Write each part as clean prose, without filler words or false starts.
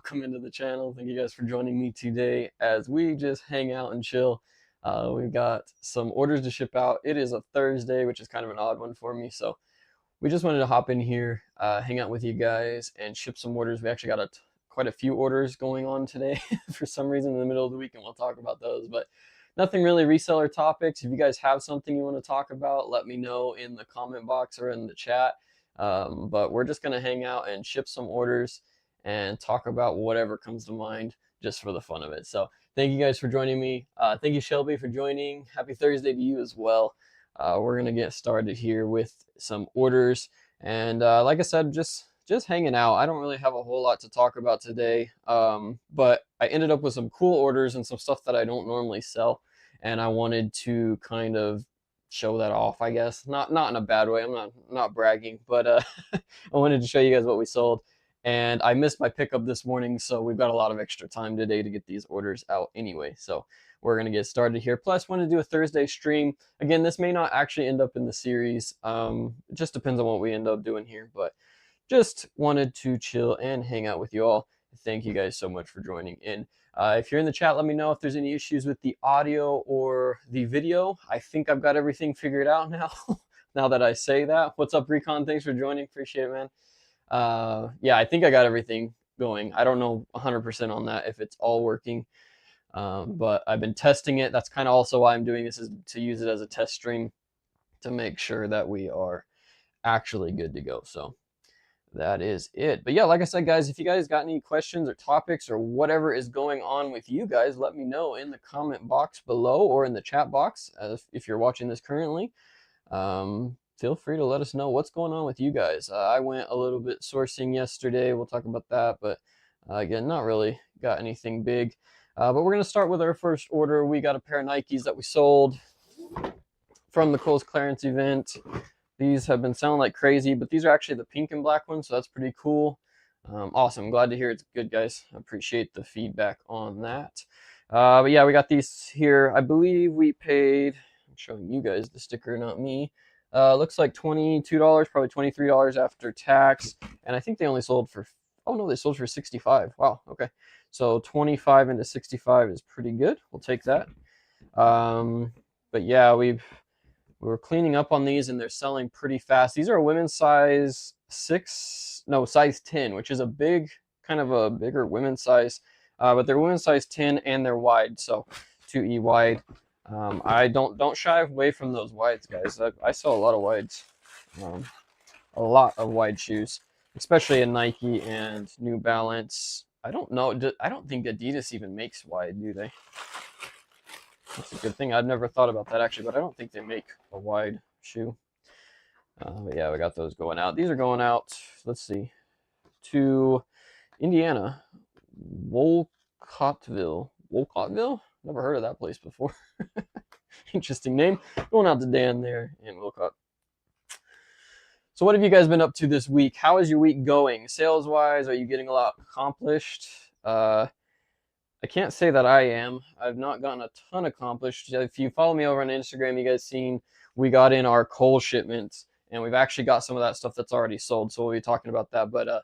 welcome into the channel. Thank you guys for joining me today as we just hang out and chill. We've got some orders to ship out. It is a Thursday, which is kind of an odd one for me, so we just wanted to hop in here, hang out with you guys, and ship some orders. We actually got quite a few orders going on today for some reason in the middle of the week, and we'll talk about those. But nothing really reseller topics. If you guys have something you want to talk about, let me know in the comment box or in the chat. But we're just gonna hang out and ship some orders and talk about whatever comes to mind just for the fun of it. So thank you guys for joining me. Thank you, Shelby, for joining. Happy Thursday to you as well. We're gonna get started here with some orders, and like I said, just hanging out. I don't really have a whole lot to talk about today, but I ended up with some cool orders and some stuff that I don't normally sell, and I wanted to kind of show that off, I guess. Not in a bad way. I'm not bragging, but I wanted to show you guys what we sold. And I missed my pickup this morning, so we've got a lot of extra time today to get these orders out anyway. So we're going to get started here. Plus, want to do a Thursday stream. Again, this may not actually end up in the series. It just depends on what we end up doing here. But just wanted to chill and hang out with you all. Thank you guys so much for joining in. If you're in the chat, let me know if there's any issues with the audio or the video. I think I've got everything figured out now, now that I say that. What's up, Recon? Thanks for joining. Appreciate it, man. Yeah, I think I got everything going. I don't know 100% on that if it's all working, but I've been testing it. That's kind of also why I'm doing this, is to use it as a test stream to make sure that we are actually good to go. So that is it. But yeah, like I said, guys, if you guys got any questions or topics or whatever is going on with you guys, let me know in the comment box below or in the chat box if you're watching this currently. Feel free to let us know what's going on with you guys. I went a little bit sourcing yesterday. We'll talk about that, but again, not really got anything big. But we're going to start with our first order. We got a pair of Nikes that we sold from the Kohl's clearance event. These have been selling like crazy, but these are actually the pink and black ones, so that's pretty cool. Awesome. I'm glad to hear it's good, guys. I appreciate the feedback on that. But yeah, we got these here. I believe we paid, I'm showing you guys the sticker, not me. Looks like $22, probably $23 after tax. And I think they only sold for, oh no, they sold for 65. Wow, okay. So 25 into 65 is pretty good. We'll take that. But yeah, we were cleaning up on these and they're selling pretty fast. These are a women's size 6, no, size 10, which is a big, kind of a bigger women's size. But they're women's size 10 and they're wide, so 2E wide. I don't shy away from those wides, guys. I sell a lot of wides, a lot of wide shoes, especially in Nike and New Balance. I don't know. I don't think Adidas even makes wide, do they? That's a good thing. I've never thought about that actually, but I don't think they make a wide shoe. But yeah, we got those going out. These are going out, let's see, to Indiana, Wolcottville. Never heard of that place before. Interesting name. Going out to Dan there in Wolcott. So what have you guys been up to this week? How is your week going? Sales-wise, are you getting a lot accomplished? I can't say that I am. I've not gotten a ton accomplished. If you follow me over on Instagram, you guys seen we got in our Kohl's shipments, and we've actually got some of that stuff that's already sold, so we'll be talking about that. But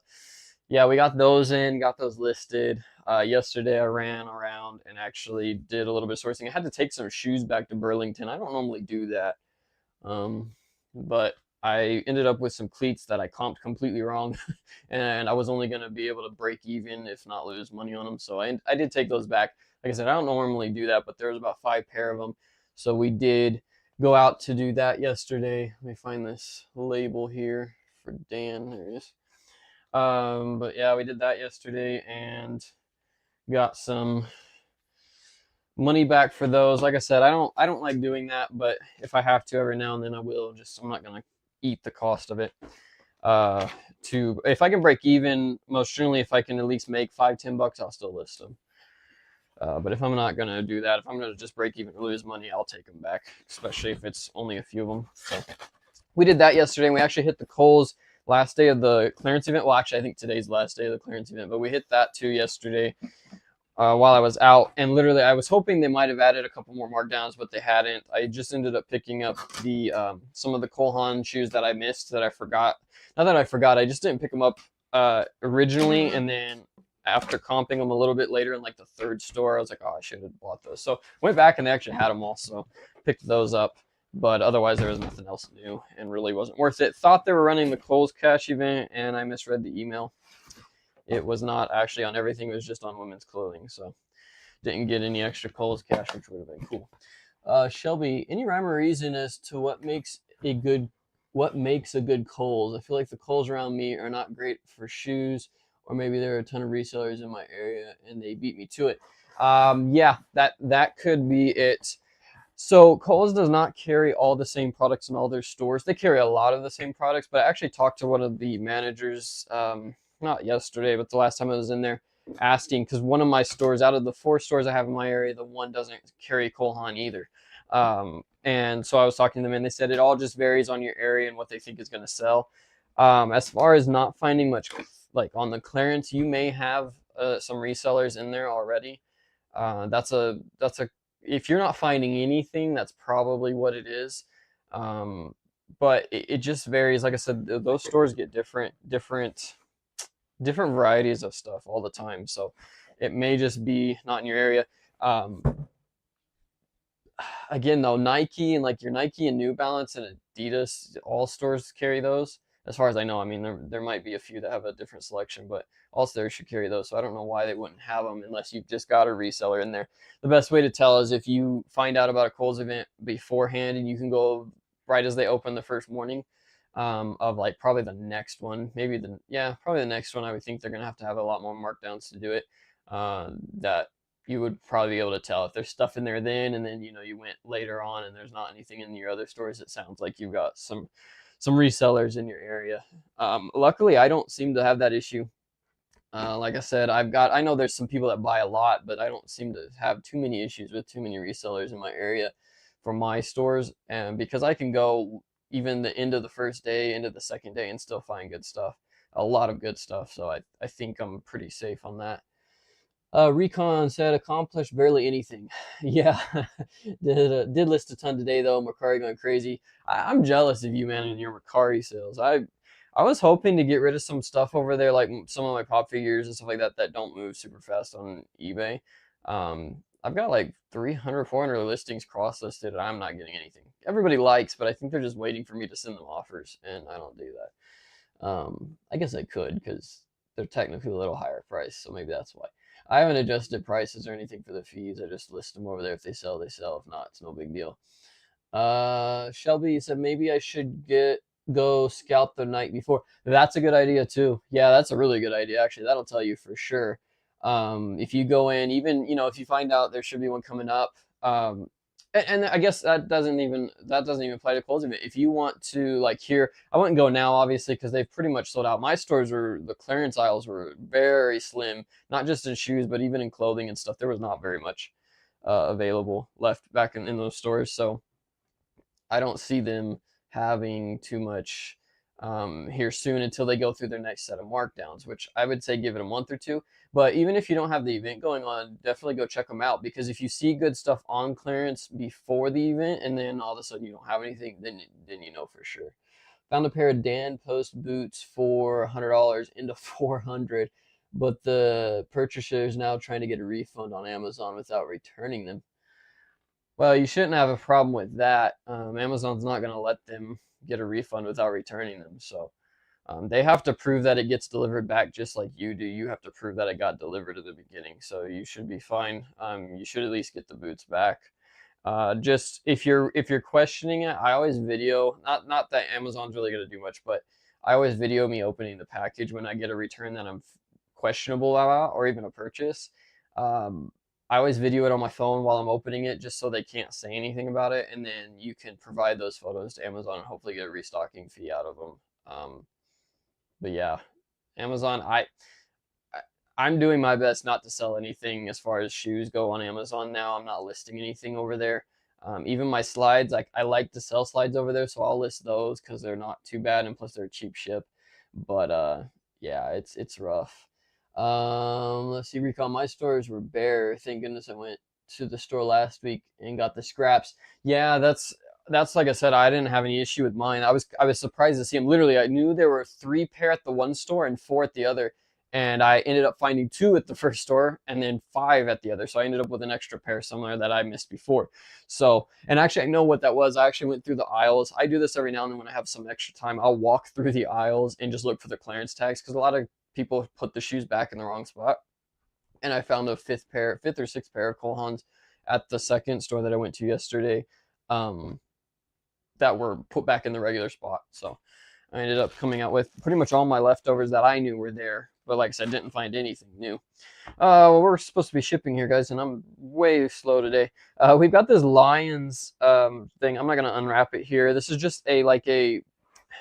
yeah, we got those in, got those listed. Yesterday I ran around and actually did a little bit of sourcing. I had to take some shoes back to Burlington. I don't normally do that, but I ended up with some cleats that I comped completely wrong, and I was only going to be able to break even, if not lose money on them. So I did take those back. Like I said, I don't normally do that, but there was about 5 pair of them. So we did go out to do that yesterday. Let me find this label here for Dan. There it is. But yeah, we did that yesterday and got some money back for those. Like I said, I don't like doing that, but if I have to every now and then I will. I'm not going to eat the cost of it. If I can break even, most generally if I can at least make $5-10, I'll still list them. But if I'm not gonna do that, if I'm gonna just break even or lose money, I'll take them back, especially if it's only a few of them. So we did that yesterday, and we actually hit the Kohl's last day of the clearance event. Well, actually I think today's the last day of the clearance event, but we hit that too yesterday. While I was out, and literally I was hoping they might have added a couple more markdowns, but they hadn't. I just ended up picking up the some of the Cole Haan shoes that I missed, that I forgot. Not that I forgot, I just didn't pick them up originally, and then after comping them a little bit later in like the third store, I was like, oh, I should have bought those. So went back and they actually had them all, so picked those up. But otherwise, there was nothing else new and really wasn't worth it. Thought they were running the Kohl's Cash event, and I misread the email. It was not actually on everything; it was just on women's clothing. So didn't get any extra Kohl's Cash, which would have been cool. Shelby, any rhyme or reason as to what makes a good Kohl's? I feel like the Kohl's around me are not great for shoes, or maybe there are a ton of resellers in my area and they beat me to it. Yeah, that could be it. So Kohl's does not carry all the same products in all their stores. They carry a lot of the same products, but I actually talked to one of the managers, not yesterday, but the last time I was in there, asking, because one of my stores, out of the 4 stores I have in my area, the one doesn't carry Cole Haan either. And so I was talking to them, and they said it all just varies on your area and what they think is going to sell. As far as not finding much, like on the clearance, you may have some resellers in there already. That's a if you're not finding anything, that's probably what it is. But it just varies. Like I said, those stores get different varieties of stuff all the time. So it may just be not in your area. Again, though, Nike and like your Nike and New Balance and Adidas, all stores carry those. As far as I know, I mean, there might be a few that have a different selection, but all stores should carry those. So I don't know why they wouldn't have them unless you've just got a reseller in there. The best way to tell is if you find out about a Kohl's event beforehand, and you can go right as they open the first morning of like probably the next one, probably the next one. I would think they're gonna have to have a lot more markdowns to do it. That you would probably be able to tell if there's stuff in there then, and then you went later on and there's not anything in your other stores. It sounds like you've got some resellers in your area. Luckily, I don't seem to have that issue. Like I said, I know there's some people that buy a lot, but I don't seem to have too many issues with too many resellers in my area for my stores, and because I can go even the end of the first day, into the second day, and still find good stuff, a lot of good stuff. So I think I'm pretty safe on that. Recon said accomplished barely anything. Yeah, did list a ton today though. Mercari going crazy. I'm jealous of you, man, and your Mercari sales. I was hoping to get rid of some stuff over there, like some of my pop figures and stuff like that don't move super fast on eBay. I've got like 300, 400 listings cross-listed, and I'm not getting anything. Everybody likes, but I think they're just waiting for me to send them offers, and I don't do that. I guess I could, because they're technically a little higher price, so maybe that's why. I haven't adjusted prices or anything for the fees. I just list them over there. If they sell, they sell. If not, it's no big deal. Shelby said maybe I should go scout the night before. That's a good idea too. Yeah, that's a really good idea. Actually, that'll tell you for sure. If you go in, even if you find out there should be one coming up, and I guess that doesn't even apply to Kohl's event. If you want to, like, here, I wouldn't go now, obviously, because they've pretty much sold out. My stores the clearance aisles were very slim, not just in shoes, but even in clothing and stuff. There was not very much available left back in those stores. So I don't see them having too much here soon until they go through their next set of markdowns, which I would say give it a month or two. But even if you don't have the event going on, definitely go check them out, because if you see good stuff on clearance before the event and then all of a sudden you don't have anything, then you know for sure. Found a pair of Dan Post boots for $100 into 400, but the purchaser is now trying to get a refund on Amazon without returning them. Well, you shouldn't have a problem with that. Amazon's not going to let them get a refund without returning them. So they have to prove that it gets delivered back just like you do. You have to prove that it got delivered at the beginning. So you should be fine. You should at least get the boots back. Just if you're questioning it, I always video, not that Amazon's really going to do much, but I always video me opening the package when I get a return that I'm questionable about, or even a purchase. I always video it on my phone while I'm opening it, just so they can't say anything about it, and then you can provide those photos to Amazon and hopefully get a restocking fee out of them. But yeah, Amazon, I'm doing my best not to sell anything as far as shoes go on Amazon now. I'm not listing anything over there. Even my slides, I like to sell slides over there, so I'll list those because they're not too bad, and plus they're cheap ship. But yeah, it's rough. Let's see, Recon. My stores were bare. Thank goodness I went to the store last week and got the scraps. Yeah, that's like I said, I didn't have any issue with mine. I was surprised to see them. Literally, I knew there were 3 pair at the one store and 4 at the other, and I ended up finding 2 at the first store and then 5 at the other. So I ended up with an extra pair somewhere that I missed before. So, and actually I know what that was. I actually went through the aisles. I do this every now and then when I have some extra time. I'll walk through the aisles and just look for the clearance tags, because a lot of people put the shoes back in the wrong spot. And I found a fifth or sixth pair of Cole Haans at the second store that I went to yesterday, that were put back in the regular spot. So I ended up coming out with pretty much all my leftovers that I knew were there. But like I said, didn't find anything new. Well, we're supposed to be shipping here, guys, and I'm way slow today. We've got this Lions thing. I'm not going to unwrap it here. This is just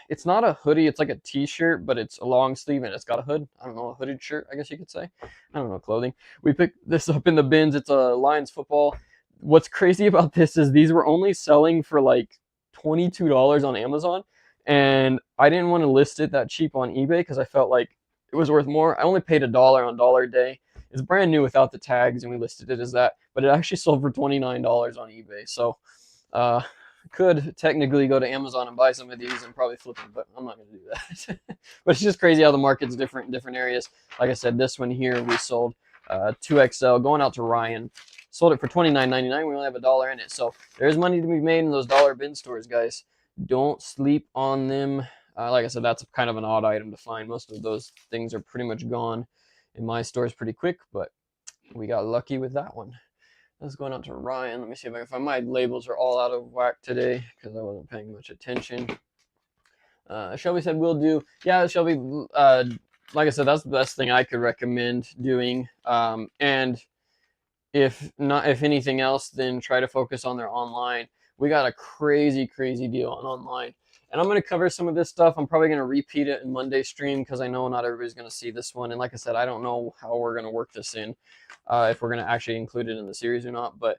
it's not a hoodie. It's like a t-shirt, but it's a long sleeve and it's got a hood. I don't know, a hooded shirt, I guess you could say. I don't know, clothing. We picked this up in the bins. It's a Lions football. What's crazy about this is these were only selling for like $22 on Amazon, and I didn't want to list it that cheap on eBay because I felt like it was worth more. I only paid $1 on Dollar Day. It's brand new without the tags, and we listed it as that, but it actually sold for $29 on eBay. So could technically go to Amazon and buy some of these and probably flip them, but I'm not going to do that. But it's just crazy how the market's different in different areas. Like I said, this one here we sold 2XL, going out to Ryan. Sold it for $29.99. We only have $1 in it. So there's money to be made in those dollar bin stores, guys. Don't sleep on them. Like I said, that's kind of an odd item to find. Most of those things are pretty much gone in my stores pretty quick, but we got lucky with that one. That's going out to Ryan. Let me see if I can find. My labels are all out of whack today because I wasn't paying much attention. Shelby said we'll do. Yeah, Shelby, like I said, that's the best thing I could recommend doing. And if anything else, then try to focus on their online. We got a crazy deal on online. And I'm going to cover some of this stuff. I'm probably going to repeat it in Monday's stream because I know not everybody's going to see this one. And like I said, I don't know how we're going to work this in, if we're going to actually include it in the series or not. But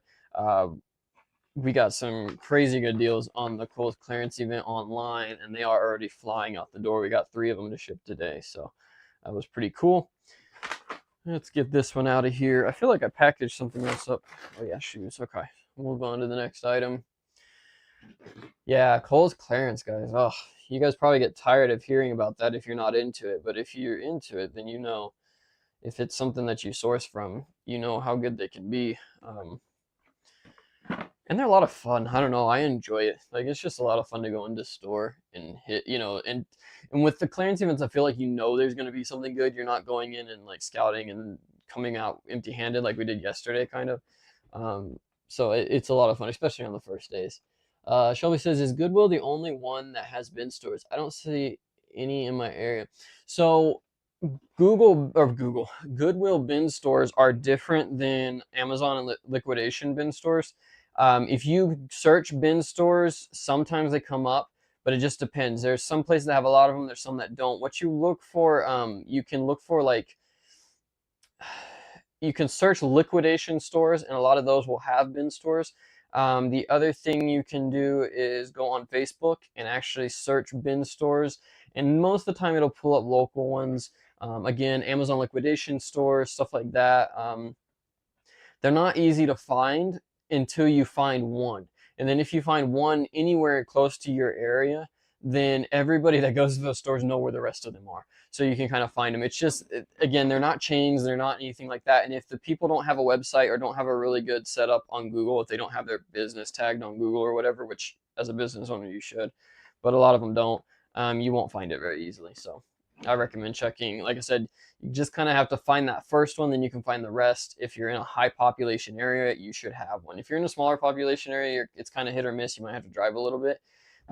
we got some crazy good deals on the Kohl's clearance event online, and they are already flying out the door. We got 3 of them to ship today. So that was pretty cool. Let's get this one out of here. I feel like I packaged something else up. Oh yeah, shoes. Okay, we'll move on to the next item. Yeah, Kohl's clearance, guys. Oh, you guys probably get tired of hearing about that if you're not into it. But if you're into it, then you know, if it's something that you source from, you know how good they can be. And they're a lot of fun. I don't know. I enjoy it. Like, it's just a lot of fun to go into store and hit, and with the clearance events, I feel like there's going to be something good. You're not going in and like scouting and coming out empty-handed like we did yesterday, kind of. So it's a lot of fun, especially on the first days. Shelby says, is Goodwill the only one that has bin stores? I don't see any in my area. So Goodwill bin stores are different than Amazon and liquidation bin stores. If you search bin stores, sometimes they come up, but it just depends. There's some places that have a lot of them. There's some that don't. What you look for, you can look for you can search liquidation stores, and a lot of those will have bin stores. The other thing you can do is go on Facebook and actually search bin stores, and most of the time it'll pull up local ones. Again, Amazon liquidation stores, stuff like that. They're not easy to find until you find one. And then if you find one anywhere close to your area, then everybody that goes to those stores know where the rest of them are. So you can kind of find them. It's just, again, they're not chains, they're not anything like that. And if the people don't have a website or don't have a really good setup on Google, if they don't have their business tagged on Google or whatever, which as a business owner you should, but a lot of them don't, you won't find it very easily. So I recommend checking. Like I said, you just kind of have to find that first one, then you can find the rest. If you're in a high population area, you should have one. If you're in a smaller population area, it's kind of hit or miss. You might have to drive a little bit.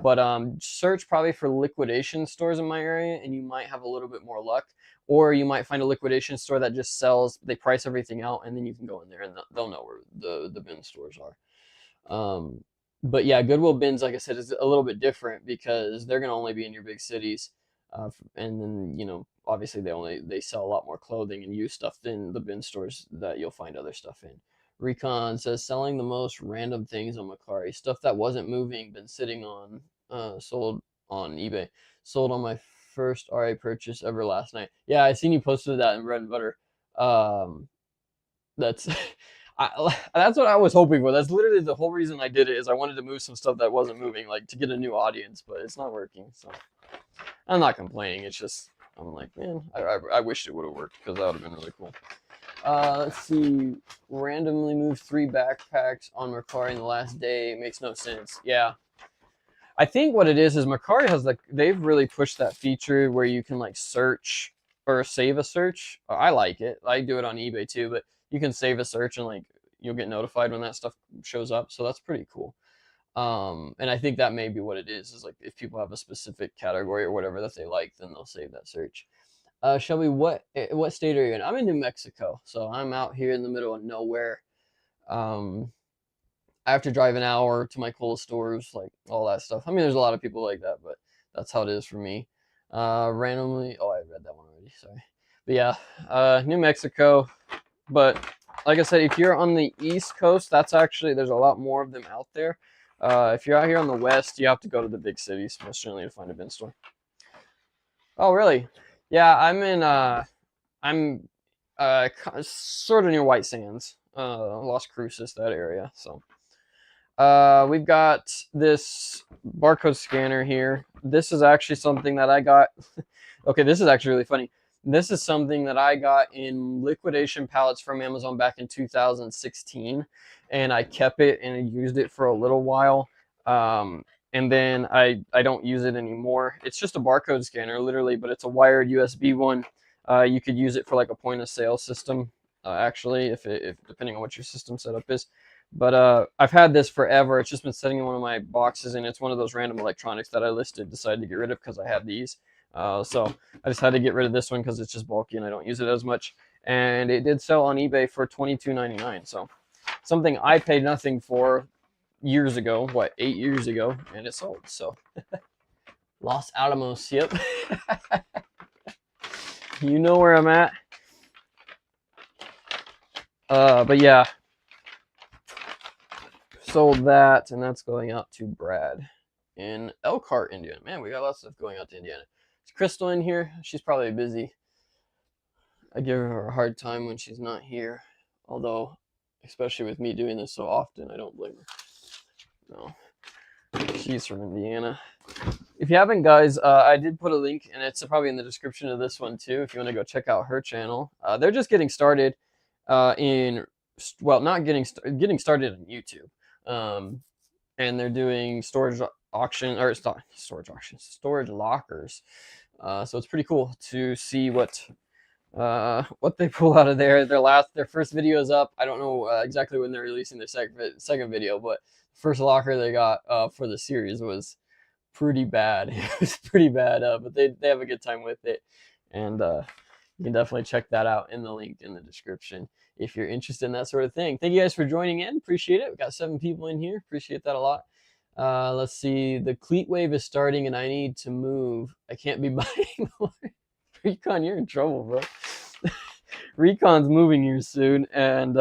But search probably for liquidation stores in my area, and you might have a little bit more luck. Or you might find a liquidation store that just sells, they price everything out, and then you can go in there and they'll know where the bin stores are. But yeah, Goodwill bins, like I said, is a little bit different because they're going to only be in your big cities. And then, obviously they sell a lot more clothing and used stuff than the bin stores that you'll find other stuff in. Recon says, selling the most random things on Macari. Stuff that wasn't moving, been sitting on, sold on eBay. Sold on my first RA purchase ever last night. Yeah, I seen you posted that in Bread and Butter. That's that's what I was hoping for. That's literally the whole reason I did it, is I wanted to move some stuff that wasn't moving, like to get a new audience, but it's not working. So I'm not complaining. It's just I'm like, man, I wish it would have worked because that would have been really cool. Let's see. Randomly moved 3 backpacks on Mercari in the last day. It makes no sense. Yeah. I think what it is Mercari has like, they've really pushed that feature where you can like search or save a search. I like it. I do it on eBay too, but you can save a search and like you'll get notified when that stuff shows up. So that's pretty cool. And I think that may be what it is like if people have a specific category or whatever that they like, then they'll save that search. Shelby, what state are you in? I'm in New Mexico, so I'm out here in the middle of nowhere. Um, I have to drive an hour to my coolest stores, like all that stuff. I mean, there's a lot of people like that, but that's how it is for me. Randomly, oh, I read that one already. Sorry, but yeah, New Mexico. But like I said, if you're on the East Coast, that's actually there's a lot more of them out there. If you're out here on the West, you have to go to the big cities most generally to find a bin store. Oh, really? Yeah, I'm sort of near White Sands, Las Cruces, that area. So we've got this barcode scanner here. This is actually something that I got. Okay, this is actually really funny. This is something that I got in liquidation pallets from Amazon back in 2016, and I kept it and I used it for a little while. And then I don't use it anymore. It's just a barcode scanner, literally, but it's a wired USB one. You could use it for like a point of sale system, actually, if depending on what your system setup is. But I've had this forever. It's just been sitting in one of my boxes, and it's one of those random electronics that I decided to get rid of because I have these. So I just had to get rid of this one because it's just bulky and I don't use it as much. And it did sell on eBay for $22.99. So something I paid nothing for years ago, 8 years ago, and it sold. So Los Alamos, yep. You know where I'm at. But yeah, sold that, and that's going out to Brad in Elkhart, Indiana. Man, we got lots of stuff going out to Indiana. Is Crystal in here? She's probably busy. I give her a hard time when she's not here, although, especially with me doing this so often, I don't blame her. No, she's from Indiana. If you haven't, guys, I did put a link, and it's probably in the description of this one too, if you want to go check out her channel. They're just getting started not getting started on YouTube. And they're doing storage lockers. So it's pretty cool to see what they pull out of there. Their first video is up. I don't know exactly when they're releasing their second video, but the first locker they got for the series was pretty bad. It was pretty bad, but they have a good time with it, and you can definitely check that out in the link in the description if you're interested in that sort of thing. Thank you guys for joining in. Appreciate it. We got 7 people in here. Appreciate that a lot. Let's see. The cleat wave is starting and I need to move. I can't be buying more. Recon, you're in trouble, bro. Recon's moving here soon, and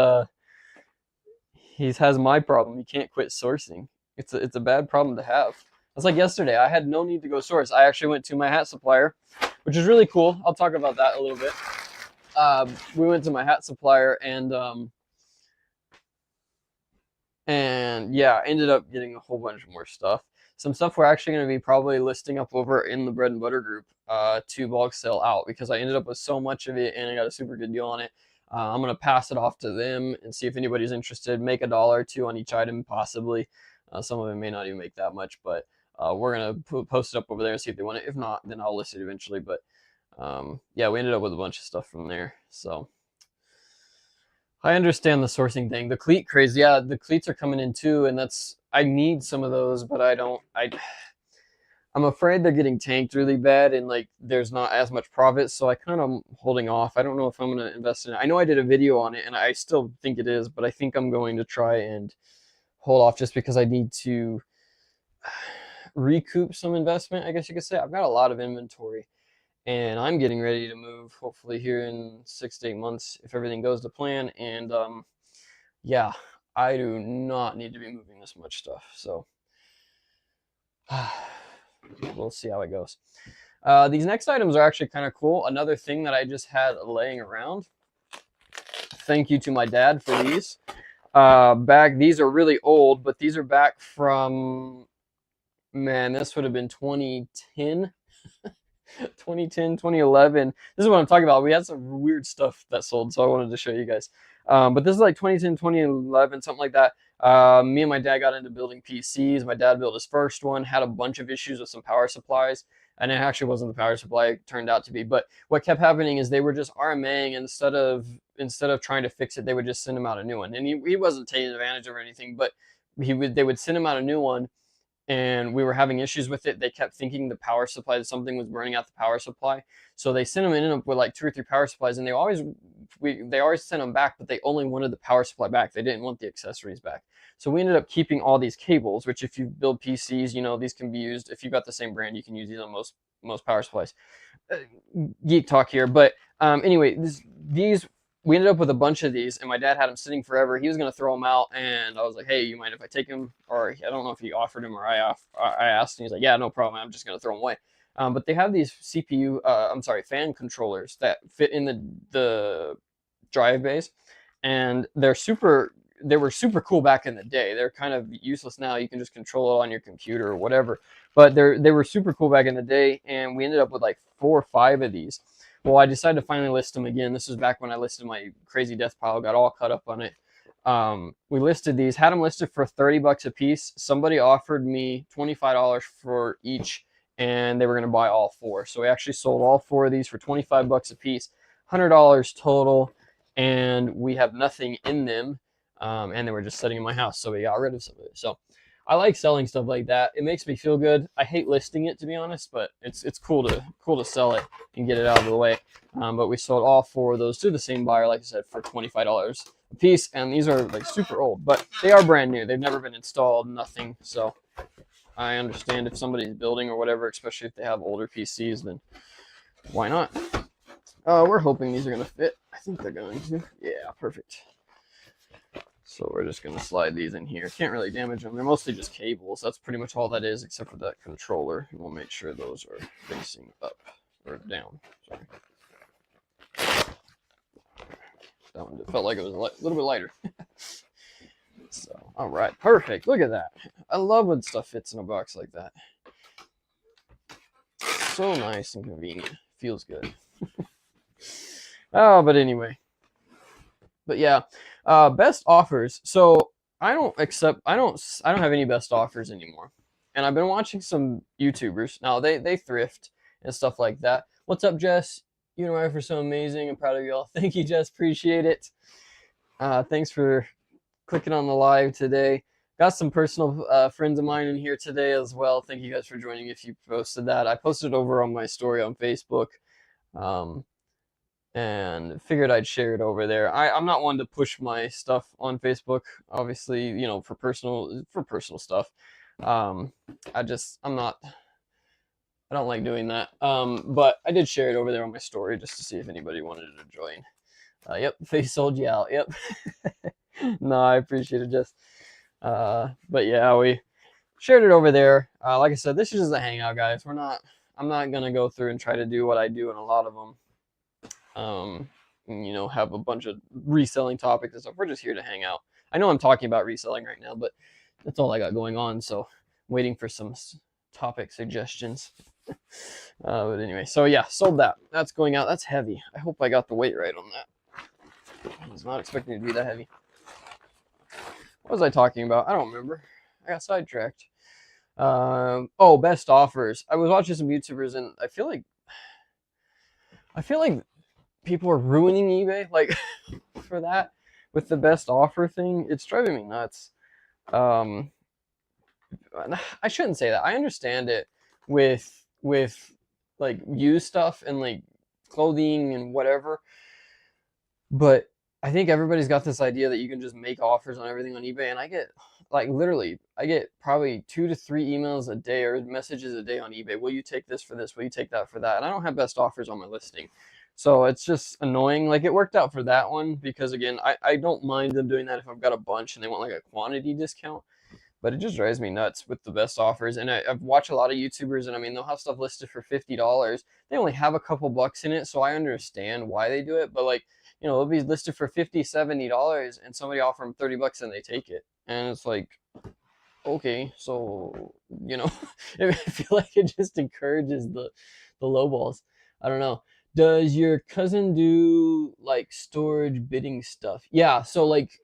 he has my problem. He can't quit sourcing. It's a bad problem to have. It's like yesterday. I had no need to go source. I actually went to my hat supplier, which is really cool. I'll talk about that a little bit. We went to my hat supplier, and yeah, ended up getting a whole bunch more stuff. Some stuff we're actually going to be probably listing up over in the bread and butter group to bulk sell out, because I ended up with so much of it and I got a super good deal on it. I'm going to pass it off to them and see if anybody's interested. Make $1 or $2 on each item, possibly. Some of them may not even make that much, but we're going to post it up over there and see if they want it. If not, then I'll list it eventually. But yeah, we ended up with a bunch of stuff from there. So I understand the sourcing thing. The cleat craze, yeah, the cleats are coming in too, and I need some of those, but I'm afraid they're getting tanked really bad, and like there's not as much profit, so I kind of am holding off. I don't know if I'm going to invest in it. I know I did a video on it, and I still think it is, but I think I'm going to try and hold off just because I need to recoup some investment, I guess you could say. I've got a lot of inventory, and I'm getting ready to move hopefully here in 6 to 8 months if everything goes to plan. And yeah, I do not need to be moving this much stuff, so we'll see how it goes. These next items are actually kind of cool. Another thing that I just had laying around. Thank you to my dad for these. These are really old, but these are back from, man, this would have been 2010. 2010, 2011. This is what I'm talking about. We had some weird stuff that sold, so I wanted to show you guys. But this is like 2010, 2011, something like that. Me and my dad got into building PCs. My dad built his first one, had a bunch of issues with some power supplies, and it actually wasn't the power supply it turned out to be. But what kept happening is they were just RMAing, and instead of trying to fix it, they would just send him out a new one. And he wasn't taking advantage of anything, but they would send him out a new one, and we were having issues with it. They kept thinking the power supply, that something was burning out the power supply. So they sent them in with like 2 or 3 power supplies, and they always sent them back, but they only wanted the power supply back. They didn't want the accessories back. So we ended up keeping all these cables, which if you build PCs, you know, these can be used. If you've got the same brand, you can use these on most power supplies. Geek talk here, but anyway, these we ended up with a bunch of these, and my dad had them sitting forever. He was going to throw them out, and I was like, hey, you mind if I take them? Or I don't know if he offered them or I asked, and he's like, yeah, no problem. I'm just going to throw them away. But they have these fan controllers that fit in the drive bays, and they were super cool back in the day. They're kind of useless now. You can just control it on your computer or whatever. But they were super cool back in the day, and we ended up with like 4 or 5 of these. Well, I decided to finally list them again. This was back when I listed my crazy death pile, got all cut up on it. We listed these, had them listed for 30 bucks a piece. Somebody offered me $25 for each, and they were going to buy all 4. So we actually sold all 4 of these for 25 bucks a piece, $100 total, and we have nothing in them. And they were just sitting in my house, so we got rid of some of it. So I like selling stuff like that. It makes me feel good. I hate listing it, to be honest, but it's cool to sell it and get it out of the way. But we sold all 4 of those to the same buyer, like I said, for $25 a piece. And these are like super old, but they are brand new. They've never been installed, nothing. So I understand if somebody's building or whatever, especially if they have older PCs, then why not? We're hoping these are going to fit. I think they're going to. Yeah, perfect. So we're just going to slide these in here. Can't really damage them. They're mostly just cables. That's pretty much all that is, except for that controller. And we'll make sure those are facing up or down. Sorry. That one felt like it was a little bit lighter. So, all right, perfect. Look at that. I love when stuff fits in a box like that. So nice and convenient. Feels good. Oh, but anyway. But yeah, best offers. So I don't have any best offers anymore. And I've been watching some YouTubers. Now they thrift and stuff like that. What's up, Jess? You and I are so amazing. I'm proud of y'all. Thank you, Jess. Appreciate it. Thanks for clicking on the live today. Got some personal friends of mine in here today as well. Thank you guys for joining if you posted that. I posted over on my story on Facebook. And figured I'd share it over there. I'm not one to push my stuff on Facebook, obviously, you know, for personal stuff. I don't like doing that. But I did share it over there on my story just to see if anybody wanted to join. Yep, face sold you out. Yep. No, I appreciate it, Jess. But yeah, we shared it over there. Like I said, this is just a hangout, guys. I'm not gonna go through and try to do what I do in a lot of them. You know, have a bunch of reselling topics and stuff. We're just here to hang out. I know I'm talking about reselling right now, but that's all I got going on. So waiting for some topic suggestions. But anyway, so yeah, sold that. That's going out. That's heavy. I hope I got the weight right on that. I was not expecting it to be that heavy. What was I talking about? I don't remember. I got sidetracked. Oh, best offers. I was watching some YouTubers, and I feel like people are ruining eBay like for that with the best offer thing. It's driving me nuts. I shouldn't say that. I understand it with like used stuff and like clothing and whatever, but I think everybody's got this idea that you can just make offers on everything on eBay, and I get probably 2 to 3 emails a day or messages a day on eBay. Will you take this for this? Will you take that for that? And I don't have best offers on my listing. So it's just annoying. Like, it worked out for that one because, again, I don't mind them doing that if I've got a bunch and they want like a quantity discount. But it just drives me nuts with the best offers. And I've watched a lot of YouTubers, and I mean, they'll have stuff listed for $50. They only have a couple bucks in it, so I understand why they do it. But like, you know, it'll be listed for $50, $70, and somebody offer them 30 bucks and they take it. And it's like, okay, so, you know, I feel like it just encourages the the low balls. I don't know. Does your cousin do like storage bidding stuff? Yeah, so like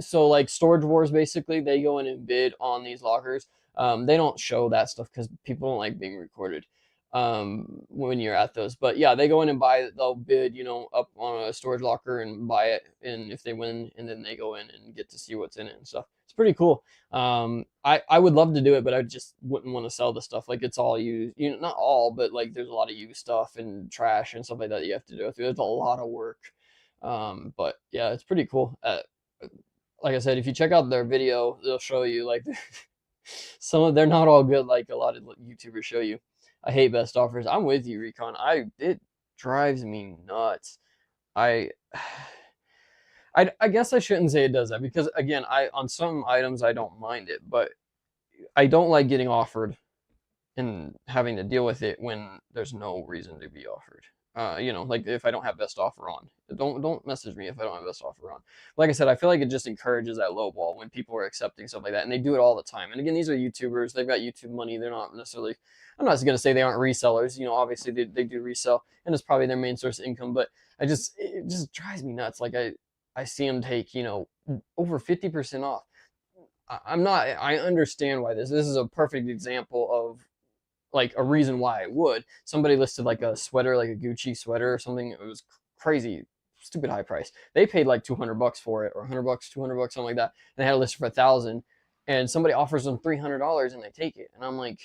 Storage Wars, basically they go in and bid on these lockers. They don't show that stuff because people don't like being recorded when you're at those. But yeah, they go in and buy it. They'll bid, up on a storage locker and buy it. And if they win, and then they go in and get to see what's in it and stuff. It's pretty cool. I would love to do it, but I just wouldn't want to sell the stuff. Like it's all used, not all, but like there's a lot of used stuff and trash and stuff like that you have to do. There's a lot of work. But yeah, it's pretty cool. Like I said, if you check out their video, they'll show you like they're not all good like a lot of YouTubers show you. I hate best offers. I'm with you, Recon. It drives me nuts. I I guess I shouldn't say it does that because again, on some items I don't mind it, but I don't like getting offered and having to deal with it when there's no reason to be offered. Like if I don't have best offer on, don't message me if I don't have best offer on. Like I said, I feel like it just encourages that low ball when people are accepting stuff like that, and they do it all the time. And again, these are YouTubers; they've got YouTube money. They're not necessarily. I'm not going to say they aren't resellers. Obviously they do resell, and it's probably their main source of income. But it just drives me nuts. Like I see them take over 50% off. I understand why this is a perfect example of like a reason why I would. Somebody listed like a sweater, like a Gucci sweater or something. It was crazy, stupid high price. They paid like $200 for it, or $100, $200, something like that. And they had a list for 1,000, and somebody offers them $300 and they take it. And I'm like,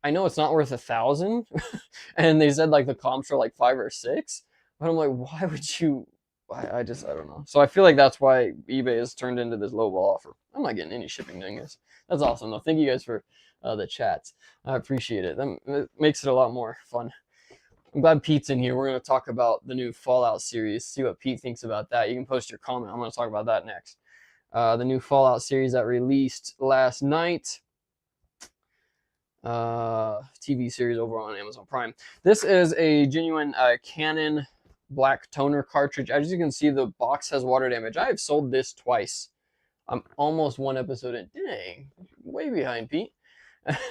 I know it's not worth 1,000, and they said like the comps are like 5 or 6, but I'm like, why would you? I don't know. So I feel like that's why eBay has turned into this lowball offer. I'm not getting any shipping doing this. That's awesome though. Thank you guys for the chats. I appreciate it. That makes it a lot more fun. I'm glad Pete's in here. We're going to talk about the new Fallout series, see what Pete thinks about that. You can post your comment. I'm going to talk about that next. The new Fallout series that released last night. TV series over on Amazon Prime. This is a genuine Canon black toner cartridge. As you can see, the box has water damage. I have sold this twice. I'm almost 1 episode in. Dang, way behind, Pete.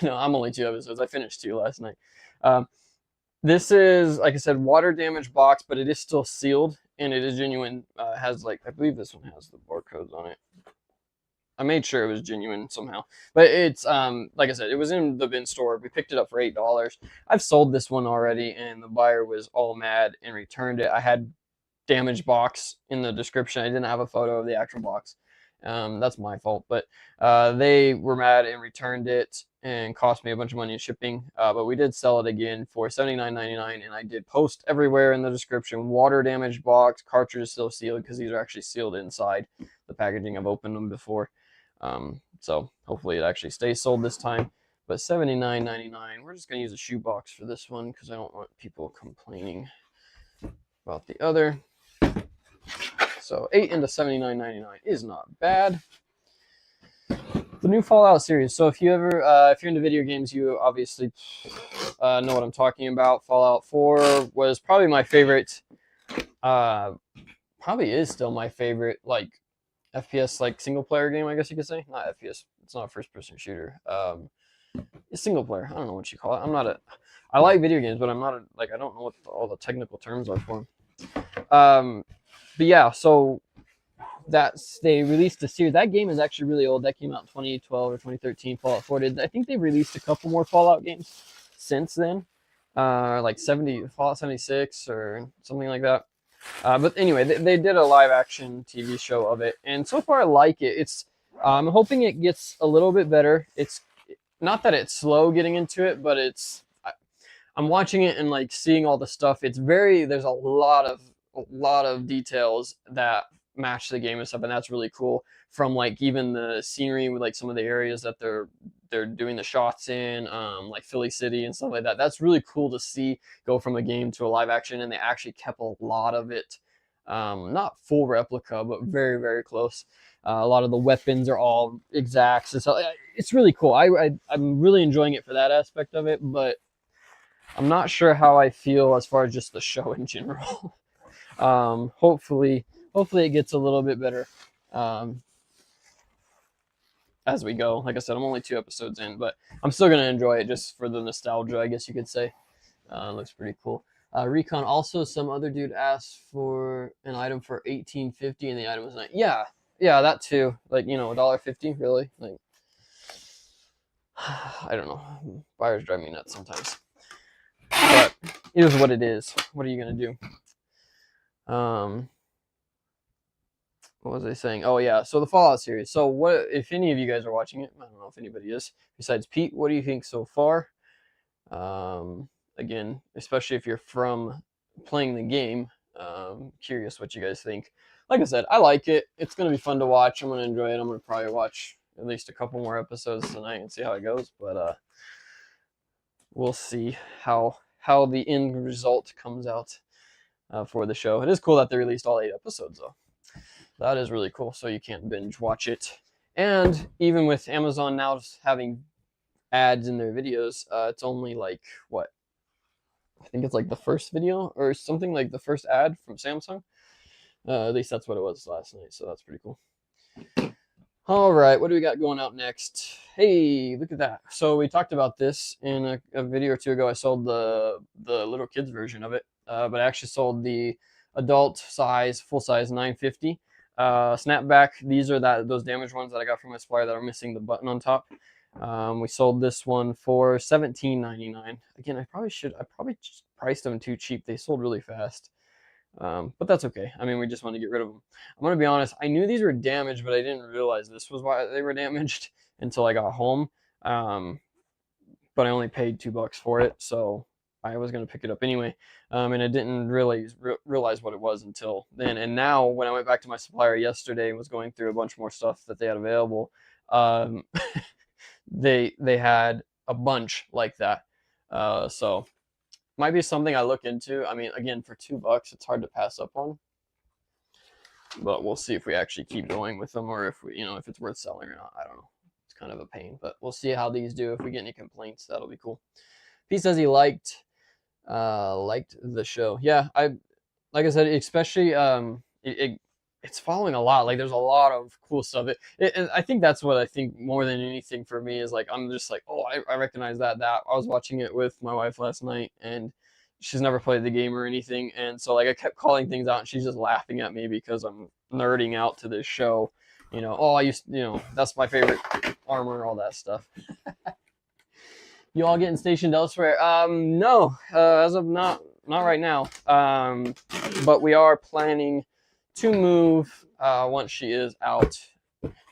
No, I'm only 2 episodes. I finished 2 last night. This is, like I said, water damage box, but it is still sealed, and it is genuine. Has like, I believe this one has the barcodes on it. I made sure it was genuine somehow, but it's like I said, it was in the bin store. We picked it up for $8. I've sold this one already, and the buyer was all mad and returned it. I had damaged box in the description. I didn't have a photo of the actual box. That's my fault, but they were mad and returned it and cost me a bunch of money in shipping. But we did sell it again for $79.99, and I did post everywhere in the description. Water damage box, cartridge is still sealed because these are actually sealed inside the packaging. I've opened them before. So hopefully it actually stays sold this time. But $79.99. We're just gonna use a shoebox for this one because I don't want people complaining about the other. So 8 into $79.99 is not bad. The new Fallout series. So if you're into video games, you obviously know what I'm talking about. Fallout 4 was probably my favorite. Probably is still my favorite like FPS like single player game, I guess you could say. Not FPS. It's not a first person shooter. It's single player. I don't know what you call it. I like video games, but I'm not I don't know what all the technical terms are for them. But yeah, so they released a series. That game is actually really old. That came out in 2012 or 2013. Fallout 4 did. I think they've released a couple more Fallout games since then, like Fallout 76 or something like that. But anyway, they did a live action TV show of it, and so far I like it. I'm hoping it gets a little bit better. It's not that it's slow getting into it, but I'm watching it and like seeing all the stuff. There's a lot of details that match the game and stuff, and that's really cool. From like even the scenery with like some of the areas that they're doing the shots in, like Philly City and stuff like that. That's really cool to see go from a game to a live action, and they actually kept a lot of it, not full replica, but very, very close. A lot of the weapons are all exacts, and so it's really cool. I'm really enjoying it for that aspect of it, but I'm not sure how I feel as far as just the show in general. Hopefully it gets a little bit better as we go. Like I said, I'm only 2 episodes in, but I'm still gonna enjoy it just for the nostalgia, I guess you could say. Looks pretty cool. Recon also, some other dude asked for an item for $18.50 and the item was like, yeah, that too. Like, you know, $1.50, really? Like, I don't know. Buyers drive me nuts sometimes. But it is what it is. What are you gonna do? What was I saying? Oh yeah, so the Fallout series. So what if any of you guys are watching it? I don't know if anybody is besides Pete. What do you think so far? Again, especially if you're from playing the game, curious what you guys think. Like I said, I like it. It's gonna be fun to watch. I'm gonna enjoy it. I'm gonna probably watch at least a couple more episodes tonight and see how it goes. But we'll see how the end result comes out for the show. It is cool that they released all 8 episodes though. That is really cool. So you can't binge watch it. And even with Amazon now having ads in their videos, it's only like what? I think it's like the first video or something, like the first ad from Samsung. At least that's what it was last night. So that's pretty cool. All right, what do we got going out next? Hey, look at that. So we talked about this in a video or two ago. I sold the little kids version of it, but I actually sold the adult size, full size 950 snapback. These are those damaged ones that I got from my supplier that are missing the button on top. We sold this one for $17.99. Again, I probably just priced them too cheap. They sold really fast. But that's okay. I mean, we just want to get rid of them. I'm going to be honest. I knew these were damaged, but I didn't realize this was why they were damaged until I got home. But I only paid $2 for it, so I was going to pick it up anyway. And I didn't really realize what it was until then. And now when I went back to my supplier yesterday and was going through a bunch more stuff that they had available, they had a bunch like that. So might be something I look into. I mean, again, for $2, it's hard to pass up on. But we'll see if we actually keep going with them or if we, if it's worth selling or not. I don't know. It's kind of a pain, but we'll see how these do. If we get any complaints, that'll be cool. Pete says he liked the show. Yeah, like I said, especially it's following a lot. Like there's a lot of cool stuff. And I think that's what I think more than anything for me is like I'm just like, oh, I recognize that. I was watching it with my wife last night and she's never played the game or anything, and so like I kept calling things out and she's just laughing at me because I'm nerding out to this show. Oh, I used that's my favorite armor, all that stuff. You all getting stationed elsewhere? No, as of not right now. But we are planning to move once she is out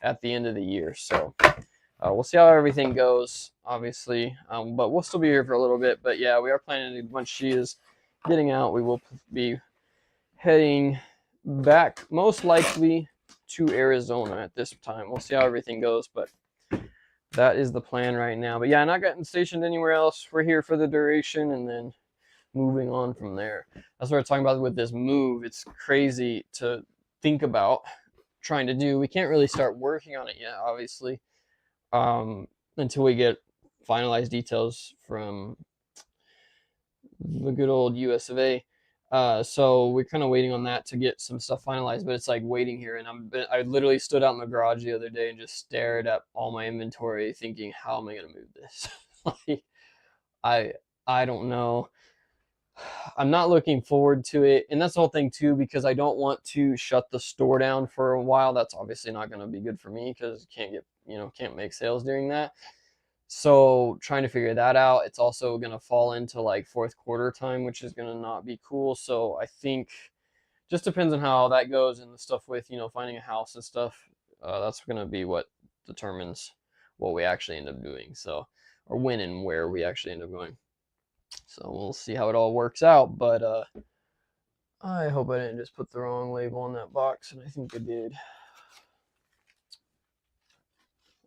at the end of the year. So we'll see how everything goes, obviously. But we'll still be here for a little bit. But yeah, we are planning to, once she is getting out, we will be heading back, most likely to Arizona at this time. We'll see how everything goes, but that is the plan right now. But yeah, not getting stationed anywhere else. We're here for the duration and then moving on from there. That's what we're talking about with this move. It's crazy to think about trying to do. We can't really start working on it yet, obviously, until we get finalized details from the good old US of A. So we're kind of waiting on that to get some stuff finalized, but it's like waiting here. And I literally stood out in the garage the other day and just stared at all my inventory thinking, how am I going to move this? Like, I don't know. I'm not looking forward to it. And that's the whole thing too, because I don't want to shut the store down for a while. That's obviously not going to be good for me because can't make sales during that. So trying to figure that out. It's also going to fall into like fourth quarter time, which is going to not be cool. So I think just depends on how that goes and the stuff with, finding a house and stuff. That's going to be what determines what we actually end up doing. So, or when and where we actually end up going. So we'll see how it all works out. But I hope I didn't just put the wrong label on that box. And I think I did.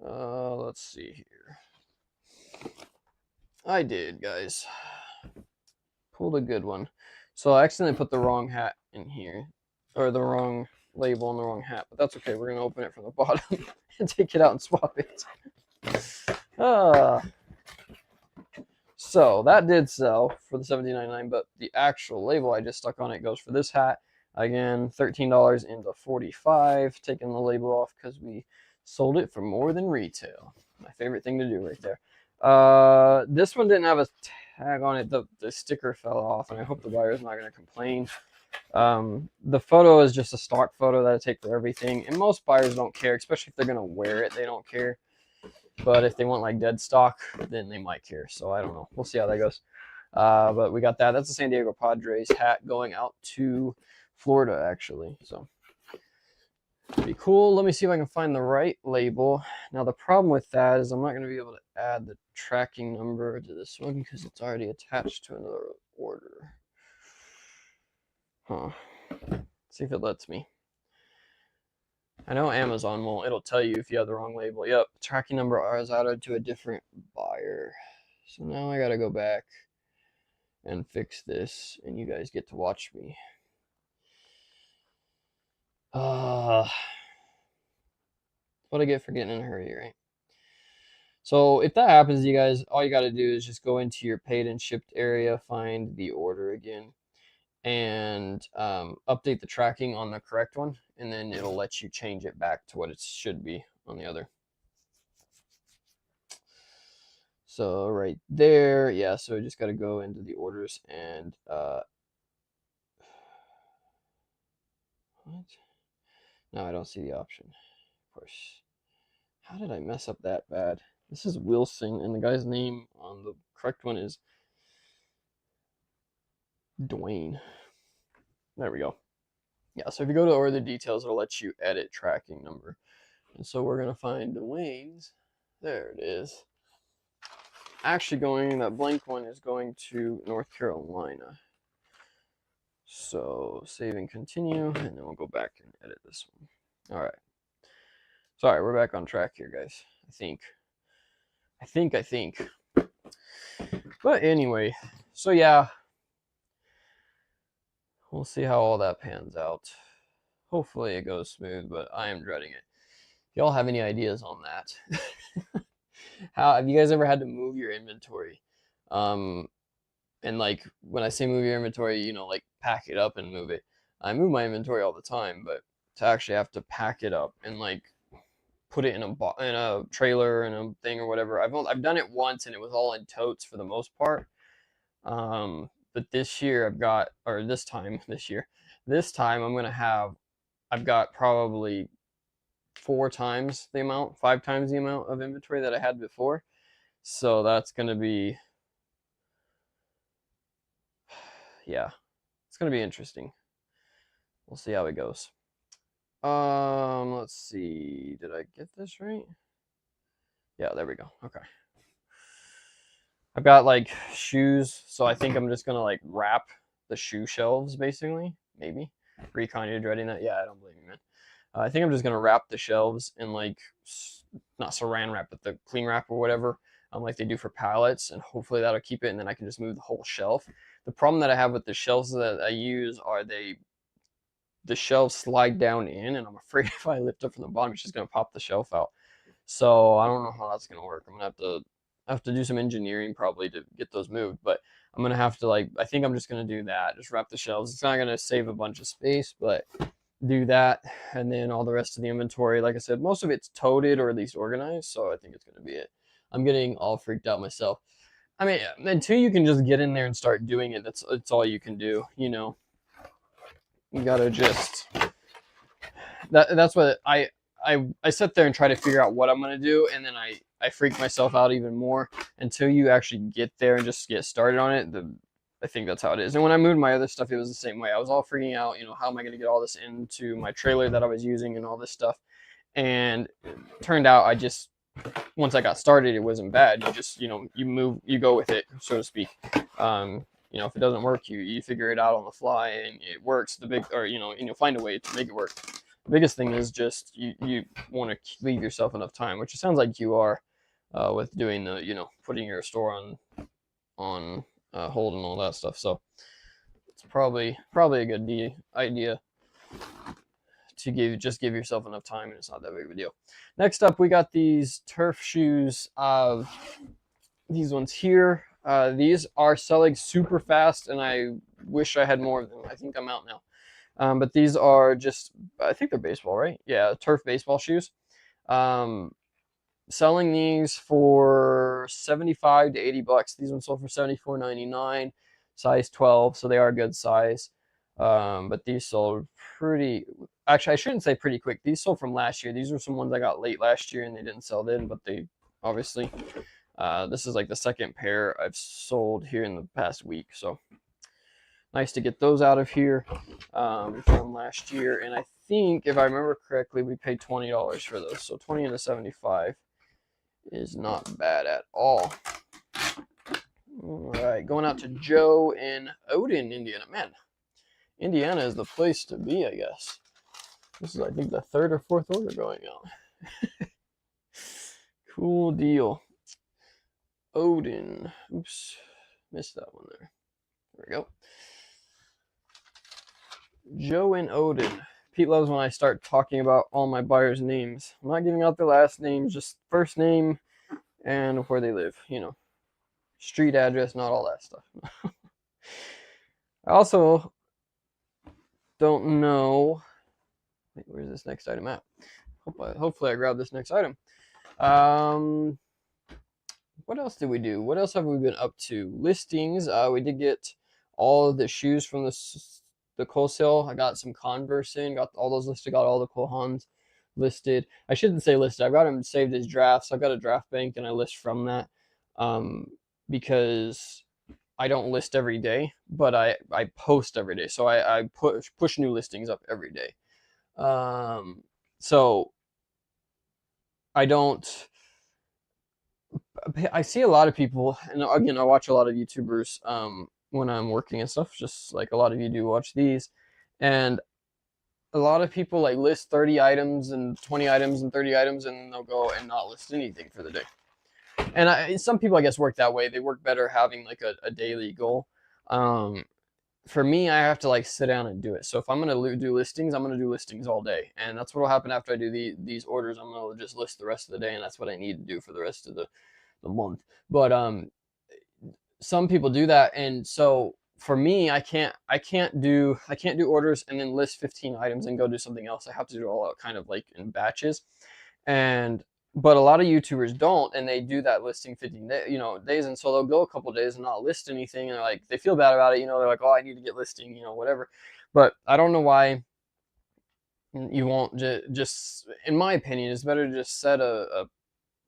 Let's see here. I did, guys. Pulled a good one. So I accidentally put the wrong hat in here. Or the wrong label on the wrong hat. But that's okay. We're going to open it from the bottom and take it out and swap it. So that did sell for the $17.99. But the actual label I just stuck on it goes for this hat. Again, $13 into $45. Taking the label off because we sold it for more than retail. My favorite thing to do right there. This one didn't have a tag on it. The sticker fell off, and I hope the buyer's not going to complain. The photo is just a stock photo that I take for everything, and most buyers don't care, especially if they're going to wear it. They don't care. But if they want like dead stock, then they might care. So I don't know. We'll see how that goes. But we got that. That's a San Diego Padres hat going out to Florida, actually. So pretty cool. Let me see if I can find the right label. Now the problem with that is I'm not going to be able to add the tracking number to this one because it's already attached to another order. Huh. Let's see if it lets me. I know Amazon won't. It'll tell you if you have the wrong label. Yep, tracking number is added to a different buyer. So now I gotta go back and fix this, and you guys get to watch me. What I get for getting in a hurry, right? So if that happens, you guys, all you gotta do is just go into your paid and shipped area, find the order again, and update the tracking on the correct one, and then it'll let you change it back to what it should be on the other. So right there, yeah, so I just got to go into the orders and what? No, I don't see the option. Of course. How did I mess up that bad? This is Wilson, and the guy's name on the correct one is Dwayne. There we go. Yeah, so if you go to order details, it'll let you edit tracking number. And so we're going to find Dwayne's. There it is. Actually that blank one is going to North Carolina. So save and continue, and then we'll go back and edit this one. All right. Sorry, we're back on track here, guys. I think. But anyway, so yeah, we'll see how all that pans out. Hopefully it goes smooth, but I am dreading it. If y'all have any ideas on that, how have you guys ever had to move your inventory? And like when I say move your inventory, you know, like pack it up and move it. I move my inventory all the time, but to actually have to pack it up and like put it in a trailer and a thing or whatever, I've done it once and it was all in totes for the most part. But this time I'm gonna have, I've got probably 5 times the amount of inventory that I had before. So that's gonna be, yeah, it's gonna be interesting. We'll see how it goes. Let's see. Did I get this right? Yeah, there we go. Okay. I've got like shoes, so I think I'm just gonna like wrap the shoe shelves basically. Maybe. Recon, you're dreading that? Yeah, I don't blame you, man. I think I'm just gonna wrap the shelves in like not saran wrap, but the cling wrap or whatever, like they do for pallets, and hopefully that'll keep it, and then I can just move the whole shelf. The problem that I have with the shelves that I use are the shelves slide down in, and I'm afraid if I lift up from the bottom, it's just gonna pop the shelf out. So I don't know how that's gonna work. I'm gonna have to do some engineering probably to get those moved, but I'm gonna have to I think I'm just gonna do that. Just wrap the shelves. It's not gonna save a bunch of space, but do that, and then all the rest of the inventory, like I said, most of it's toted or at least organized, so I think it's gonna be it. I'm getting all freaked out myself. I mean, until you can just get in there and start doing it, that's all you can do, you know. You gotta just that's what I sit there and try to figure out what I'm gonna do, and then I freak myself out even more until you actually get there and just get started on it. I think that's how it is. And when I moved my other stuff, it was the same way. I was all freaking out, you know, how am I gonna get all this into my trailer that I was using and all this stuff. And it turned out once I got started, it wasn't bad. You just, you know, you go with it, so to speak. You know, if it doesn't work, you figure it out on the fly, and it works. You know, and you'll find a way to make it work. The biggest thing is just you want to leave yourself enough time, which it sounds like you are, with doing the, you know, putting your store on hold and all that stuff. So it's probably a good idea to give yourself enough time, and it's not that big of a deal. Next up, we got these turf shoes. These ones here. These are selling super fast, and I wish I had more of them. I think I'm out now. But these are just, I think they're baseball, right? Yeah, turf baseball shoes. selling these for 75 to 80 bucks. These ones sold for 74.99, size 12, so they are a good size. But these sold pretty, actually I shouldn't say pretty quick. These sold from last year. These were some ones I got late last year and they didn't sell then, but they obviously, this is like the second pair I've sold here in the past week. So nice to get those out of here from last year. And I think, if I remember correctly, we paid $20 for those. So 20 into 75 is not bad at all. All right, going out to Joe in Odin, Indiana. Man, Indiana is the place to be, I guess. This is, I think, the third or fourth order going out. Cool deal. Odin. Oops, missed that one there. There we go. Joe and Odin. Pete loves when I start talking about all my buyers' names. I'm not giving out their last names, just first name and where they live. You know, street address, not all that stuff. I also don't know. Wait, where's this next item at? Hopefully I grab this next item. What else did we do? What else have we been up to? Listings. We did get all of the shoes from the Cole sale. I got some Converse in, got all those listed, got all the Cole Haans listed. I shouldn't say listed. I've got them saved as drafts. I've got a draft bank and I list from that because I don't list every day, but I post every day. So I push new listings up every day. So I see a lot of people, and again, I watch a lot of YouTubers when I'm working and stuff, just like a lot of you do watch these. And a lot of people like list 30 items and 20 items and 30 items, and they'll go and not list anything for the day. And some people, I guess, work that way. They work better having like a daily goal. For me, I have to like sit down and do it. So if I'm gonna do listings, I'm gonna do listings all day, and that's what will happen after I do these orders. I'm gonna just list the rest of the day, and that's what I need to do for the rest of the month. But some people do that, and so for me, I can't do orders and then list 15 items and go do something else. I have to do it all out kind of like in batches. But a lot of YouTubers don't, and they do that listing 15 days, and so they'll go a couple days and not list anything, and they feel bad about it, they're like, oh, I need to get listing, whatever. But I don't know why you won't just, in my opinion, it's better to just set a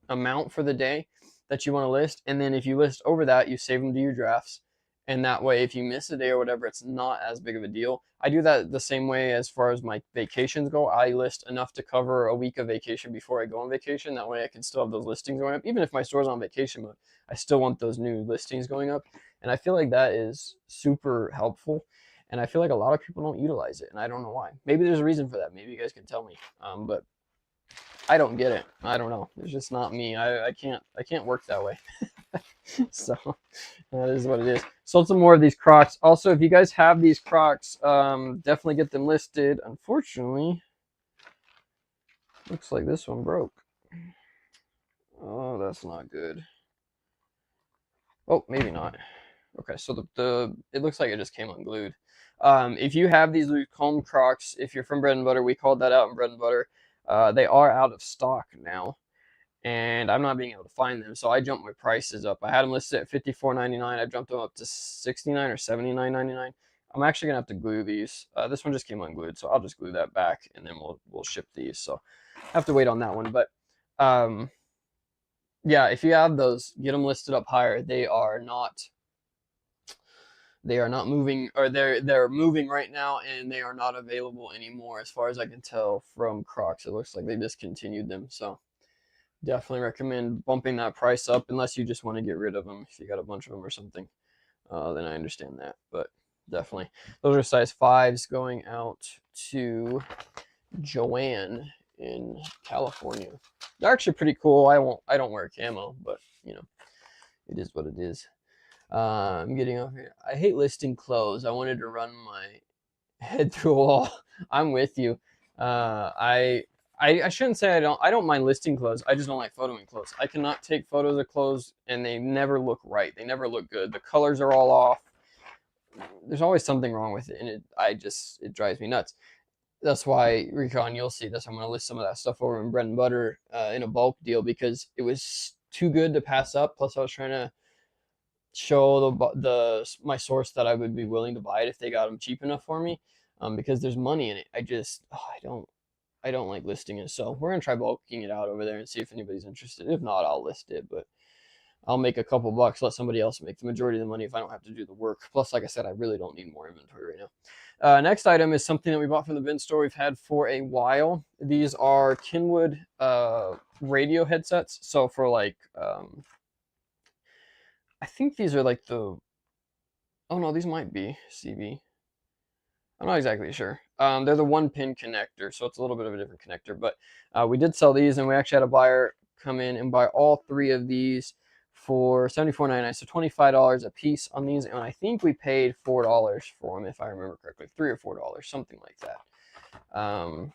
amount for the day that you want to list, and then if you list over that, you save them to your drafts, and that way if you miss a day or whatever, it's not as big of a deal. I do that the same way as far as my vacations go. I list enough to cover a week of vacation before I go on vacation. That way I can still have those listings going up. Even if my store's on vacation mode, I still want those new listings going up, and I feel like that is super helpful, and I feel like a lot of people don't utilize it, and I don't know why. Maybe there's a reason for that. Maybe you guys can tell me, but I don't get it. I don't know. It's just not me. I can't work that way. So that is what it is. Sold some more of these Crocs. Also, if you guys have these Crocs, definitely get them listed. Unfortunately, looks like this one broke. Oh, that's not good. Oh, maybe not. Okay, so it looks like it just came unglued. If you have these Luke-Combs Crocs, if you're from Bread and Butter, we called that out in Bread and Butter. They are out of stock now, and I'm not being able to find them, so I jumped my prices up. I had them listed at $54.99. I jumped them up to $69 or $79.99. I'm actually gonna have to glue these. This one just came unglued, so I'll just glue that back, and then we'll ship these. So I have to wait on that one, but yeah, if you have those, get them listed up higher. They are not moving, or they're moving right now, and they are not available anymore as far as I can tell from Crocs. It looks like they discontinued them, so definitely recommend bumping that price up unless you just want to get rid of them. If you got a bunch of them or something, then I understand that, but definitely those are size 5s going out to Joanne in California. They're actually pretty cool. I don't wear camo, but it is what it is. I'm getting over here. I hate listing clothes. I wanted to run my head through a wall. I'm with you. I shouldn't say I don't mind listing clothes. I just don't like photoing clothes. I cannot take photos of clothes and they never look right. They never look good. The colors are all off. There's always something wrong with it, and it drives me nuts. that's why, Recon, you'll see this. I'm going to list some of that stuff over in Bread and Butter in a bulk deal because it was too good to pass up. Plus, I was trying to show my source that I would be willing to buy it if they got them cheap enough for me, because there's money in it. I don't like listing it, so we're gonna try bulking it out over there and see if anybody's interested. If not, I'll list it, but I'll make a couple bucks, let somebody else make the majority of the money if I don't have to do the work. Plus, like I said, I really don't need more inventory right now. Next item is something that we bought from the bin store. We've had for a while. These are Kenwood radio headsets. So for like, I think these are like the, oh no, these might be CB. I'm not exactly sure. They're the 1-pin connector, so it's a little bit of a different connector. But we did sell these, and we actually had a buyer come in and buy all 3 of these for $74.99, so $25 a piece on these. And I think we paid $4 for them, if I remember correctly, $3 or $4, something like that. I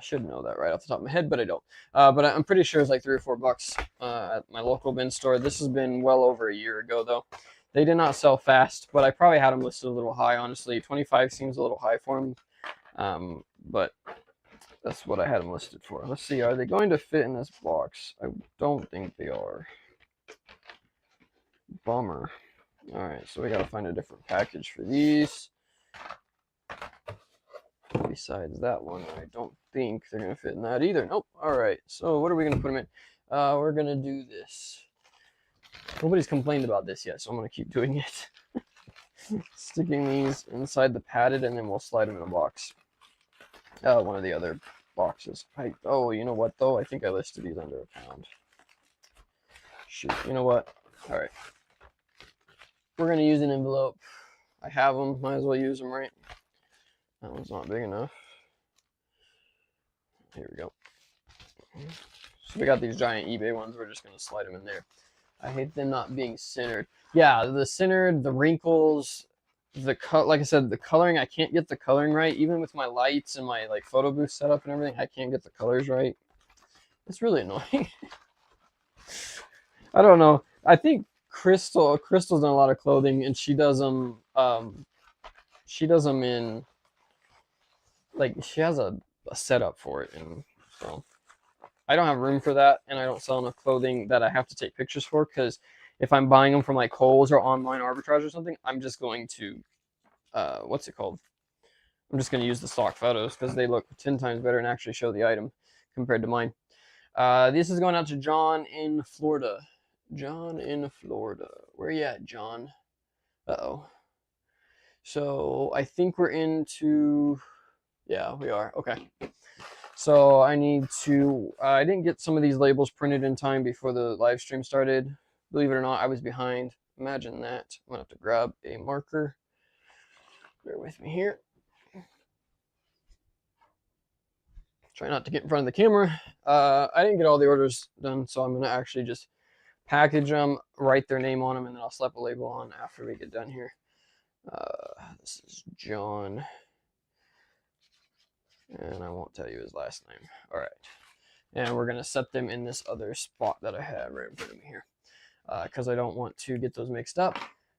should know that right off the top of my head, but I don't. But I'm pretty sure it's like $3 or $4 at my local bin store. This has been well over a year ago, though. They did not sell fast, but I probably had them listed a little high, honestly. 25 seems a little high for them, but that's what I had them listed for. Let's see, are they going to fit in this box? I don't think they are. Bummer. All right, so we got to find a different package for these. Besides that one, I don't think they're going to fit in that either. Nope. All right, so what are we going to put them in? We're going to do this. Nobody's complained about this yet, so I'm going to keep doing it. Sticking these inside the padded, and then we'll slide them in a box. One of the other boxes. Oh, you know what, though? I think I listed these under £1. Shoot, you know what? All right. We're going to use an envelope. I have them. Might as well use them, right? That one's not big enough. Here we go. So we got these giant eBay ones. We're just going to slide them in there. I hate them not being centered. Yeah, the centered, the wrinkles, like I said, the coloring, I can't get the coloring right. Even with my lights and my like photo booth setup and everything, I can't get the colors right. It's really annoying. I don't know. I think Crystal's done a lot of clothing, and she does them in, like, she has a setup for it, and so I don't have room for that, and I don't sell enough clothing that I have to take pictures for, because if I'm buying them from like Kohl's or online arbitrage or something, I'm just going to, what's it called? I'm just going to use the stock photos because they look 10 times better and actually show the item compared to mine. This is going out to John in Florida. John in Florida. Where you at, John? Uh-oh. So I think we're into, yeah, we are. Okay. So I need to, I didn't get some of these labels printed in time before the live stream started. Believe it or not, I was behind. Imagine that. I'm going to have to grab a marker. Bear with me here. Try not to get in front of the camera. I didn't get all the orders done, so I'm going to actually just package them, write their name on them, and then I'll slap a label on after we get done here. This is John. And I won't tell you his last name. All right. And we're going to set them in this other spot that I have right in front of me here, because I don't want to get those mixed up.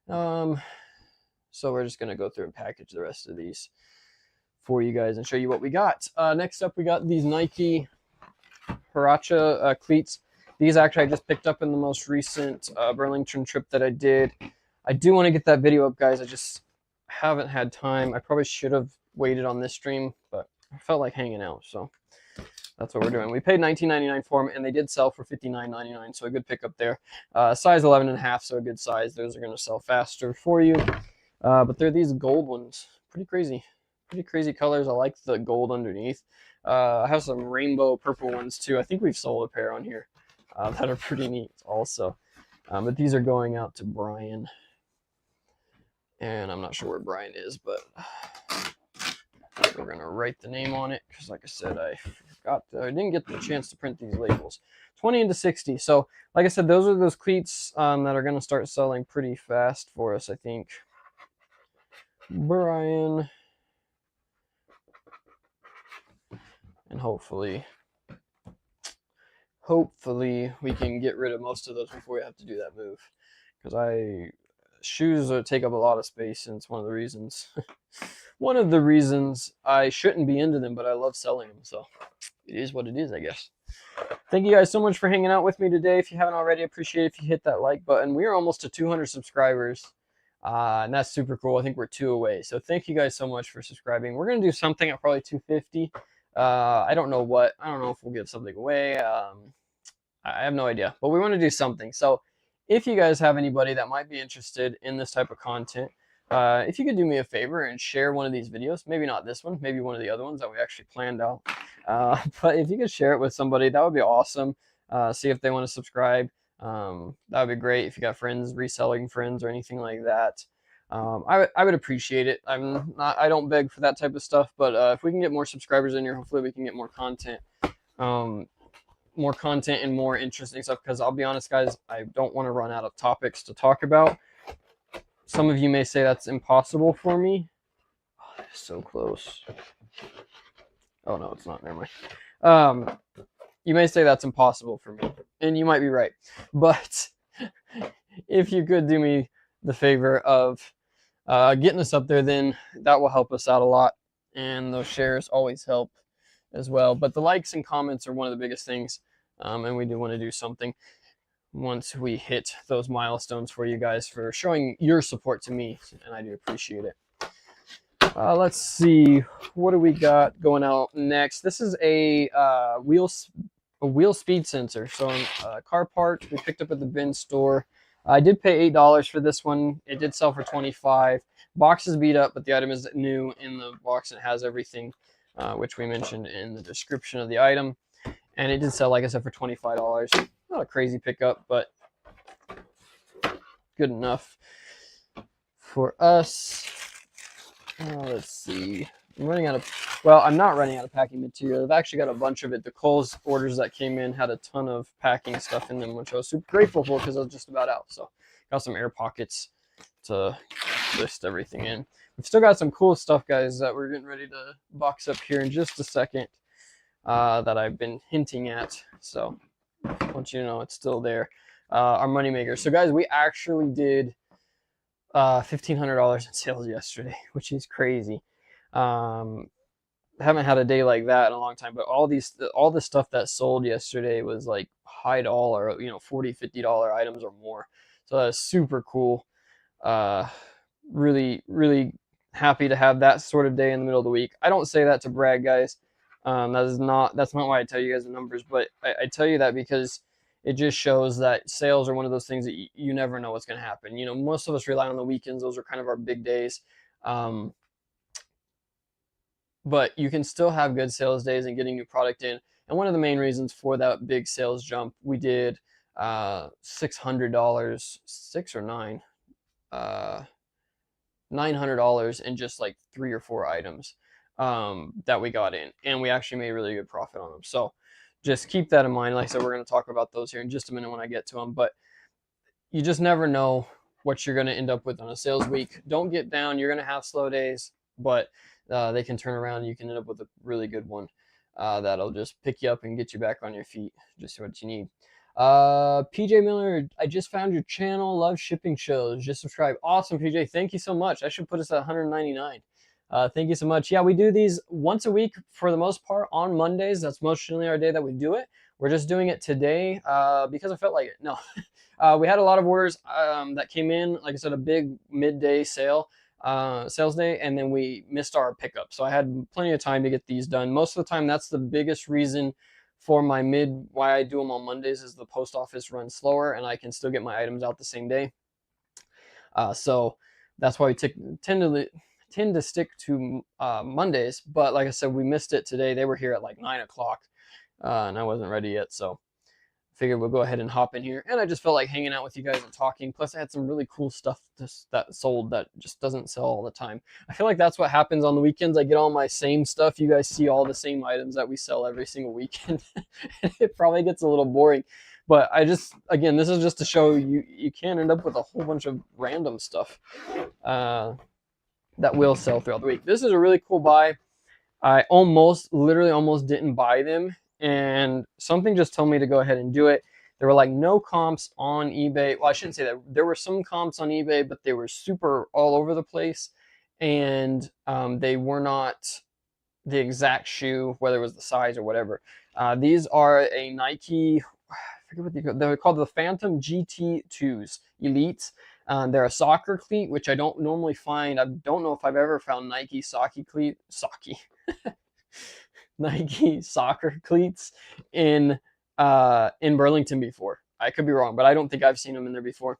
So we're just going to go through and package the rest of these for you guys and show you what we got. Next up, we got these Nike Huarache cleats. These actually I just picked up in the most recent Burlington trip that I did. I do want to get that video up, guys. I just haven't had time. I probably should have waited on this stream, but I felt like hanging out, so that's what we're doing. We paid $19.99 for them, and they did sell for $59.99, so a good pickup there. Size 11.5, so a good size. Those are going to sell faster for you. But they're these gold ones. Pretty crazy colors. I like the gold underneath. I have some rainbow purple ones too. I think we've sold a pair on here that are pretty neat also. But these are going out to Brian. And I'm not sure where Brian is, but we're going to write the name on it because, like I said, I didn't get the chance to print these labels. 20 into 60. So, like I said, those are those cleats that are going to start selling pretty fast for us, I think. Brian. And hopefully we can get rid of most of those before we have to do that move. Because shoes take up a lot of space, and it's one of the reasons one of the reasons I shouldn't be into them, but I love selling them. So it is what it is, I guess. Thank you guys so much for hanging out with me today. If you haven't already, I appreciate it if you hit that like button. We are almost to 200 subscribers, and that's super cool. I think we're 2 away. So thank you guys so much for subscribing. We're going to do something at probably 250. I don't know what. I don't know if we'll give something away. I have no idea, but we want to do something. So if you guys have anybody that might be interested in this type of content, if you could do me a favor and share one of these videos, maybe not this one, maybe one of the other ones that we actually planned out. But if you could share it with somebody, that would be awesome. See if they want to subscribe. That would be great. If you got friends, reselling friends, or anything like that, I would appreciate it. I don't beg for that type of stuff, but if we can get more subscribers in here, hopefully we can get more content. More content and more interesting stuff, because I'll be honest, guys, I don't want to run out of topics to talk about. Some of you may say that's impossible for me. Oh, that is so close. Oh no, it's not. Never mind. You may say that's impossible for me, and you might be right. But if you could do me the favor of getting us up there, then that will help us out a lot, and those shares always help as well. But the likes and comments are one of the biggest things, and we do want to do something once we hit those milestones for you guys for showing your support to me, and I do appreciate it. Let's see, what do we got going out next? This is a wheel speed sensor. So a car part we picked up at the bin store. I did pay $8 for this one. It did sell for $25. Box is beat up, but the item is new in the box. It has everything, which we mentioned in the description of the item. And it did sell, like I said, for $25. Not a crazy pickup, but good enough for us. Let's see. I'm running out of, well, I'm not running out of packing material. I've actually got a bunch of it. The Kohl's orders that came in had a ton of packing stuff in them, which I was super grateful for because I was just about out. So got some air pockets to list everything in. We've still got some cool stuff, guys, that we're getting ready to box up here in just a second, that I've been hinting at. So I want you to know it's still there. Our moneymaker. So guys, we actually did $1,500 in sales yesterday, which is crazy. Haven't had a day like that in a long time, but all the stuff that sold yesterday was like high dollar, $40, $50 items or more. So that's super cool. Really, really happy to have that sort of day in the middle of the week. I don't say that to brag, guys. That's not why I tell you guys the numbers, but I tell you that because it just shows that sales are one of those things that you never know what's going to happen. Most of us rely on the weekends. Those are kind of our big days. But you can still have good sales days and getting new product in. And one of the main reasons for that big sales jump, we did $600, 6 or 9, $900 in just like 3 or 4 items that we got in, and we actually made really good profit on them. So just keep that in mind. Like I said, we're going to talk about those here in just a minute when I get to them, but you just never know what you're going to end up with on a sales week. Don't get down. You're going to have slow days, but they can turn around. You can end up with a really good one that'll just pick you up and get you back on your feet. Just what you need. PJ Miller, I just found your channel. Love shipping shows. Just subscribe. Awesome, PJ. Thank you so much. I should put us at 199. Thank you so much. Yeah, we do these once a week for the most part on Mondays. That's mostly our day that we do it. We're just doing it today because I felt like it. No, we had a lot of orders that came in. Like I said, a big midday sales day, and then we missed our pickup. So I had plenty of time to get these done. Most of the time, that's the biggest reason for why I do them on Mondays is the post office runs slower and I can still get my items out the same day. So that's why we tend to stick to Mondays. But like I said, we missed it today. They were here at like 9 o'clock and I wasn't ready yet. So I figured we'll go ahead and hop in here. And I just felt like hanging out with you guys and talking. Plus I had some really cool stuff that sold that just doesn't sell all the time. I feel like that's what happens on the weekends. I get all my same stuff. You guys see all the same items that we sell every single weekend. It probably gets a little boring. But again, this is just to show you can end up with a whole bunch of random stuff that will sell throughout the week. This is a really cool buy. I literally almost didn't buy them, and something just told me to go ahead and do it. There were like no comps on eBay. Well, I shouldn't say that. There were some comps on eBay, but they were super all over the place. and they were not the exact shoe, whether it was the size or whatever. These are a Nike, I forget what they're called, the Phantom GT2s Elites. They're a soccer cleat, which I don't normally find. I don't know if I've ever found Nike Nike soccer cleats in Burlington before. I could be wrong, but I don't think I've seen them in there before.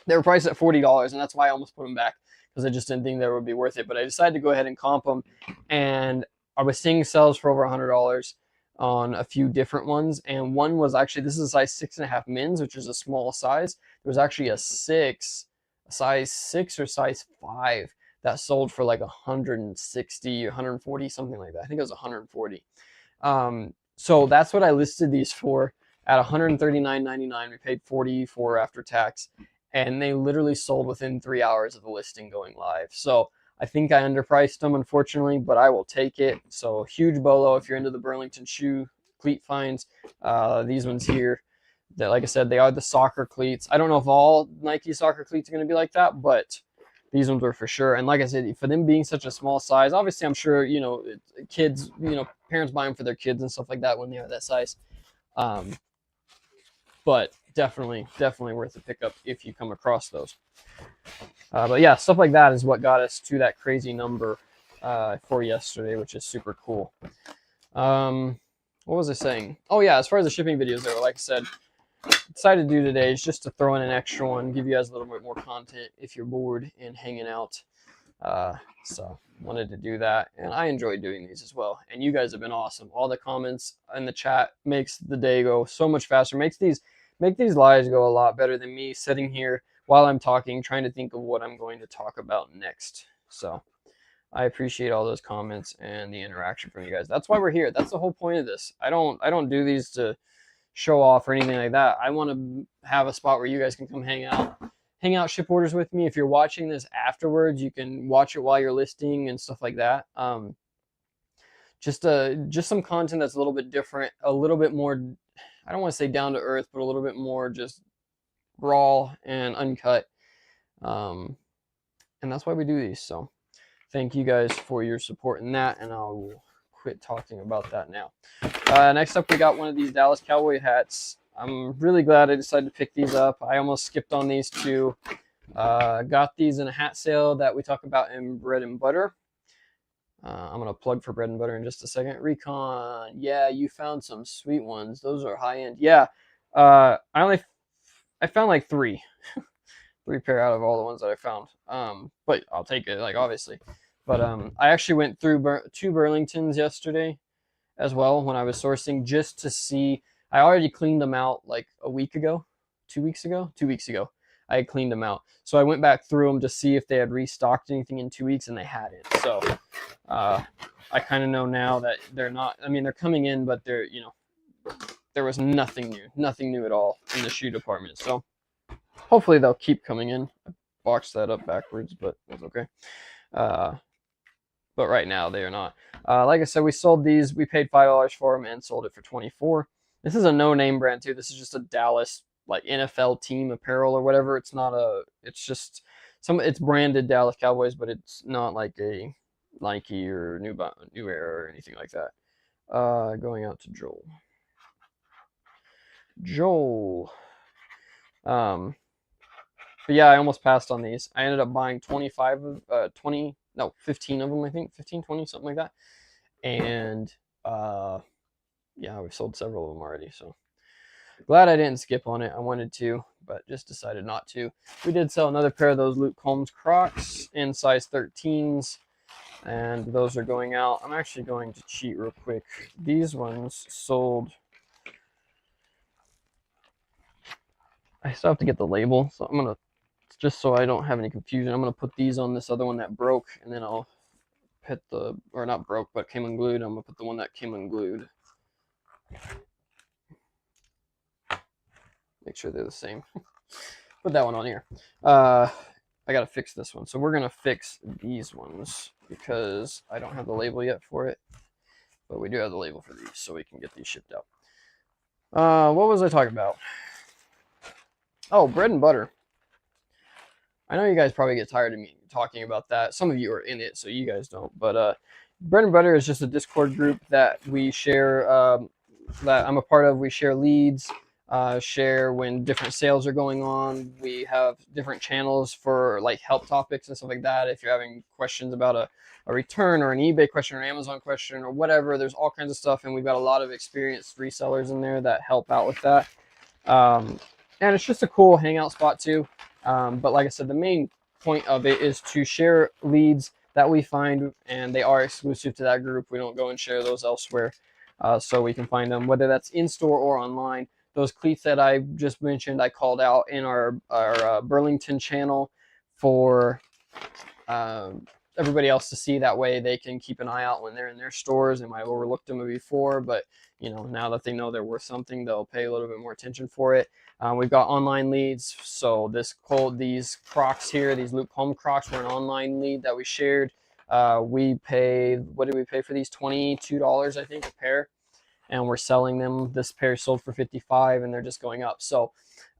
They were priced at $40, and that's why I almost put them back, because I just didn't think they would be worth it. But I decided to go ahead and comp them, and I was seeing sales for over $100 on a few different ones. And one was actually, this is a size 6.5 men's, which is a small size. There was actually a size 6 or size 5 that sold for like 160, 140, something like that. I think it was 140. So that's what I listed these for at $139.99. We paid $44 after tax, and they literally sold within 3 hours of the listing going live. So I think I underpriced them, unfortunately, but I will take it. So huge bolo if you're into the Burlington shoe cleat finds. These ones here, that, like I said, they are the soccer cleats. I don't know if all Nike soccer cleats are going to be like that, but these ones were for sure. And like I said, for them being such a small size, obviously I'm sure, kids, parents buy them for their kids and stuff like that when they are that size. But definitely worth a pickup if you come across those. But yeah, stuff like that is what got us to that crazy number for yesterday, which is super cool. What was I saying? Oh yeah, as far as the shipping videos there, like I said, decided to do today is just to throw in an extra one, give you guys a little bit more content if you're bored and hanging out. So wanted to do that, and I enjoy doing these as well. And you guys have been awesome. All the comments in the chat makes the day go so much faster. Make these lives go a lot better than me sitting here while I'm talking, trying to think of what I'm going to talk about next. So I appreciate all those comments and the interaction from you guys. That's why we're here. That's the whole point of this. I don't do these to show off or anything like that. I want to have a spot where you guys can come hang out, ship orders with me. If you're watching this afterwards, you can watch it while you're listing and stuff like that. Just some content that's a little bit different, a little bit more, I don't want to say down to earth, but a little bit more just raw and uncut. And that's why we do these. So thank you guys for your support in that, and I'll quit talking about that now. Next up, we got one of these Dallas Cowboy hats. I'm really glad I decided to pick these up. I almost skipped on these two. Got these in a hat sale that we talk about in Bread and Butter. I'm going to plug for Bread and Butter in just a second. Recon, yeah, you found some sweet ones. Those are high-end. Yeah, I found like three pair out of all the ones that I found. But I'll take it, like, obviously. But I actually went through two Burlingtons yesterday as well when I was sourcing, just to see. I already cleaned them out like a week ago, 2 weeks ago. I had cleaned them out. So I went back through them to see if they had restocked anything in 2 weeks, and they hadn't. So I kind of know now that they're not, I mean, they're coming in, but they're, there was nothing new at all in the shoe department. So hopefully they'll keep coming in. I boxed that up backwards, but that's okay. But right now they are not. Like I said, we sold these. We paid $5 for them and sold it for $24. This is a no-name brand too. This is just a Dallas like NFL team apparel or whatever. It's not a. It's just it's branded Dallas Cowboys, but it's not like a Nike or New Era or anything like that. Going out to Joel. But yeah, I almost passed on these. I ended up buying 15 of them, I think, 15, 20, something like that. And yeah, we've sold several of them already, so glad I didn't skip on it. I wanted to, but just decided not to. We did sell another pair of those Luke Combs Crocs in size 13s, and those are going out. I'm actually going to cheat real quick. These ones sold. I still have to get the label, so I'm gonna, just so I don't have any confusion, I'm gonna put these on this other one that broke, and then I'll put the, or not broke, but came unglued. I'm gonna put the one that came unglued. Make sure they're the same. Put that one on here. I gotta fix this one. So we're gonna fix these ones because I don't have the label yet for it, but we do have the label for these, so we can get these shipped out. What was I talking about? Oh, Bread and Butter. I know you guys probably get tired talking about that. Some of you are in it, so you guys don't. But Bread and Butter is just a Discord group that we share, that I'm a part of. We share leads, share when different sales are going on. We have different channels for like help topics and stuff like that. If you're having questions about a return or an eBay question or an Amazon question or whatever, there's all kinds of stuff, and we've got a lot of experienced resellers in there that help out with that. And it's just a cool hangout spot too. But like I said, the main point of it is to share leads that we find, and they are exclusive to that group. We don't go and share those elsewhere. So we can find them, whether that's in store or online. Those cleats that I just mentioned, I called out in our Burlington channel for everybody else to see. That way they can keep an eye out when they're in their stores. They might have overlooked them before, but you know, now that they know they're worth something, they'll pay a little bit more attention for it. We've got online leads. So these Crocs here, these Luke Home Crocs, were an online lead that we shared. We paid, what did we pay for these? $22, I think, a pair. And we're selling them. This pair sold for $55, and they're just going up. So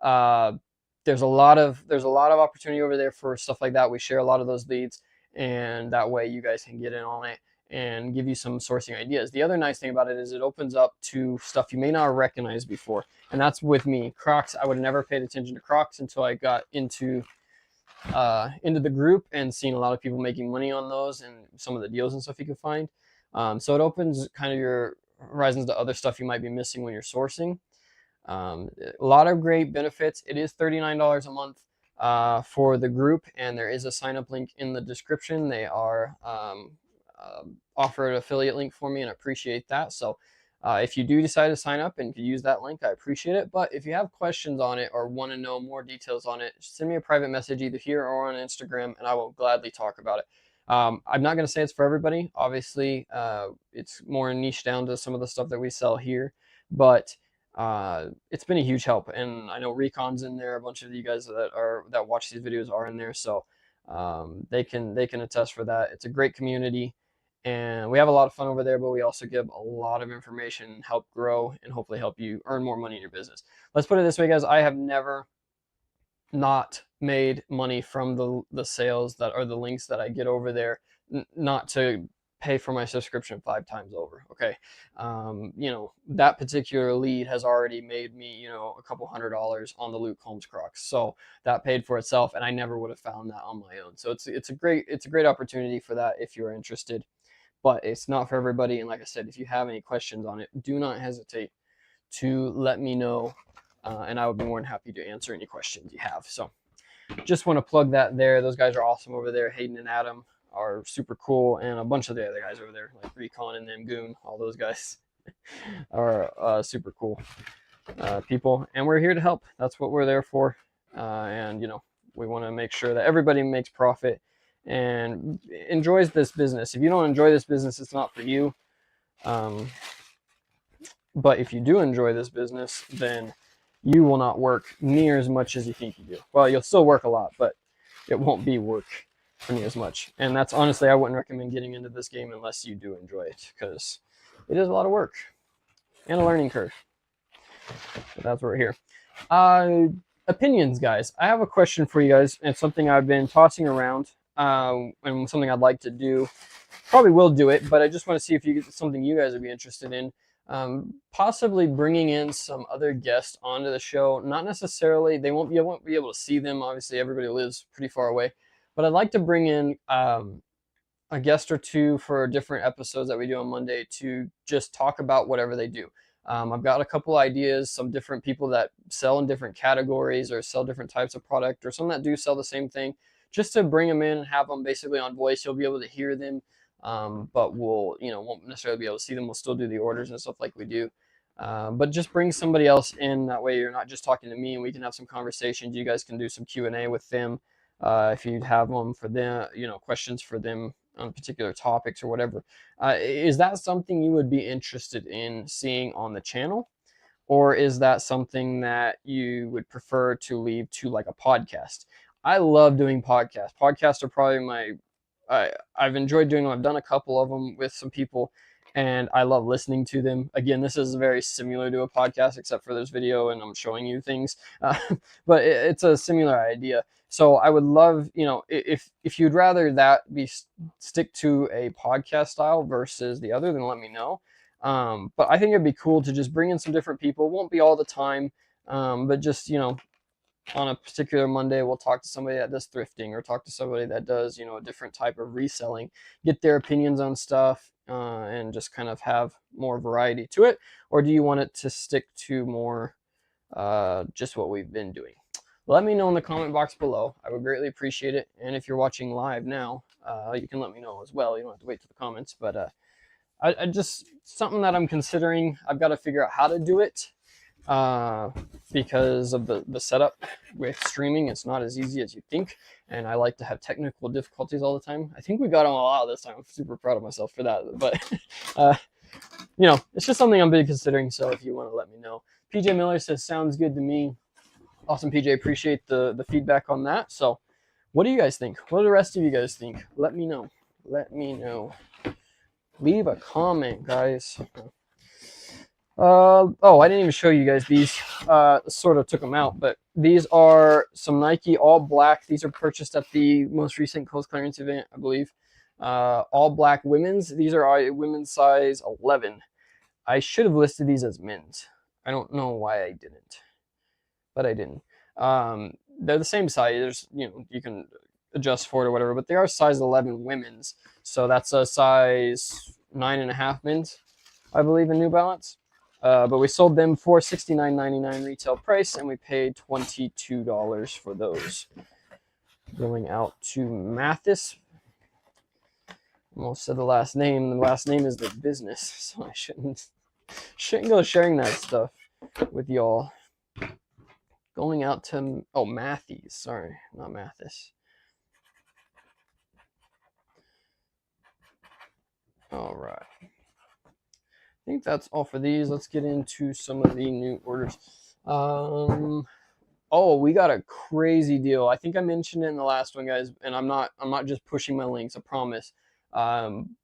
there's a lot of opportunity over there for stuff like that. We share a lot of those leads, and that way you guys can get in on it and give you some sourcing ideas. The other nice thing about it is it opens up to stuff you may not have recognized before, and that's with me. Crocs, I would have never paid attention to Crocs until I got into the group and seeing a lot of people making money on those and some of the deals and stuff you can find. So it opens kind of your horizons to other stuff you might be missing when you're sourcing. A lot of great benefits. It is $39 a month for the group, and there is a sign up link in the description. They are offer an affiliate link for me, and I appreciate that. So if you do decide to sign up and use that link, I appreciate it. But if you have questions on it or want to know more details on it, send me a private message either here or on Instagram, and I will gladly talk about it. I'm not going to say it's for everybody. Obviously, it's more niche down to some of the stuff that we sell here, but it's been a huge help. And I know Recon's in there. A bunch of you guys that watch these videos are in there, so they can attest for that. It's a great community, and we have a lot of fun over there, but we also give a lot of information, help grow, and hopefully help you earn more money in your business. Let's put it this way, guys. I have never not made money from the sales that are the links that I get over there, not to pay for my subscription 5 times over. Okay. You know, that particular lead has already made me, you know, a couple $100 on the Luke Holmes Crocs. So that paid for itself, and I never would have found that on my own. So it's a great opportunity for that if you're interested, but it's not for everybody. And like I said, if you have any questions on it, do not hesitate to let me know, and I would be more than happy to answer any questions you have. So just want to plug that there. Those guys are awesome over there. Hayden and Adam are super cool, and a bunch of the other guys over there, like Recon and them, Goon, all those guys are super cool people, and we're here to help. That's what we're there for. And you know, we want to make sure that everybody makes profit and enjoys this business. If you don't enjoy this business, it's not for you. But if you do enjoy this business, then you will not work near as much as you think you do. Well, you'll still work a lot, but it won't be work for near as much. And that's honestly, I wouldn't recommend getting into this game unless you do enjoy it, because it is a lot of work and a learning curve. But that's why we're here. Opinions, guys. I have a question for you guys, and something I've been tossing around, and something I'd like to do. Probably will do it, but I just want to see if it's something you guys would be interested in. Possibly bringing in some other guests onto the show. Not necessarily, I won't be able to see them. Obviously, everybody lives pretty far away. But I'd like to bring in a guest or two for different episodes that we do on Monday to just talk about whatever they do. I've got a couple ideas, some different people that sell in different categories or sell different types of product, or some that do sell the same thing, just to bring them in and have them basically on voice. You'll be able to hear them, but won't necessarily be able to see them. We'll still do the orders and stuff like we do. But just bring somebody else in. That way you're not just talking to me, and we can have some conversations. You guys can do some Q&A with them. If you have them for them, questions for them on particular topics or whatever. Is that something you would be interested in seeing on the channel? Or is that something that you would prefer to leave to like a podcast? I love doing podcasts. Podcasts are probably I've enjoyed doing them. I've done a couple of them with some people, and I love listening to them. Again, this is very similar to a podcast, except for there's video and I'm showing you things, but it's a similar idea. So I would love, if you'd rather that be stick to a podcast style versus the other, then let me know. But I think it'd be cool to just bring in some different people. It won't be all the time, but just, on a particular Monday, we'll talk to somebody that does thrifting or talk to somebody that does, a different type of reselling, get their opinions on stuff, and just kind of have more variety to it. Or do you want it to stick to more just what we've been doing? Let me know in the comment box below. I would greatly appreciate it. And if you're watching live now, you can let me know as well. You don't have to wait to the comments, but I just, something that I'm considering. I've got to figure out how to do it. Because of the setup with streaming, it's not as easy as you think, and I like to have technical difficulties all the time. I think we got them all out this time. I'm super proud of myself for that, but it's just something I'm big considering. So if you want to let me know. PJ Miller says sounds good to me. Awesome, PJ. Appreciate the feedback on that. So what do you guys think? What do the rest of you guys think? Let me know. Leave a comment, guys. I didn't even show you guys these. Sort of took them out, but these are some Nike all black. These are purchased at the most recent Coast clearance event, I believe. All black women's. These are women's size 11. I should have listed these as men's. I don't know why I didn't, but I didn't. They're the same size. There's, you can adjust for it or whatever, but they are size 11 women's. So that's a size 9.5 men's, I believe, in New Balance. But we sold them for $69.99 retail price, and we paid $22 for those. Going out to Mathis. Almost said the last name. The last name is the business, so I shouldn't go sharing that stuff with y'all. Going out to Matthews. Sorry, not Mathis. All right. I think that's all for these. Let's get into some of the new orders. We got a crazy deal. I think I mentioned it in the last one, guys, and I'm not just pushing my links, I promise. I'm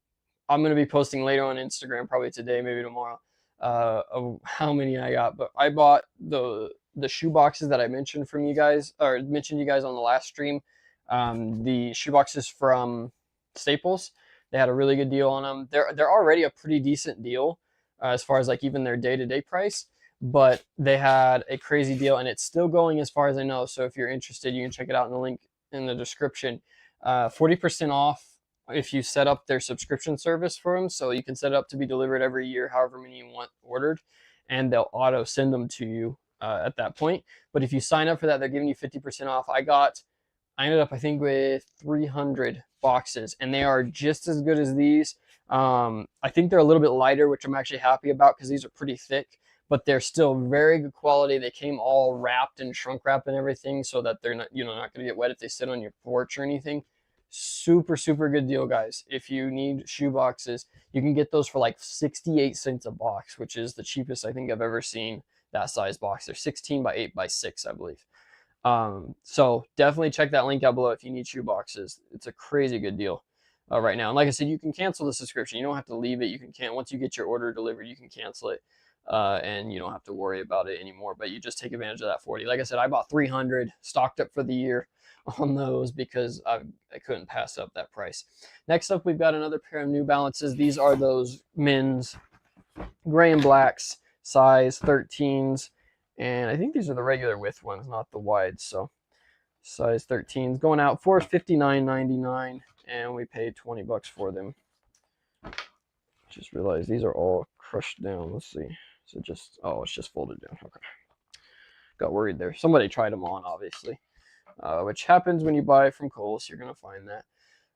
going to be posting later on Instagram, probably today, maybe tomorrow, of how many I got. But I bought the shoe boxes that I mentioned from you guys, or mentioned you guys on the last stream. The shoe boxes from Staples. They had a really good deal on them. They're already a pretty decent deal. As far as like even their day-to-day price, but they had a crazy deal, and it's still going as far as I know. So if you're interested, you can check it out in the link in the description. 40% off if you set up their subscription service for them. So you can set it up to be delivered every year, however many you want ordered, and they'll auto send them to you at that point. But if you sign up for that, they're giving you 50% off. I ended up, I think, with 300 boxes, and they are just as good as these. I think they're a little bit lighter, which I'm actually happy about because these are pretty thick, but they're still very good quality. They came all wrapped and shrunk wrapped and everything so that they're not, not going to get wet if they sit on your porch or anything. Super, super good deal, guys. If you need shoe boxes, you can get those for like 68 cents a box, which is the cheapest I think I've ever seen that size box. They're 16 by 8 by 6, I believe. So definitely check that link out below if you need shoe boxes. It's a crazy good deal. Right now. And like I said, you can cancel the subscription. You don't have to leave it. Once you get your order delivered, you can cancel it. And you don't have to worry about it anymore, but you just take advantage of that 40. Like I said, I bought 300, stocked up for the year on those because I couldn't pass up that price. Next up, we've got another pair of New Balances. These are those men's gray and blacks, size 13s. And I think these are the regular width ones, not the wide. So size 13s going out for $59.99. And we paid 20 bucks for them. Just realized these are all crushed down. Let's see. So it's just folded down. Okay. Got worried there. Somebody tried them on, obviously. Which happens when you buy from Kohl's. You're going to find that.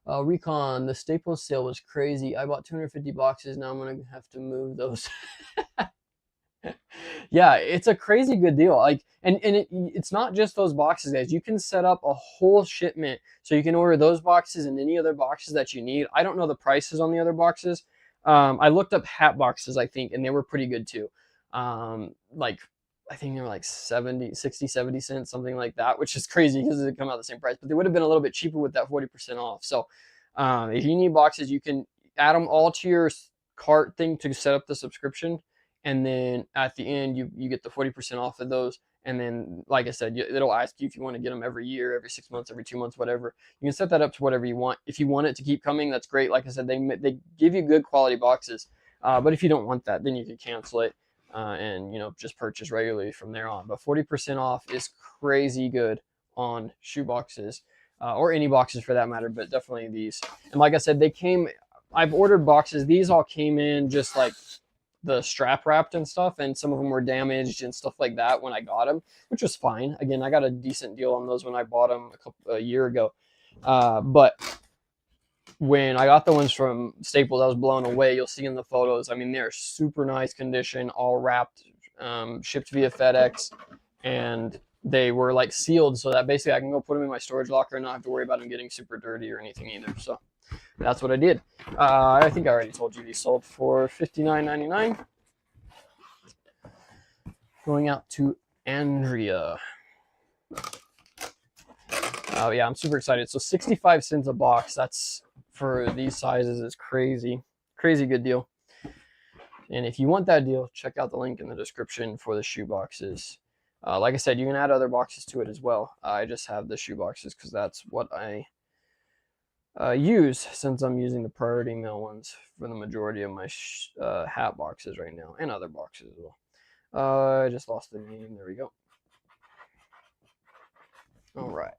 Recon, the Staples sale was crazy. I bought 250 boxes. Now I'm going to have to move those. Yeah, it's a crazy good deal. Like, and it's not just those boxes, guys. You can set up a whole shipment, so you can order those boxes and any other boxes that you need. I don't know the prices on the other boxes. I looked up hat boxes, I think, and they were pretty good too. Like, I think they were like 60, 70 cents, something like that, which is crazy because they come out the same price, but they would have been a little bit cheaper with that 40% off. So if you need boxes, you can add them all to your cart thing to set up the subscription, and then at the end you get the 40% off of those. And then, like I said, it'll ask you if you want to get them every year, every 6 months, every 2 months, whatever. You can set that up to whatever you want. If you want it to keep coming, that's great. Like I said, they give you good quality boxes. But if you don't want that, then you can cancel it and just purchase regularly from there on. But 40% off is crazy good on shoe boxes or any boxes for that matter, but definitely these. And like I said, I've ordered boxes. These all came in just like the strap wrapped and stuff, and some of them were damaged and stuff like that when I got them, which was fine. Again, I got a decent deal on those when I bought them a year ago. But when I got the ones from Staples, I was blown away. You'll see in the photos. I mean, they're super nice condition, all wrapped, shipped via FedEx, and they were like sealed so that basically I can go put them in my storage locker and not have to worry about them getting super dirty or anything either. So that's what I did. I think I already told you these sold for $59.99. Going out to Andrea. Oh yeah, I'm super excited. So 65 cents a box. That's for these sizes is crazy. Crazy good deal. And if you want that deal, check out the link in the description for the shoe boxes. Like I said, you can add other boxes to it as well. I just have the shoe boxes because that's what I use, since I'm using the priority mail ones for the majority of my hat boxes right now, and other boxes as well. I just lost the name. There we go. All right.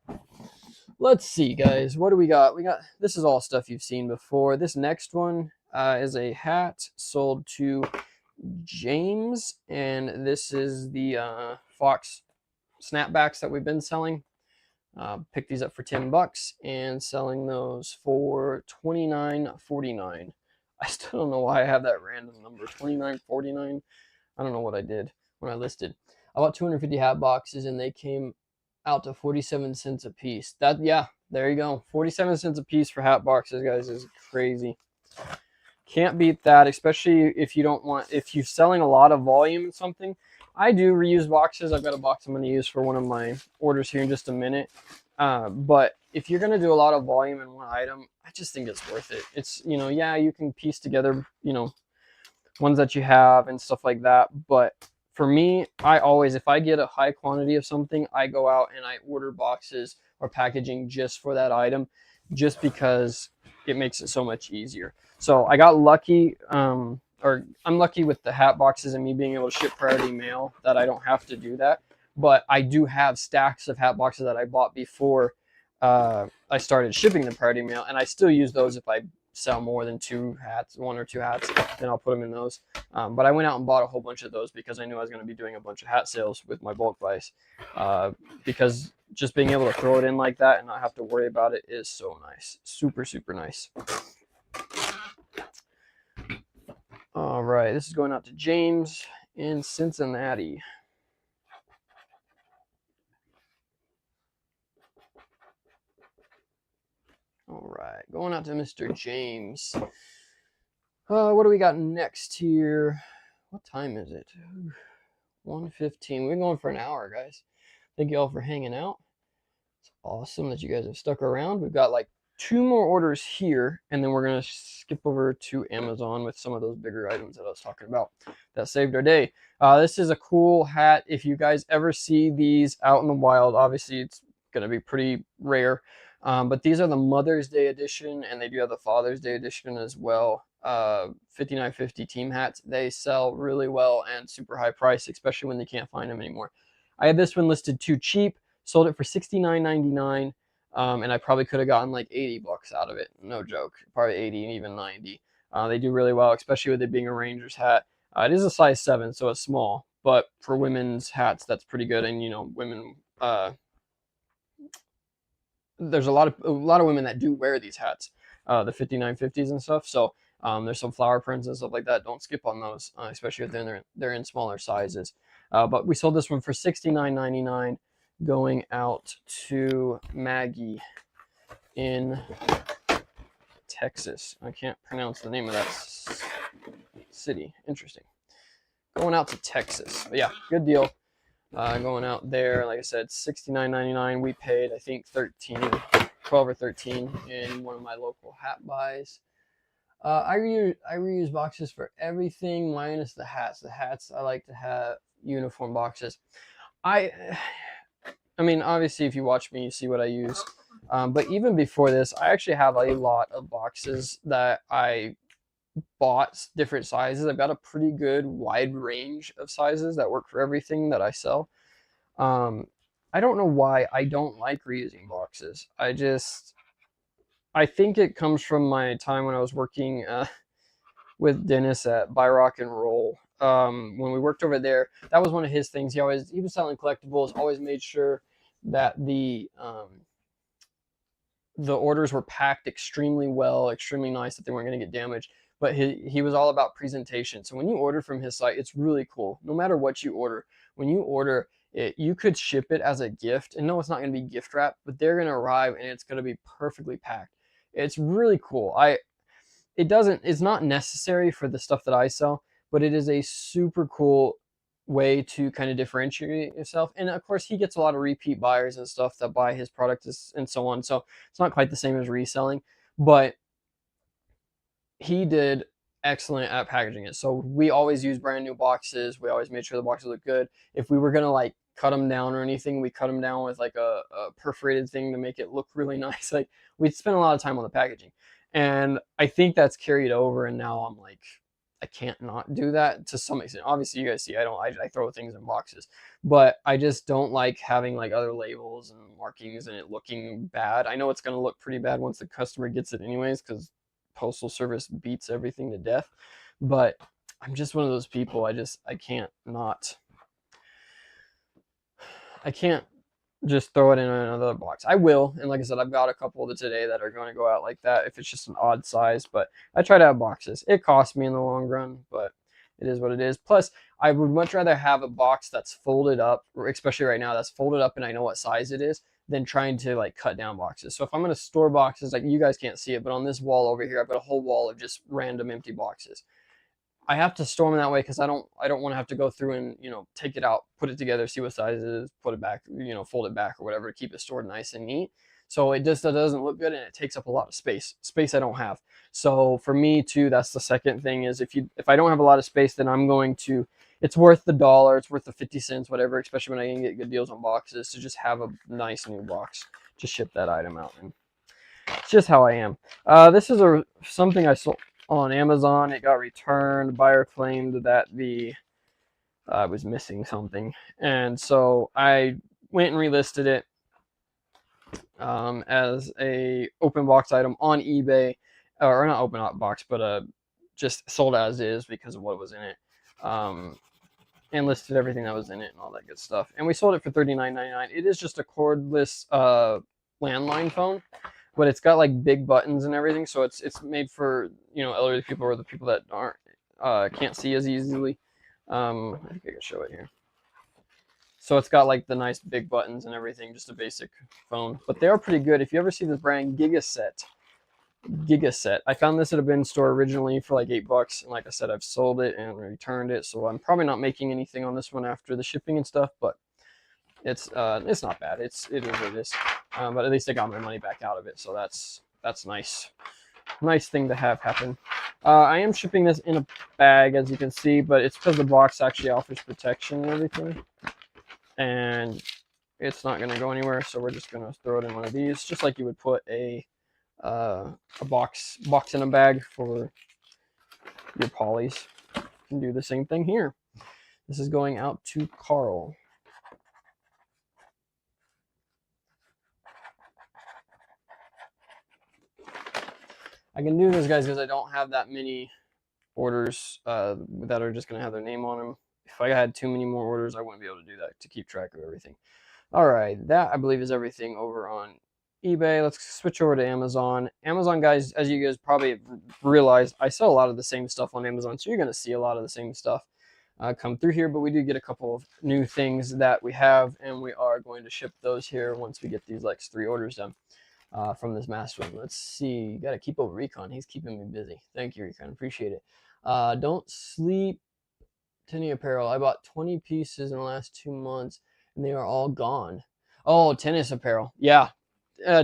Let's see, guys. What do we got? This is all stuff you've seen before. This next one is a hat sold to James, and this is the Fox snapbacks that we've been selling. Picked these up for $10 and selling those for $29.49. I still don't know why I have that random number, $29.49. I don't know what I did when I listed. I bought 250 hat boxes and they came out to 47 cents a piece. Yeah, there you go. 47 cents a piece for hat boxes, guys, is crazy. Can't beat that, especially if you're selling a lot of volume in something. I do reuse boxes. I've got a box I'm going to use for one of my orders here in just a minute. But if you're going to do a lot of volume in one item, I just think it's worth it. It's, yeah, you can piece together, ones that you have and stuff like that. But for me, if I get a high quantity of something, I go out and I order boxes or packaging just for that item, just because it makes it so much easier. So I got lucky, I'm lucky with the hat boxes and me being able to ship priority mail that I don't have to do that. But I do have stacks of hat boxes that I bought before I started shipping the priority mail, and I still use those if I sell more than one or two hats, then I'll put them in those. But I went out and bought a whole bunch of those because I knew I was going to be doing a bunch of hat sales with my bulk buys. Because just being able to throw it in like that and not have to worry about it is so nice. Super, super nice. All right, this is going out to James in Cincinnati. All right, going out to Mr. James. What do we got next here? What time is it? 1:15. We're going for an hour, guys. Thank you all for hanging out. It's awesome that you guys have stuck around. We've got like 2 more orders here, and then we're going to skip over to Amazon with some of those bigger items that I was talking about that saved our day. This is a cool hat. If you guys ever see these out in the wild, obviously it's going to be pretty rare. But these are the Mother's Day edition, and they do have the Father's Day edition as well. 59.50 team hats. They sell really well and super high price, especially when they can't find them anymore. I had this one listed too cheap, sold it for $69.99, and I probably could have gotten like $80 out of it. No joke, probably 80 and even 90. They do really well, especially with it being a Rangers hat. It is a size 7, so it's small, but for women's hats, that's pretty good. And women. There's a lot of women that do wear these hats, the 59.50s and stuff. So there's some flower prints and stuff like that. Don't skip on those, especially if they're in smaller sizes. But we sold this one for $69.99, going out to Maggie in Texas. I can't pronounce the name of that city. Interesting. Going out to Texas. But yeah, good deal. Going out there, like I said, $69.99. We paid, I think, 12 or 13 in one of my local hat buys. I reuse boxes for everything minus the hats. The hats I like to have uniform boxes. I I mean, obviously, if you watch me, you see what I use. But even before this, I actually have a lot of boxes that I bought different sizes. I've got a pretty good wide range of sizes that work for everything that I sell. Um, I don't know why I don't like reusing boxes. I think it comes from my time when I was working with Dennis at Buy Rock and Roll. When we worked over there, that was one of his things. He was selling collectibles. Always made sure that the orders were packed extremely well, extremely nice, that they weren't going to get damaged. But he was all about presentation. So when you order from his site, it's really cool. No matter what you order, when you order it, you could ship it as a gift. And no, it's not going to be gift wrap, but they're going to arrive and it's going to be perfectly packed. It's really cool. It's not necessary for the stuff that I sell, but it is a super cool way to kind of differentiate yourself. And of course, he gets a lot of repeat buyers and stuff that buy his product and so on. So it's not quite the same as reselling, but he did excellent at packaging it. So we always use brand new boxes. We always made sure the boxes look good. If we were gonna like cut them down or anything, we cut them down with like a perforated thing to make it look really nice. Like we'd spend a lot of time on the packaging, and I think that's carried over. And now I'm like, I can't not do that to some extent. Obviously, you guys see, I throw things in boxes, but I just don't like having like other labels and markings and it looking bad. I know it's gonna look pretty bad once the customer gets it anyways, because postal service beats everything to death. But I'm just one of those people. I can't just throw it in another box. I will, and like I said, I've got a couple of today that are going to go out like that if it's just an odd size. But I try to have boxes. It costs me in the long run, but it is what it is. Plus, I would much rather have a box that's folded up, especially right now, that's folded up and I know what size it is, than trying to like cut down boxes. So if I'm going to store boxes, like you guys can't see it, but on this wall over here, I've got a whole wall of just random empty boxes. I have to store them that way because I don't want to have to go through and take it out, put it together, see what size it is, put it back, fold it back or whatever to keep it stored nice and neat. So it just doesn't look good and it takes up a lot of space I don't have. So for me too, that's the second thing is if I don't have a lot of space, then I'm going to, it's worth the $1, it's worth the 50 cents, whatever, especially when I can get good deals on boxes, to just have a nice new box to ship that item out. And it's just how I am. This is something I sold on Amazon. It got returned. Buyer claimed that I was missing something, and so I went and relisted it as a open box item on eBay, or not open box, but just sold as is because of what was in it, and listed everything that was in it and all that good stuff. And we sold it for $39.99. It is just a cordless landline phone, but it's got like big buttons and everything, so it's made for elderly people or the people that can't see as easily. I think I can show it here. So it's got like the nice big buttons and everything, just a basic phone, but they are pretty good. If you ever see this brand Gigaset, I found this at a bin store originally for like $8, and like I said, I've sold it and returned it, so I'm probably not making anything on this one after the shipping and stuff, but it's not bad. It is what it is. But at least I got my money back out of it, so that's nice. Nice thing to have happen. I am shipping this in a bag, as you can see, but it's because the box actually offers protection and everything, and it's not going to go anywhere. So we're just going to throw it in one of these, just like you would put a box in a bag for your polys. You can do the same thing here. This is going out to Carl. I can do this, guys, because I don't have that many orders that are just going to have their name on them. If I had too many more orders, I wouldn't be able to do that to keep track of everything. All right, that I believe is everything over on eBay. Let's switch over to Amazon. Amazon, guys, as you guys probably realized, I sell a lot of the same stuff on Amazon, so you're going to see a lot of the same stuff come through here, but we do get a couple of new things that we have, and we are going to ship those here once we get these like 3 orders done. From this master one. Let's see. Got to keep up with Recon. He's keeping me busy. Thank you, Recon. Appreciate it. Don't sleep. Tenny apparel. I bought 20 pieces in the last 2 months, and they are all gone. Oh, tennis apparel. Yeah.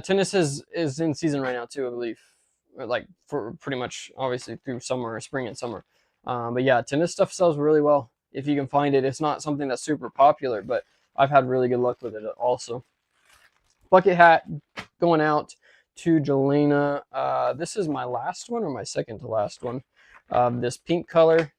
Tennis is in season right now, too, I believe. like for pretty much obviously through summer, spring and summer. But yeah, tennis stuff sells really well if you can find it. It's not something that's super popular, but I've had really good luck with it also. Bucket hat going out to Jelena. This is my last one or my second to last one. This pink color.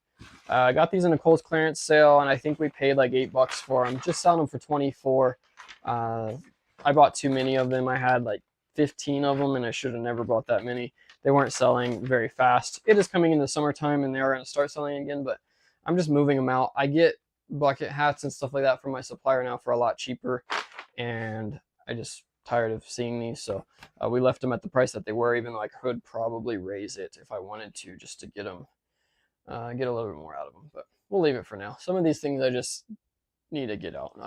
I got these in a Kohl's clearance sale, and I think we paid like $8 for them. Just selling them for 24. I bought too many of them. I had like 15 of them, and I should have never bought that many. They weren't selling very fast. It is coming into summertime, and they are going to start selling again, but I'm just moving them out. I get bucket hats and stuff like that from my supplier now for a lot cheaper, and I just tired of seeing these, so we left them at the price that they were, even though I could probably raise it if I wanted to, just to get them, get a little bit more out of them, but we'll leave it for now. Some of these things I just need to get out.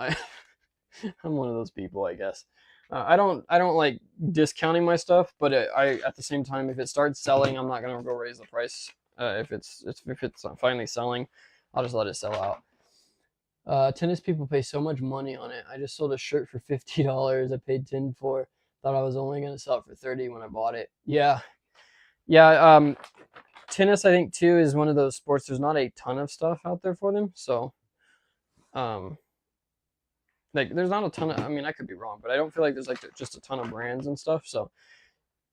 I'm one of those people, I guess. I don't like discounting my stuff, but I at the same time, if it starts selling, I'm not gonna go raise the price. If it's finally selling, I'll just let it sell out. Tennis people pay so much money on it. I just sold a shirt for $50. I paid 10 for. Thought I was only gonna sell it for 30 when I bought it. Yeah. Tennis, I think too, is one of those sports. There's not a ton of stuff out there for them, so like there's not a ton of. I mean, I could be wrong, but I don't feel like there's like just a ton of brands and stuff. So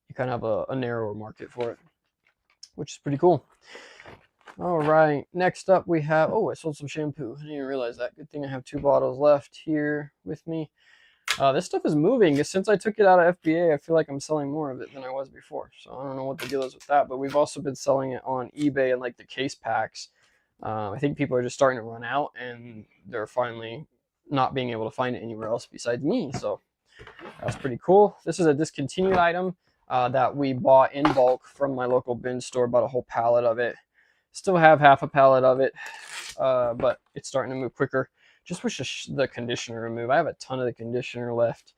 you kind of have a narrower market for it, which is pretty cool. All right, next up we have, oh, I sold some shampoo. I didn't even realize that. Good thing I have 2 bottles left here with me. This stuff is moving. Since I took it out of FBA, I feel like I'm selling more of it than I was before. So I don't know what the deal is with that, but we've also been selling it on eBay and like the case packs. I think people are just starting to run out, and they're finally not being able to find it anywhere else besides me. So that's pretty cool. This is a discontinued item that we bought in bulk from my local bin store. Bought a whole pallet of it. Still have half a pallet of it, but it's starting to move quicker. Just wish the conditioner removed. I have a ton of the conditioner left,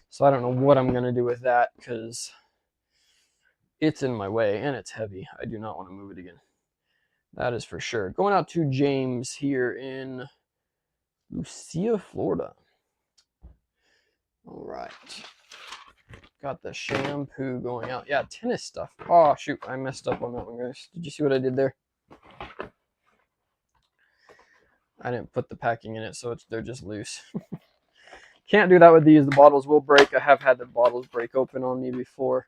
so I don't know what I'm going to do with that because it's in my way and it's heavy. I do not want to move it again. That is for sure. Going out to James here in Lucia, Florida. All right. Got the shampoo going out. Yeah, tennis stuff. Oh, shoot. I messed up on that one, guys. Did you see what I did there? I didn't put the packing in it, so they're just loose. Can't do that with these. The bottles will break. I have had the bottles break open on me before.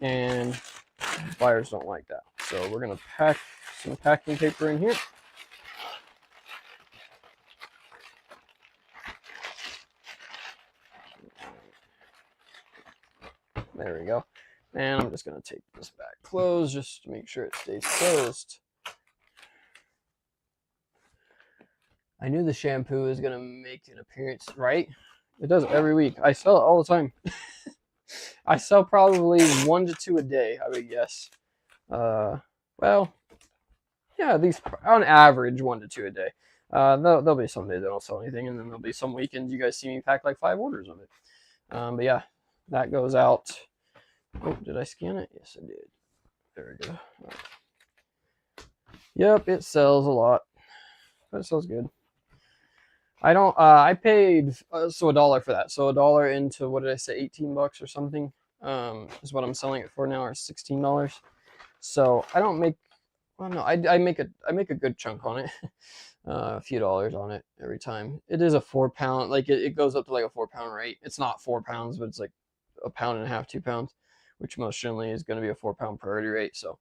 And buyers don't like that. So we're going to pack some packing paper in here. There we go. And I'm just going to take this back closed just to make sure it stays closed. I knew the shampoo was going to make an appearance, right? It does every week. I sell it all the time. I sell probably 1 to 2 a day, I would guess. Well, yeah, at least on average 1 to 2 a day. There'll be some days I don't sell anything, and then there'll be some weekends you guys see me pack like 5 orders of it. But yeah, that goes out. Oh, did I scan it? Yes, I did. There we go. Right. Yep, it sells a lot. But it sells good. I don't, I paid, so $1 for that. So $1 into, what did I say, $18 or something, is what I'm selling it for now, or $16. So I don't make, well, no, I make a good chunk on it. A few dollars on it every time. It is a 4 pound, like it goes up to like a 4 pound rate. It's not 4 pounds, but it's like 1.5 pounds, 2 pounds, which most generally is going to be a 4 pound priority rate. So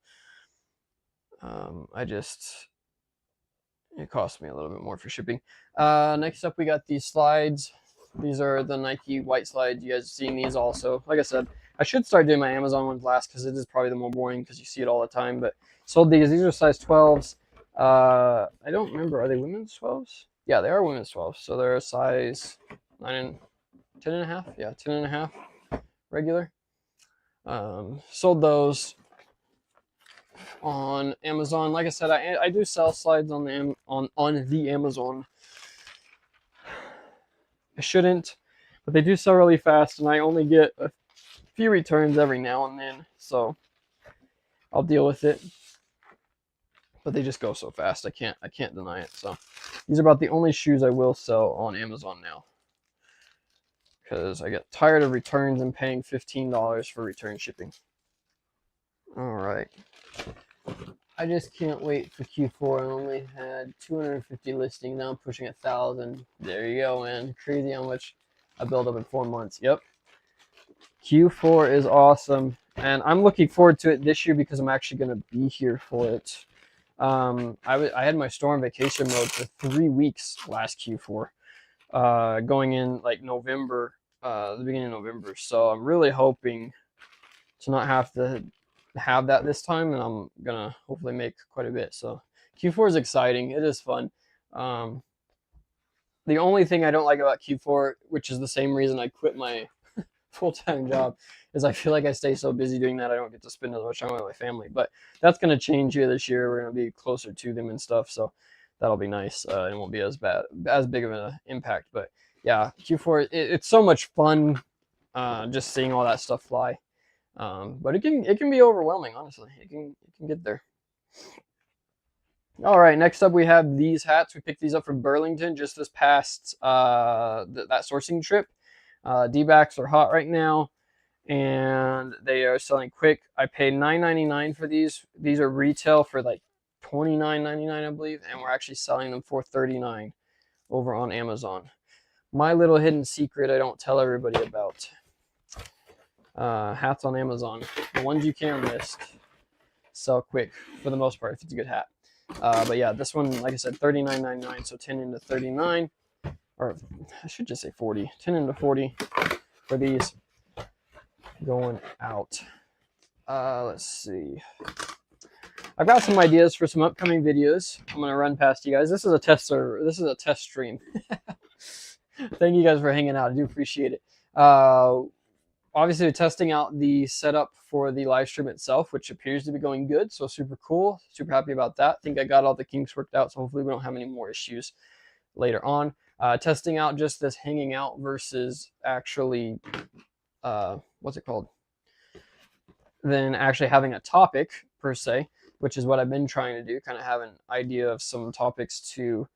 it cost me a little bit more for shipping. Next up, we got these slides. These are the Nike white slides. You guys have seen these also. Like I said, I should start doing my Amazon ones last because it is probably the more boring because you see it all the time. But sold these. These are size 12s. I don't remember. Are they women's 12s? Yeah, they are women's 12s. So they're a size 10 and a half. Yeah, 10 and a half regular. Sold those on Amazon. Like I said, I do sell slides on the Amazon. I shouldn't, but they do sell really fast, and I only get a few returns every now and then, so I'll deal with it. But they just go so fast, I can't deny it. So these are about the only shoes I will sell on Amazon now. because I get tired of returns and paying $15 for return shipping. All right. I just can't wait for Q4. I only had 250 listings. Now I'm pushing 1,000. There you go, man. Crazy how much I built up in 4 months. Yep. Q4 is awesome. And I'm looking forward to it this year because I'm actually going to be here for it. I had my store on vacation mode for 3 weeks last Q4, going in like November, the beginning of November. So I'm really hoping to not have to have that this time, and I'm gonna hopefully make quite a bit. So Q4 is exciting. It is fun. The only thing I don't like about Q4, which is the same reason I quit my full-time job, is I feel like I stay so busy doing that I don't get to spend as much time with my family. But that's gonna change here this year. We're gonna be closer to them and stuff, so that'll be nice. It won't be as big of an impact. But yeah, Q4, it's so much fun, just seeing all that stuff fly. But it can be overwhelming, honestly. It can get there. All right, next up we have these hats. We picked these up from Burlington just this past that sourcing trip. D-backs are hot right now, and they are selling quick. I paid $9.99 for these. These are retail for like $29.99, I believe, and we're actually selling them for $39 over on Amazon. My little hidden secret I don't tell everybody about. Hats on Amazon, the ones you can't miss, sell quick for the most part if it's a good hat. But yeah, this one, like I said, $39.99, so 10 into 39, or I should just say 40, 10 into 40 for these going out. Let's see. I've got some ideas for some upcoming videos I'm gonna run past you guys. This is a test server. This is a test stream. Thank you guys for hanging out. I do appreciate it. Obviously, we're testing out the setup for the live stream itself, which appears to be going good. So super cool. Super happy about that. I think I got all the kinks worked out. So hopefully we don't have any more issues later on. Testing out just this hanging out versus actually, what's it called? Then actually having a topic per se, which is what I've been trying to do. Kind of have an idea of some topics to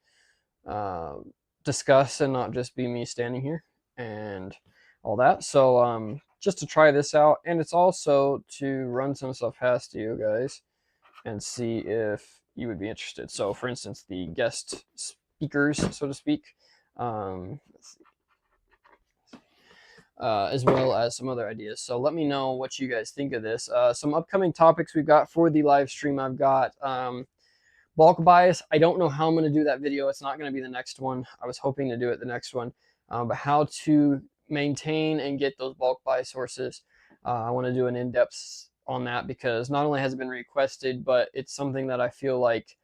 discuss and not just be me standing here and all that. So just to try this out, and it's also to run some stuff past you guys and see if you would be interested. So for instance, the guest speakers, so to speak, as well as some other ideas. So let me know what you guys think of this. Some upcoming topics we've got for the live stream. I've got bulk buys. I don't know how I'm going to do that video. It's not going to be the next one. I was hoping to do it the next one, but how to maintain and get those bulk buy sources. I want to do an in-depth on that because not only has it been requested, but it's something that I feel like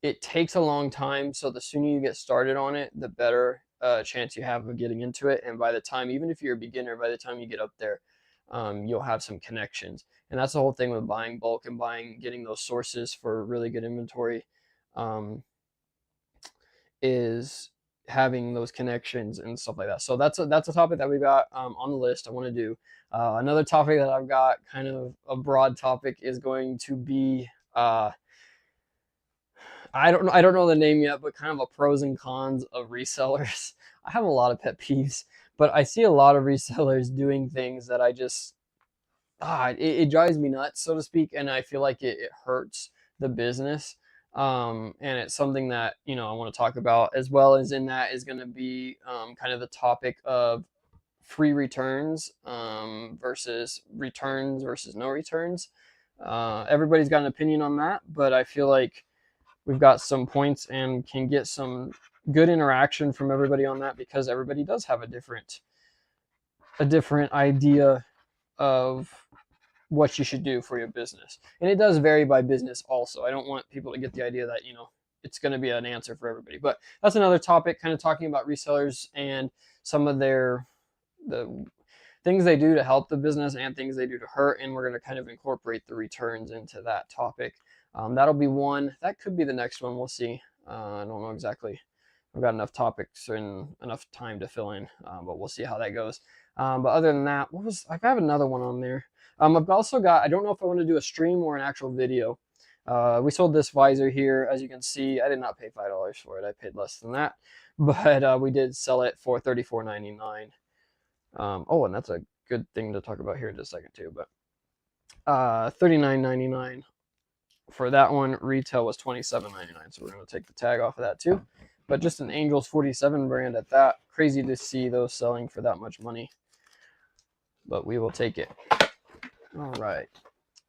it takes a long time. So the sooner you get started on it, the better chance you have of getting into it. And by the time, even if you're a beginner, by the time you get up there, you'll have some connections. And that's the whole thing with buying bulk and getting those sources for really good inventory, is having those connections and stuff like that. So that's a topic that we got on the list I want to do. Another topic that I've got, kind of a broad topic, is going to be I don't know the name yet, but kind of a pros and cons of resellers. I have a lot of pet peeves, but I see a lot of resellers doing things that I just it drives me nuts, so to speak, and I feel like it hurts the business. And it's something that I want to talk about, as well as in that is going to be kind of the topic of free returns versus no returns. Everybody's got an opinion on that, but I feel like we've got some points and can get some good interaction from everybody on that, because everybody does have a different idea of what you should do for your business. And it does vary by business also. I don't want people to get the idea that, it's going to be an answer for everybody. But that's another topic, kind of talking about resellers and some of the things they do to help the business and things they do to hurt. And we're going to kind of incorporate the returns into that topic. That'll be one. That could be the next one. We'll see. I don't know exactly. I've got enough topics and enough time to fill in, but we'll see how that goes. But other than that, I have another one on there. I've also got, I don't know if I want to do a stream or an actual video. We sold this visor here. As you can see, I did not pay $5 for it. I paid less than that, but we did sell it for $34.99. Oh, and that's a good thing to talk about here in just a second too. But $39.99 for that one. Retail was $27.99, so we're going to take the tag off of that too. But just an Angels 47 brand at that. Crazy to see those selling for that much money, but we will take it. All right.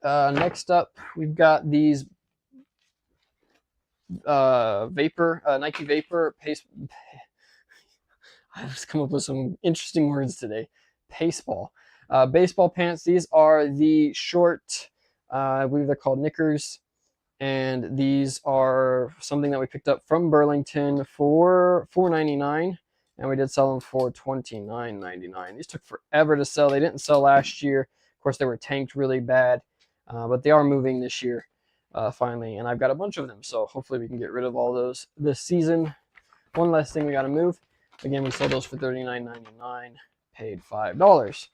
Next up, we've got these Nike Vapor pace. I've just come up with some interesting words today. Paceball. Baseball pants. These are the short, I believe they're called knickers. And these are something that we picked up from Burlington for $4.99. And we did sell them for $29.99. These took forever to sell. They didn't sell last year. Of course, they were tanked really bad. But they are moving this year, finally. And I've got a bunch of them. So hopefully we can get rid of all those this season. One last thing we got to move. Again, we sold those for $39.99, paid $5.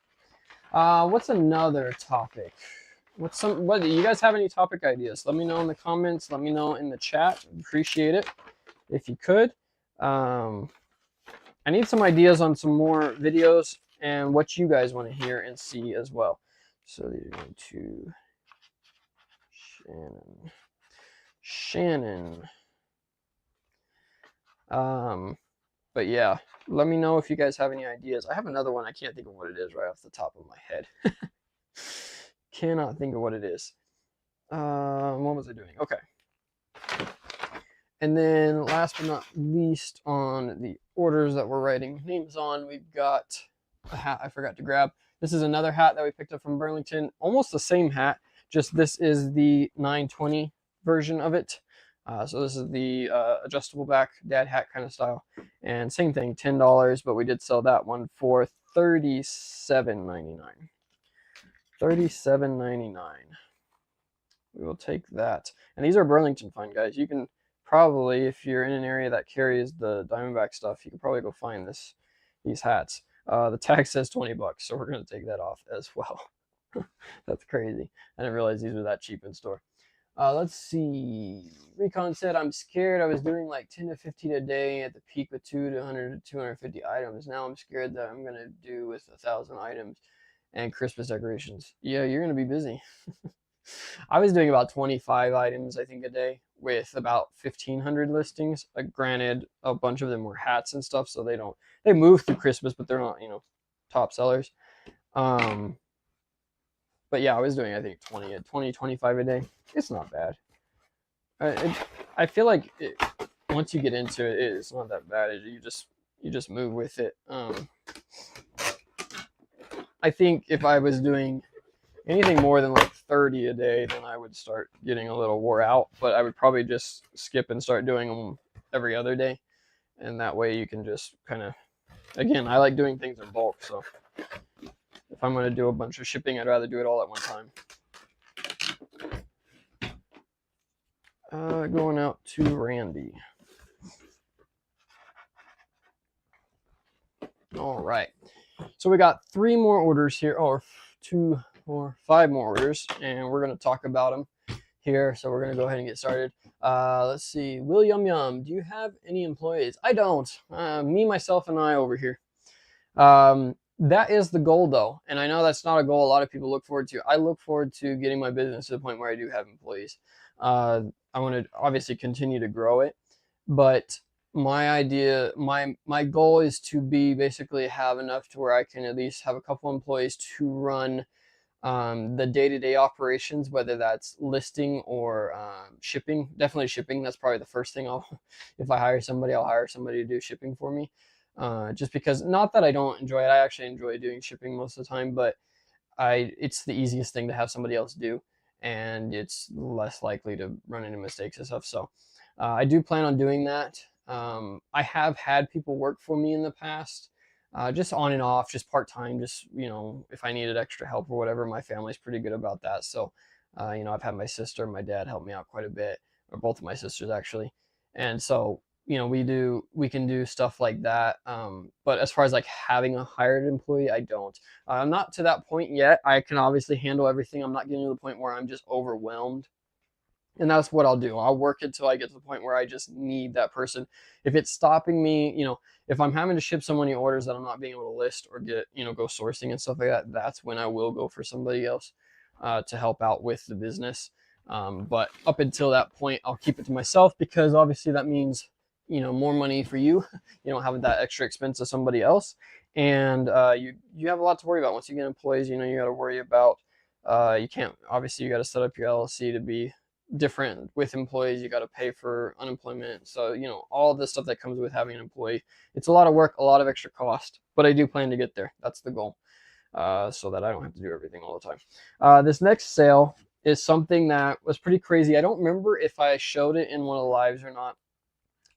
What's another topic? What do you guys have any topic ideas? Let me know in the comments. Let me know in the chat. Appreciate it if you could. I need some ideas on some more videos and what you guys want to hear and see as well. So these are going to Shannon. But yeah, let me know if you guys have any ideas. I have another one. I can't think of what it is right off the top of my head. Cannot think of what it is. What was I doing? Okay. And then last but not least, on the orders that we're writing names on, we've got a hat I forgot to grab. This is another hat that we picked up from Burlington. Almost the same hat, just this is the 920 version of it. So this is the adjustable back dad hat kind of style. And same thing, $10, but we did sell that one for $37.99. $37.99. We will take that. And these are Burlington find, guys. You can probably, if you're in an area that carries the Diamondback stuff, you can probably go find these hats. The tag says $20, so we're going to take that off as well. That's crazy. I didn't realize these were that cheap in store. Let's see. Recon said, I'm scared. I was doing like 10 to 15 a day at the peak with 200 to 250 items. Now I'm scared that I'm going to do with 1,000 items and Christmas decorations. Yeah, you're going to be busy. I was doing about 25 items, I think, a day with about 1,500 listings. Granted, a bunch of them were hats and stuff, so they move through Christmas, but they're not, top sellers. But yeah, I was doing, I think, 25 a day. It's not bad. I feel like once you get into it, it's not that bad. You just move with it. I think if I was doing anything more than like 30 a day, then I would start getting a little wore out. But I would probably just skip and start doing them every other day. And that way you can just kind of, again, I like doing things in bulk. So if I'm going to do a bunch of shipping, I'd rather do it all at one time. Going out to Randy. All right. So we got 3 more orders here, or 2 or 5 more orders, and we're going to talk about them here. So we're going to go ahead and get started. Let's see. Will Yum Yum, do you have any employees? I don't. Me, myself, and I over here. That is the goal, though, and I know that's not a goal a lot of people look forward to. I look forward to getting my business to the point where I do have employees. I want to obviously continue to grow it, but my goal is to basically have enough to where I can at least have a couple employees to run the day-to-day operations, whether that's listing or shipping. Definitely shipping. That's probably the first thing if I hire somebody, I'll hire somebody to do shipping for me. Just because, not that I don't enjoy it, I actually enjoy doing shipping most of the time, but it's the easiest thing to have somebody else do, and it's less likely to run into mistakes and stuff. So I do plan on doing that. I have had people work for me in the past, just on and off, just part-time, just, if I needed extra help or whatever. My family's pretty good about that. So, I've had my sister and my dad help me out quite a bit, or both of my sisters actually. And so, we can do stuff like that. But as far as like having a hired employee, I don't. I'm not to that point yet. I can obviously handle everything. I'm not getting to the point where I'm just overwhelmed And that's what I'll do. I'll work until I get to the point where I just need that person. If it's stopping me, if I'm having to ship so many orders that I'm not being able to list or get, go sourcing and stuff like that, that's when I will go for somebody else to help out with the business. But up until that point, I'll keep it to myself, because obviously that means, more money for you. You don't have that extra expense of somebody else. And you have a lot to worry about once you get employees. You got to worry about, you can't, obviously you got to set up your LLC to be different with employees. You got to pay for unemployment. So, all the stuff that comes with having an employee. It's a lot of work, a lot of extra cost, but I do plan to get there. That's the goal, so that I don't have to do everything all the time. This next sale is something that was pretty crazy. I don't remember if I showed it in one of the lives or not.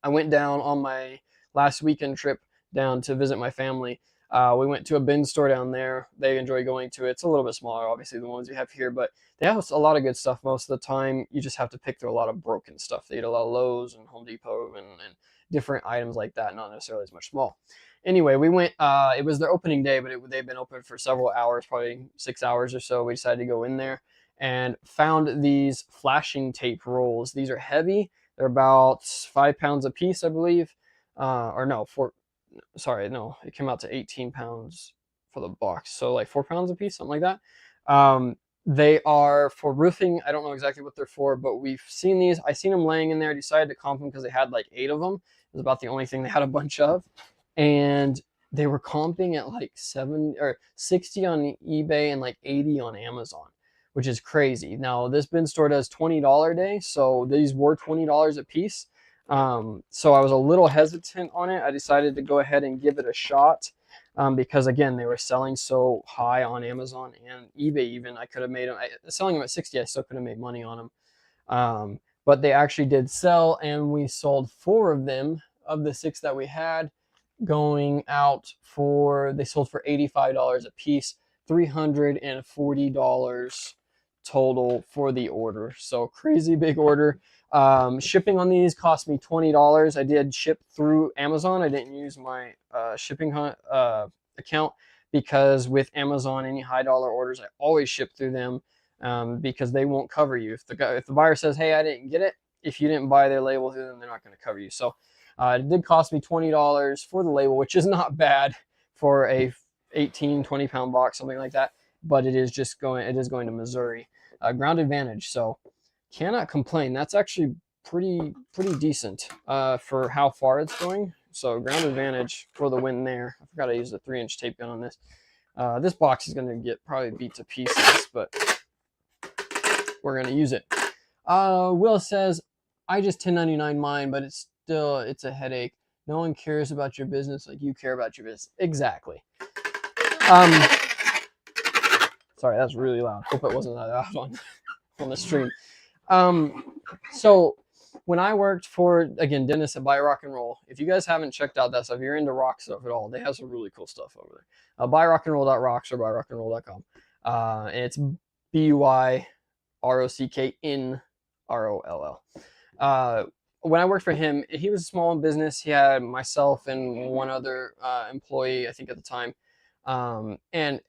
I went down on my last weekend trip down to visit my family. We went to a bin store down there. They enjoy going to it. It's a little bit smaller, obviously, than the ones you have here, but they have a lot of good stuff most of the time. You just have to pick through a lot of broken stuff. They get a lot of Lowe's and Home Depot and different items like that, not necessarily as much small. Anyway, we went, it was their opening day, but they've been open for several hours, probably 6 hours or so. We decided to go in there and found these flashing tape rolls. These are heavy. They're about 5 pounds a piece, I believe. Or no, no, it came out to 18 pounds for the box. So like 4 pounds a piece, something like that. They are for roofing. I don't know exactly what they're for, but we've seen these. I seen them laying in there. I decided to comp them because they had like 8 of them. It was about the only thing they had a bunch of. And they were comping at like 7 or 60 on eBay and like 80 on Amazon, which is crazy. Now this bin store does $20 a day, so these were $20 a piece. So I was a little hesitant on it. I decided to go ahead and give it a shot, because again, they were selling so high on Amazon and eBay. Even I could have made them, selling them at 60, I still could have made money on them. But they actually did sell, and we sold 4 of them of the 6 that we had, going out for, they sold for $85 a piece, $340 total for the order. So crazy big order. Shipping on these cost me $20. I did ship through Amazon. I didn't use my shipping account, because with Amazon, any high dollar orders, I always ship through them, because they won't cover you. If the buyer says, hey, I didn't get it, if you didn't buy their label through them, they're not going to cover you. So it did cost me $20 for the label, which is not bad for a 18, 20 pound box, something like that. But it is going to Missouri. Ground advantage, so cannot complain. That's actually pretty decent for how far it's going. So ground advantage for the win there. I forgot I used a 3-inch tape gun on this. This box is going to get probably beat to pieces, but we're going to use it. Will says, I just 1099 mine, but it's a headache. No one cares about your business like you care about your business. Exactly. Sorry, that's really loud. Hope it wasn't that loud on the stream. So when I worked for, again, Dennis at Buy Rock and Roll, if you guys haven't checked out that stuff, if you're into rock stuff at all, they have some really cool stuff over there. Buyrockandroll.rocks or buyrockandroll.com. And it's BUYROCKNROLL. When I worked for him, he was a small business. He had myself and one other employee, I think at the time. And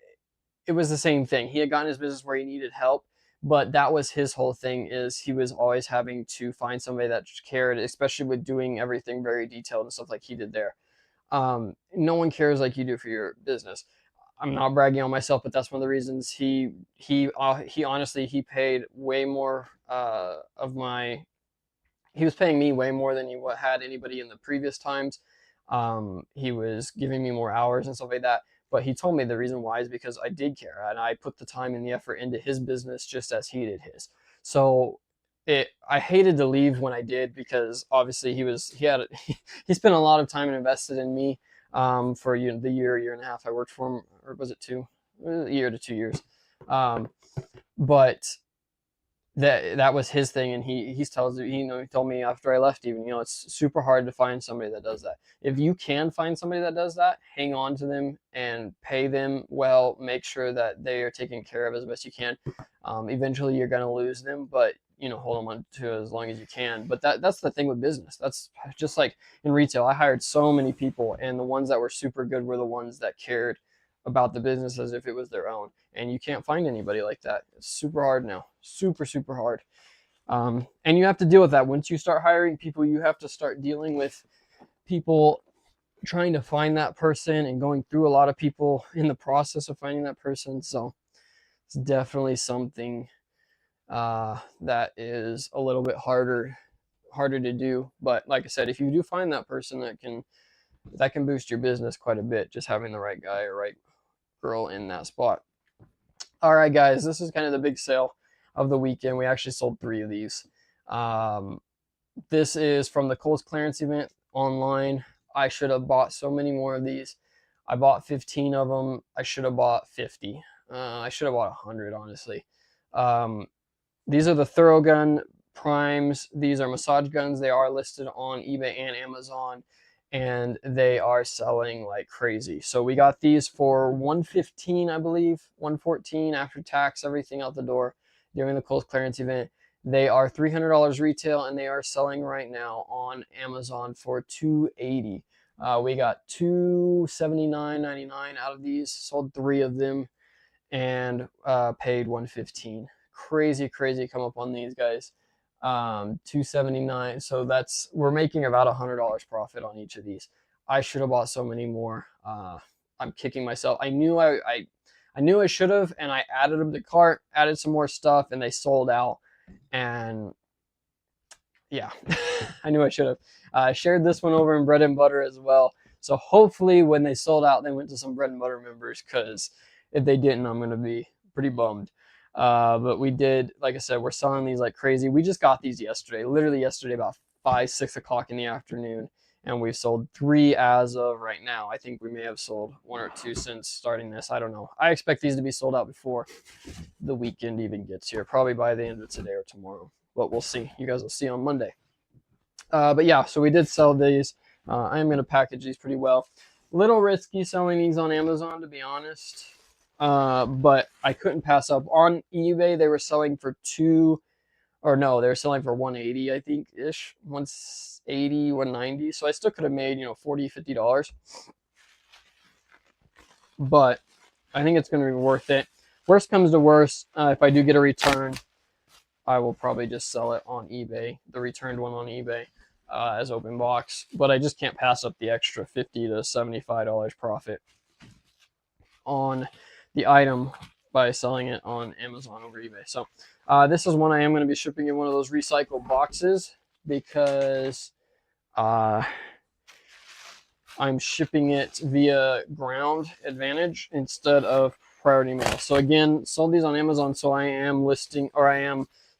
it was the same thing. He had gotten his business where he needed help, but that was his whole thing, is he was always having to find somebody that cared, especially with doing everything very detailed and stuff like he did there. No one cares like you do for your business. I'm not bragging on myself, but that's one of the reasons he honestly, he paid way more he was paying me way more than he had anybody in the previous times. He was giving me more hours and stuff like that. But he told me the reason why is because I did care, and I put the time and the effort into his business just as he did his. So I hated to leave when I did, because obviously he spent a lot of time and invested in me for the year and a half I worked for him, or was it 2? A year to 2 years. But that was his thing, and he told me after I left, even, it's super hard to find somebody that does that. If you can find somebody that does that, hang on to them and pay them well. Make sure that they are taken care of as best you can. Eventually you're going to lose them, but hold them on to as long as you can. But that's the thing with business. That's just like in retail. I hired so many people, and the ones that were super good were the ones that cared about the business as if it was their own. And you can't find anybody like that. It's super hard now. Super hard. And you have to deal with that. Once you start hiring people, you have to start dealing with people trying to find that person and going through a lot of people in the process of finding that person. So it's definitely something that is a little bit harder to do. But like I said, if you do find that person, that can boost your business quite a bit, just having the right guy or right girl in that spot. All right, guys, this is kind of the big sale of the weekend. We actually sold 3 of these. This is from the Kohl's clearance event online. I should have bought so many more of these. I bought 15 of them. I should have bought 50. I should have bought 100, honestly. These are the Thorogun primes. These are massage guns. They are listed on eBay and Amazon, and they are selling like crazy. So we got these for $115, I believe, $114 after tax, everything out the door during the Kohl's clearance event. They are $300 retail, and they are selling right now on Amazon for $280. We got $279.99 out of these. Sold 3 of them, and paid $115. Crazy come up on these guys. $279. So we're making about $100 profit on each of these. I should have bought so many more. I'm kicking myself. I knew I should have, and I added them to the cart, added some more stuff, and they sold out. And yeah, I knew I should have. I shared this one over in bread and butter as well. So hopefully when they sold out, they went to some bread and butter members, because if they didn't, I'm going to be pretty bummed. But we did, like I said, we're selling these like crazy. We just got these yesterday, literally yesterday, about 5-6 o'clock in the afternoon. And we've sold 3 as of right now. I think we may have sold 1 or 2 since starting this. I don't know. I expect these to be sold out before the weekend even gets here, probably by the end of today or tomorrow. But we'll see. You guys will see on Monday. But yeah, so we did sell these. I am going to package these pretty well. Little risky selling these on Amazon, to be honest. But I couldn't pass up. On eBay, they were selling for they were selling for 180, I think, ish. 180, 190. So I still could have made, $40, $50. But I think it's going to be worth it. Worst comes to worst, if I do get a return, I will probably just sell it on eBay, the returned one on eBay, as open box. But I just can't pass up the extra $50 to $75 profit on the item by selling it on Amazon over eBay. So this is one I am going to be shipping in one of those recycled boxes, because I'm shipping it via Ground Advantage instead of Priority Mail. So again, sold these on Amazon, so I am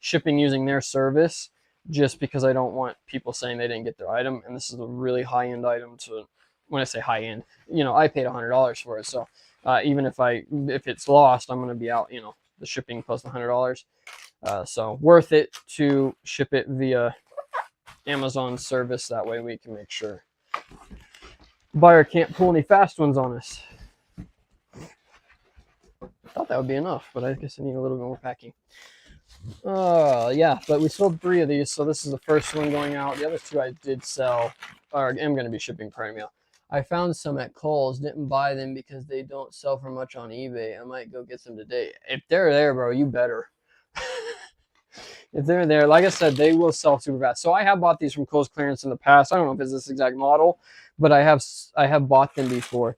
shipping using their service, just because I don't want people saying they didn't get their item. And this is a really high-end item. When I say high-end, I paid $100 for it. So even if it's lost, I'm going to be out, the shipping plus the $100. So worth it to ship it via Amazon service. That way we can make sure buyer can't pull any fast ones on us. I thought that would be enough, but I guess I need a little bit more packing. Yeah, but we sold 3 of these, so this is the first one going out. The other 2 I did sell, or am going to be shipping Prime Mail. I found some at Kohl's, didn't buy them because they don't sell for much on eBay. I might go get some today. If they're there, bro, you better. If they're there, like I said, they will sell super fast. So I have bought these from Kohl's clearance in the past. I don't know if it's this exact model, but I have bought them before.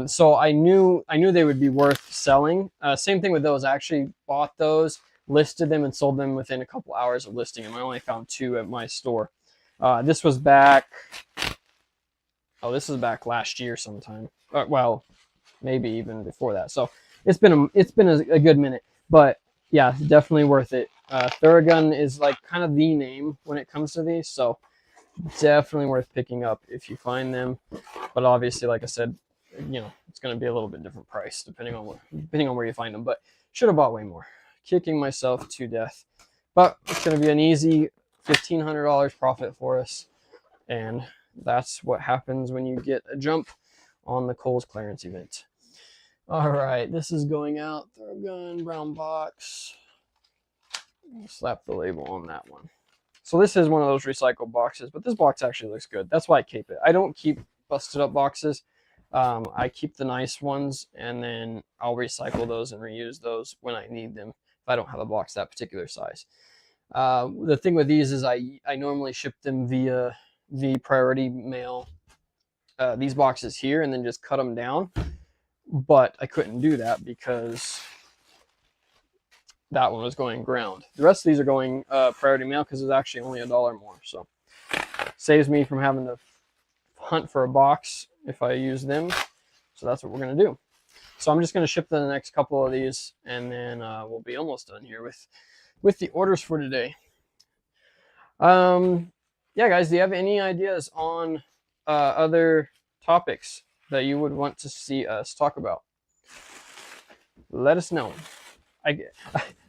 So I knew they would be worth selling. Same thing with those. I actually bought those, listed them, and sold them within a couple hours of listing them. I only found 2 at my store. This was back. Oh, this is back last year sometime. Well, maybe even before that. So it's been a good minute, but yeah, definitely worth it. Thorogun is like kind of the name when it comes to these, so definitely worth picking up if you find them. But obviously, like I said, it's going to be a little bit different price depending on where you find them. But should have bought way more. Kicking myself to death. But it's going to be an easy $1,500 profit for us, and that's what happens when you get a jump on the Kohl's clearance event. All right, this is going out. Thorogun, brown box. Slap the label on that one. So this is one of those recycled boxes, but this box actually looks good. That's why I keep it. I don't keep busted up boxes. I keep the nice ones, and then I'll recycle those and reuse those when I need them if I don't have a box that particular size. The thing with these is I normally ship them via the priority mail, these boxes here, and then just cut them down. But I couldn't do that because that one was going ground. The rest of these are going priority mail because it's actually only $1 more. So saves me from having to hunt for a box if I use them. So that's what we're going to do. So I'm just going to ship the next couple of these, and then we'll be almost done here with the orders for today. Yeah, guys, do you have any ideas on other topics that you would want to see us talk about? Let us know. I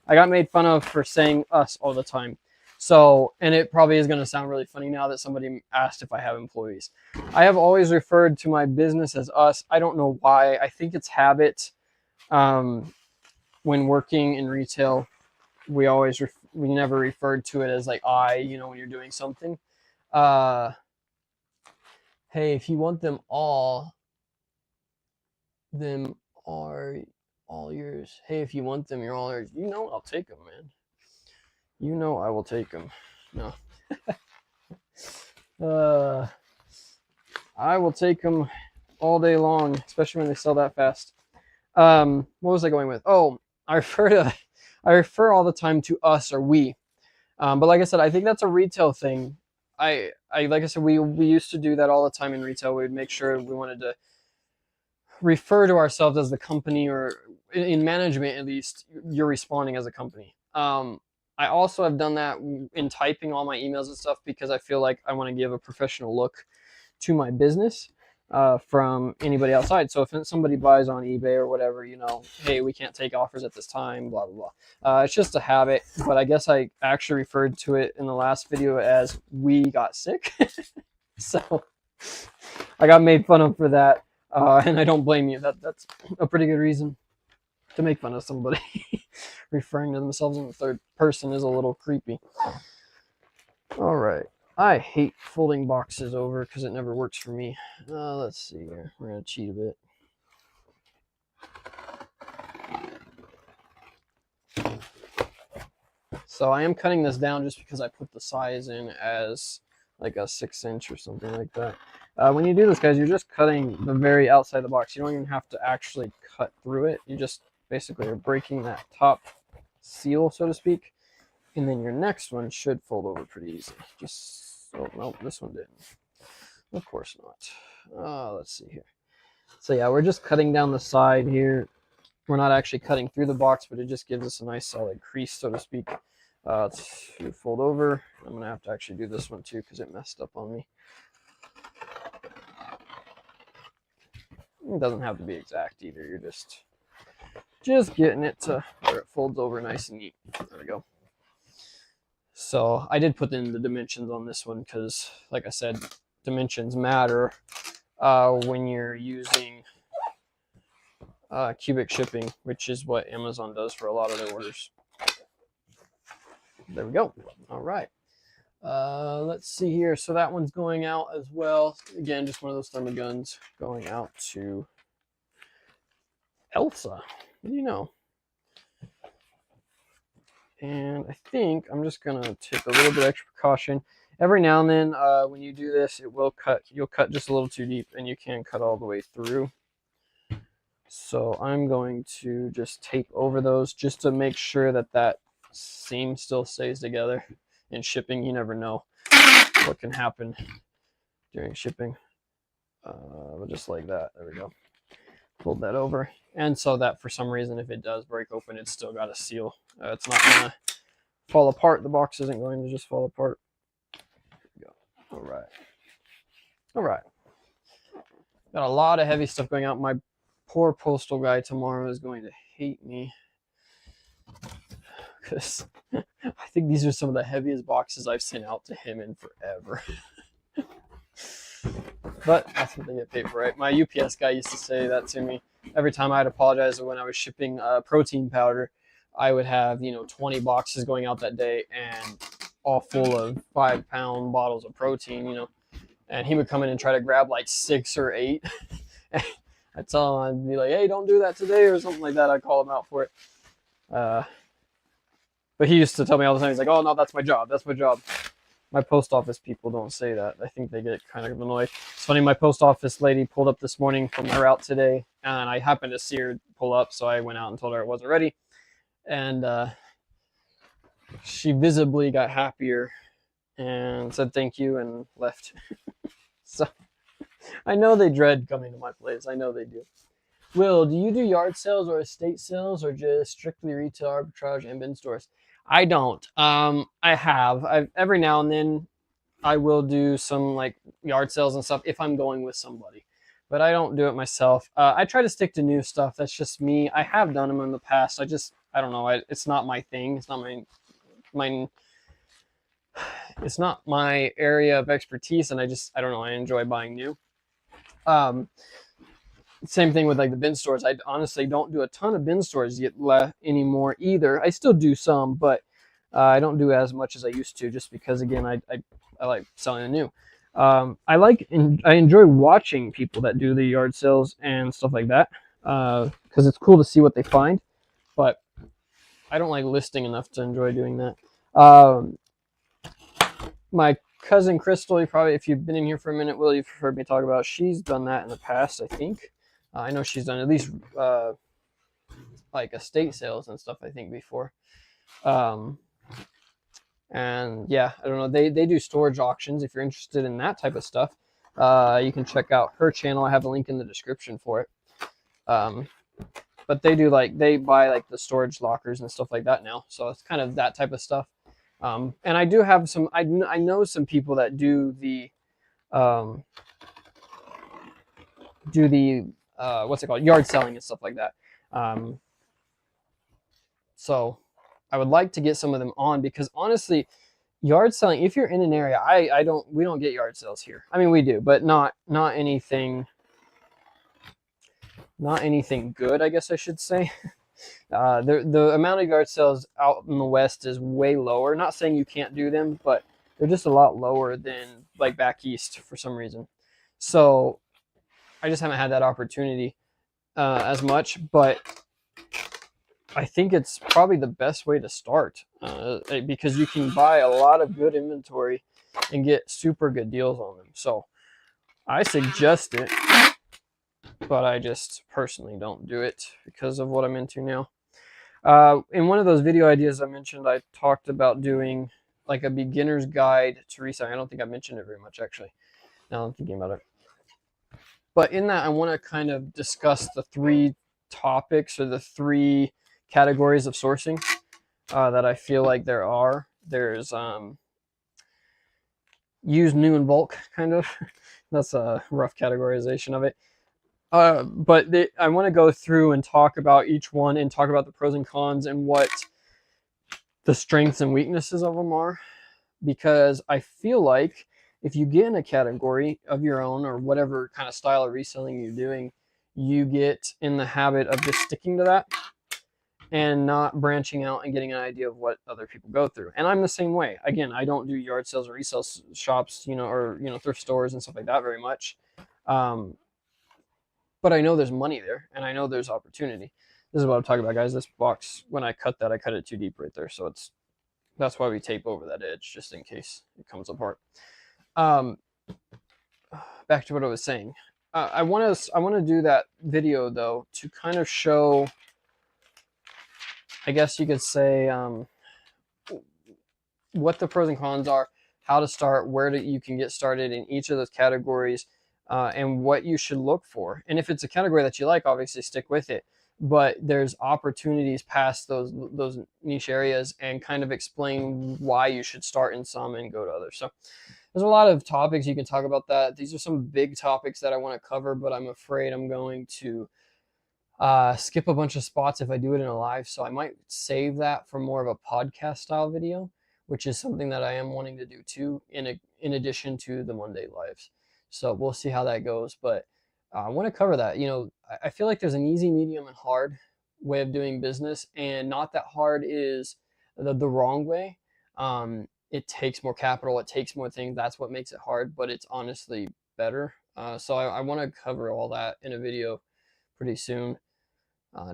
got made fun of for saying us all the time. So, and it probably is going to sound really funny now that somebody asked if I have employees. I have always referred to my business as us. I don't know why. I think it's habit. When working in retail, we never referred to it as like I, when you're doing something. Hey, if you want them are all yours. Hey, if you want them, you're all yours. I'll take them, man. I will take them. No. I will take them all day long, especially when they sell that fast. What was I going with? Oh, I refer all the time to us or we. But like I said, I think that's a retail thing. Like I said, we used to do that all the time in retail. We'd make sure we wanted to refer to ourselves as the company, or in management at least, you're responding as a company. I also have done that in typing all my emails and stuff because I feel like I want to give a professional look to my business from anybody outside. So if somebody buys on eBay or whatever, hey, we can't take offers at this time, blah, blah, blah. It's just a habit, but I guess I actually referred to it in the last video as we got sick. So I got made fun of for that, and I don't blame you. That's a pretty good reason to make fun of somebody. Referring to themselves in the third person is a little creepy. All right. I hate folding boxes over because it never works for me. Let's see here. We're going to cheat a bit. So I am cutting this down just because I put the size in as like a 6-inch or something like that. When you do this, guys, you're just cutting the very outside of the box. You don't even have to actually cut through it. You just basically are breaking that top seal, so to speak. And then your next one should fold over pretty easy. No, this one didn't. Of course not. Let's see here. So yeah, we're just cutting down the side here. We're not actually cutting through the box, but it just gives us a nice solid crease, so to speak. To fold over. I'm going to have to actually do this one too because it messed up on me. It doesn't have to be exact either. You're just getting it to where it folds over nice and neat. There we go. So I did put in the dimensions on this one because, like I said, dimensions matter when you're using cubic shipping, which is what Amazon does for a lot of their orders. There we go. All right. Let's see here. So that one's going out as well. Again, just one of those thermoguns going out to Elsa. What do you know? And I think I'm just going to take a little bit extra precaution. Every now and then when you do this, you'll cut just a little too deep, and you can cut all the way through. So I'm going to just tape over those just to make sure that seam still stays together. In shipping, you never know what can happen during shipping. But just like that, there we go. Fold that over. And so that for some reason, if it does break open, it's still got a seal. It's not going to fall apart. The box isn't going to just fall apart. There we go. All right. All right. Got a lot of heavy stuff going out. My poor postal guy tomorrow is going to hate me because I think these are some of the heaviest boxes I've sent out to him in forever. But that's what they get paid for, right? My UPS guy used to say that to me every time I'd apologize when I was shipping protein powder. I would have 20 boxes going out that day and all full of 5-pound bottles of protein, and he would come in and try to grab like 6 or 8. I'd tell him, I'd be like, hey, don't do that today or something like that. I'd call him out for it. But he used to tell me all the time, he's like, oh no, that's my job, that's my job. My post office people don't say that. I think they get kind of annoyed. It's funny, my post office lady pulled up this morning from my route today, and I happened to see her pull up, so I went out and told her it wasn't ready. And she visibly got happier and said thank you and left. So I know they dread coming to my place. I know they do. Will, do you do yard sales or estate sales or just strictly retail arbitrage and bin stores? I don't. Every now and then I will do some like yard sales and stuff if I'm going with somebody, but I don't do it myself. I try to stick to new stuff. That's just me. I have done them in the past. I don't know. It's not my thing. It's not my it's not my area of expertise, and I don't know. I enjoy buying new. Same thing with like the bin stores. I honestly don't do a ton of bin stores yet anymore either. I still do some, but I don't do as much as I used to, just because again I like selling the new. I enjoy watching people that do the yard sales and stuff like that, because it's cool to see what they find. But I don't like listing enough to enjoy doing that. My cousin Crystal, if you've been in here for a minute, Will, you've heard me talk about. She's done that in the past, I think. I know she's done at least like estate sales and stuff, I think, before. And yeah, I don't know. They do storage auctions. If you're interested in that type of stuff, you can check out her channel. I have a link in the description for it. But they buy like the storage lockers and stuff like that now. So it's kind of that type of stuff. And I do have some. I know some people that do the what's it called, yard selling and stuff like that. So I would like to get some of them on, because honestly, yard selling, if you're in an area, we don't get yard sales here. I mean, we do, but not anything good, I guess I should say. The amount of yard sales out in the West is way lower. Not saying you can't do them, but they're just a lot lower than like back east for some reason. So I just haven't had that opportunity as much, but I think it's probably the best way to start, because you can buy a lot of good inventory and get super good deals on them. So I suggest it, but I just personally don't do it because of what I'm into now. In one of those video ideas I mentioned, I talked about doing like a beginner's guide to reselling. I don't think I mentioned it very much, actually, now I'm thinking about it. But in that, I want to kind of discuss the 3 topics, or the 3 categories of sourcing that I feel like there are. There's used, new, and bulk, kind of. That's a rough categorization of it. But I want to go through and talk about each one and talk about the pros and cons and what the strengths and weaknesses of them are, because I feel like if you get in a category of your own, or whatever kind of style of reselling you're doing, you get in the habit of just sticking to that and not branching out and getting an idea of what other people go through. And I'm the same way. Again, I don't do yard sales or resale shops, or thrift stores and stuff like that very much. But I know there's money there, and I know there's opportunity. This is what I'm talking about, guys. This box, when I cut that, I cut it too deep right there, so that's why we tape over that edge, just in case it comes apart. Back to what I was saying. I want to do that video though to kind of show, I guess you could say, what the pros and cons are, how to start, where you can get started in each of those categories, and what you should look for. And if it's a category that you like, obviously stick with it. But there's opportunities past those niche areas, and kind of explain why you should start in some and go to others. So there's a lot of topics you can talk about that. These are some big topics that I want to cover, but I'm afraid I'm going to skip a bunch of spots if I do it in a live. So I might save that for more of a podcast style video, which is something that I am wanting to do too, in addition to the Monday lives. So we'll see how that goes. But I want to cover that. I feel like there's an easy, medium, and hard way of doing business, and not that hard is the wrong way. It takes more capital, it takes more things. That's what makes it hard, but it's honestly better. So I want to cover all that in a video pretty soon.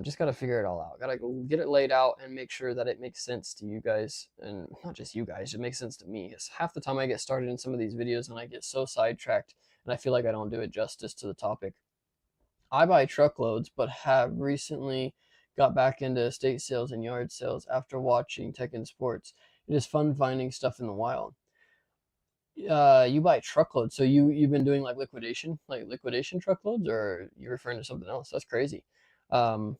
Just got to figure it all out. Got to get it laid out and make sure that it makes sense to you guys, and not just you guys, it makes sense to me. Because half the time I get started in some of these videos and I get so sidetracked and I feel like I don't do it justice to the topic. I buy truckloads, but have recently got back into estate sales and yard sales after watching Tech and Sports. It is fun finding stuff in the wild. You buy truckloads, so you've been doing like liquidation truckloads, or you're referring to something else? That's crazy. Um,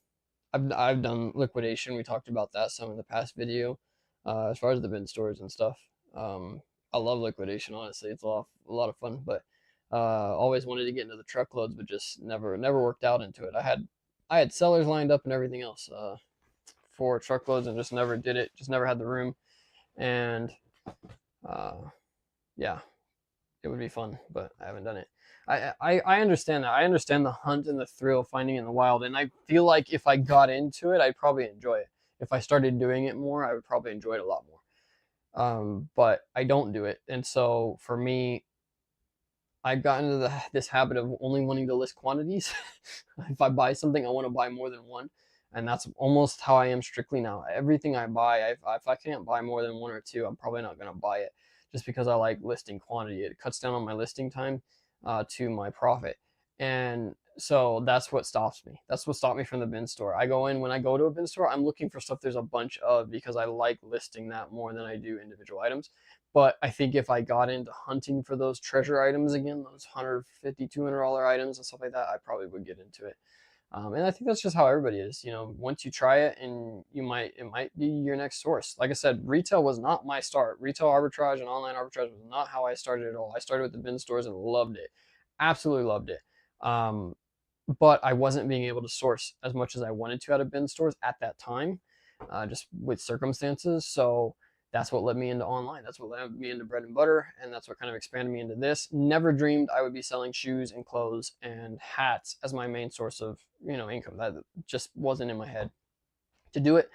I've done liquidation. We talked about that some in the past video. As far as the bin stores and stuff. I love liquidation. Honestly, it's a lot of fun. But always wanted to get into the truckloads, but just never worked out into it. I had sellers lined up and everything else for truckloads, and just never did it. Just never had the room. And uh, yeah, it would be fun, but I haven't done it. I understand that. I understand the hunt and the thrill of finding it in the wild, and I feel like if I got into it, I'd probably enjoy it. If I started doing it more, I would probably enjoy it a lot more. But I don't do it, and so for me, I've gotten into this habit of only wanting to list quantities. If I buy something, I want to buy more than one, and that's almost how I am strictly now. Everything I buy, if I can't buy more than one or two, I'm probably not going to buy it, just because I like listing quantity. It cuts down on my listing time to my profit, and so that's what stops me. That's what stopped me from the bin store. When I go to a bin store, I'm looking for stuff there's a bunch of, because I like listing that more than I do individual items. But I think if I got into hunting for those treasure items again, those $150, $200 items and stuff like that, I probably would get into it. And I think that's just how everybody is. Once you try it, and it might be your next source. Like I said, retail was not my start. Retail arbitrage and online arbitrage was not how I started at all. I started with the bin stores and loved it, absolutely loved it. But I wasn't being able to source as much as I wanted to out of bin stores at that time, just with circumstances. So that's what led me into online. That's what led me into bread and butter, and that's what kind of expanded me into this. Never dreamed I would be selling shoes and clothes and hats as my main source of income. That just wasn't in my head to do it,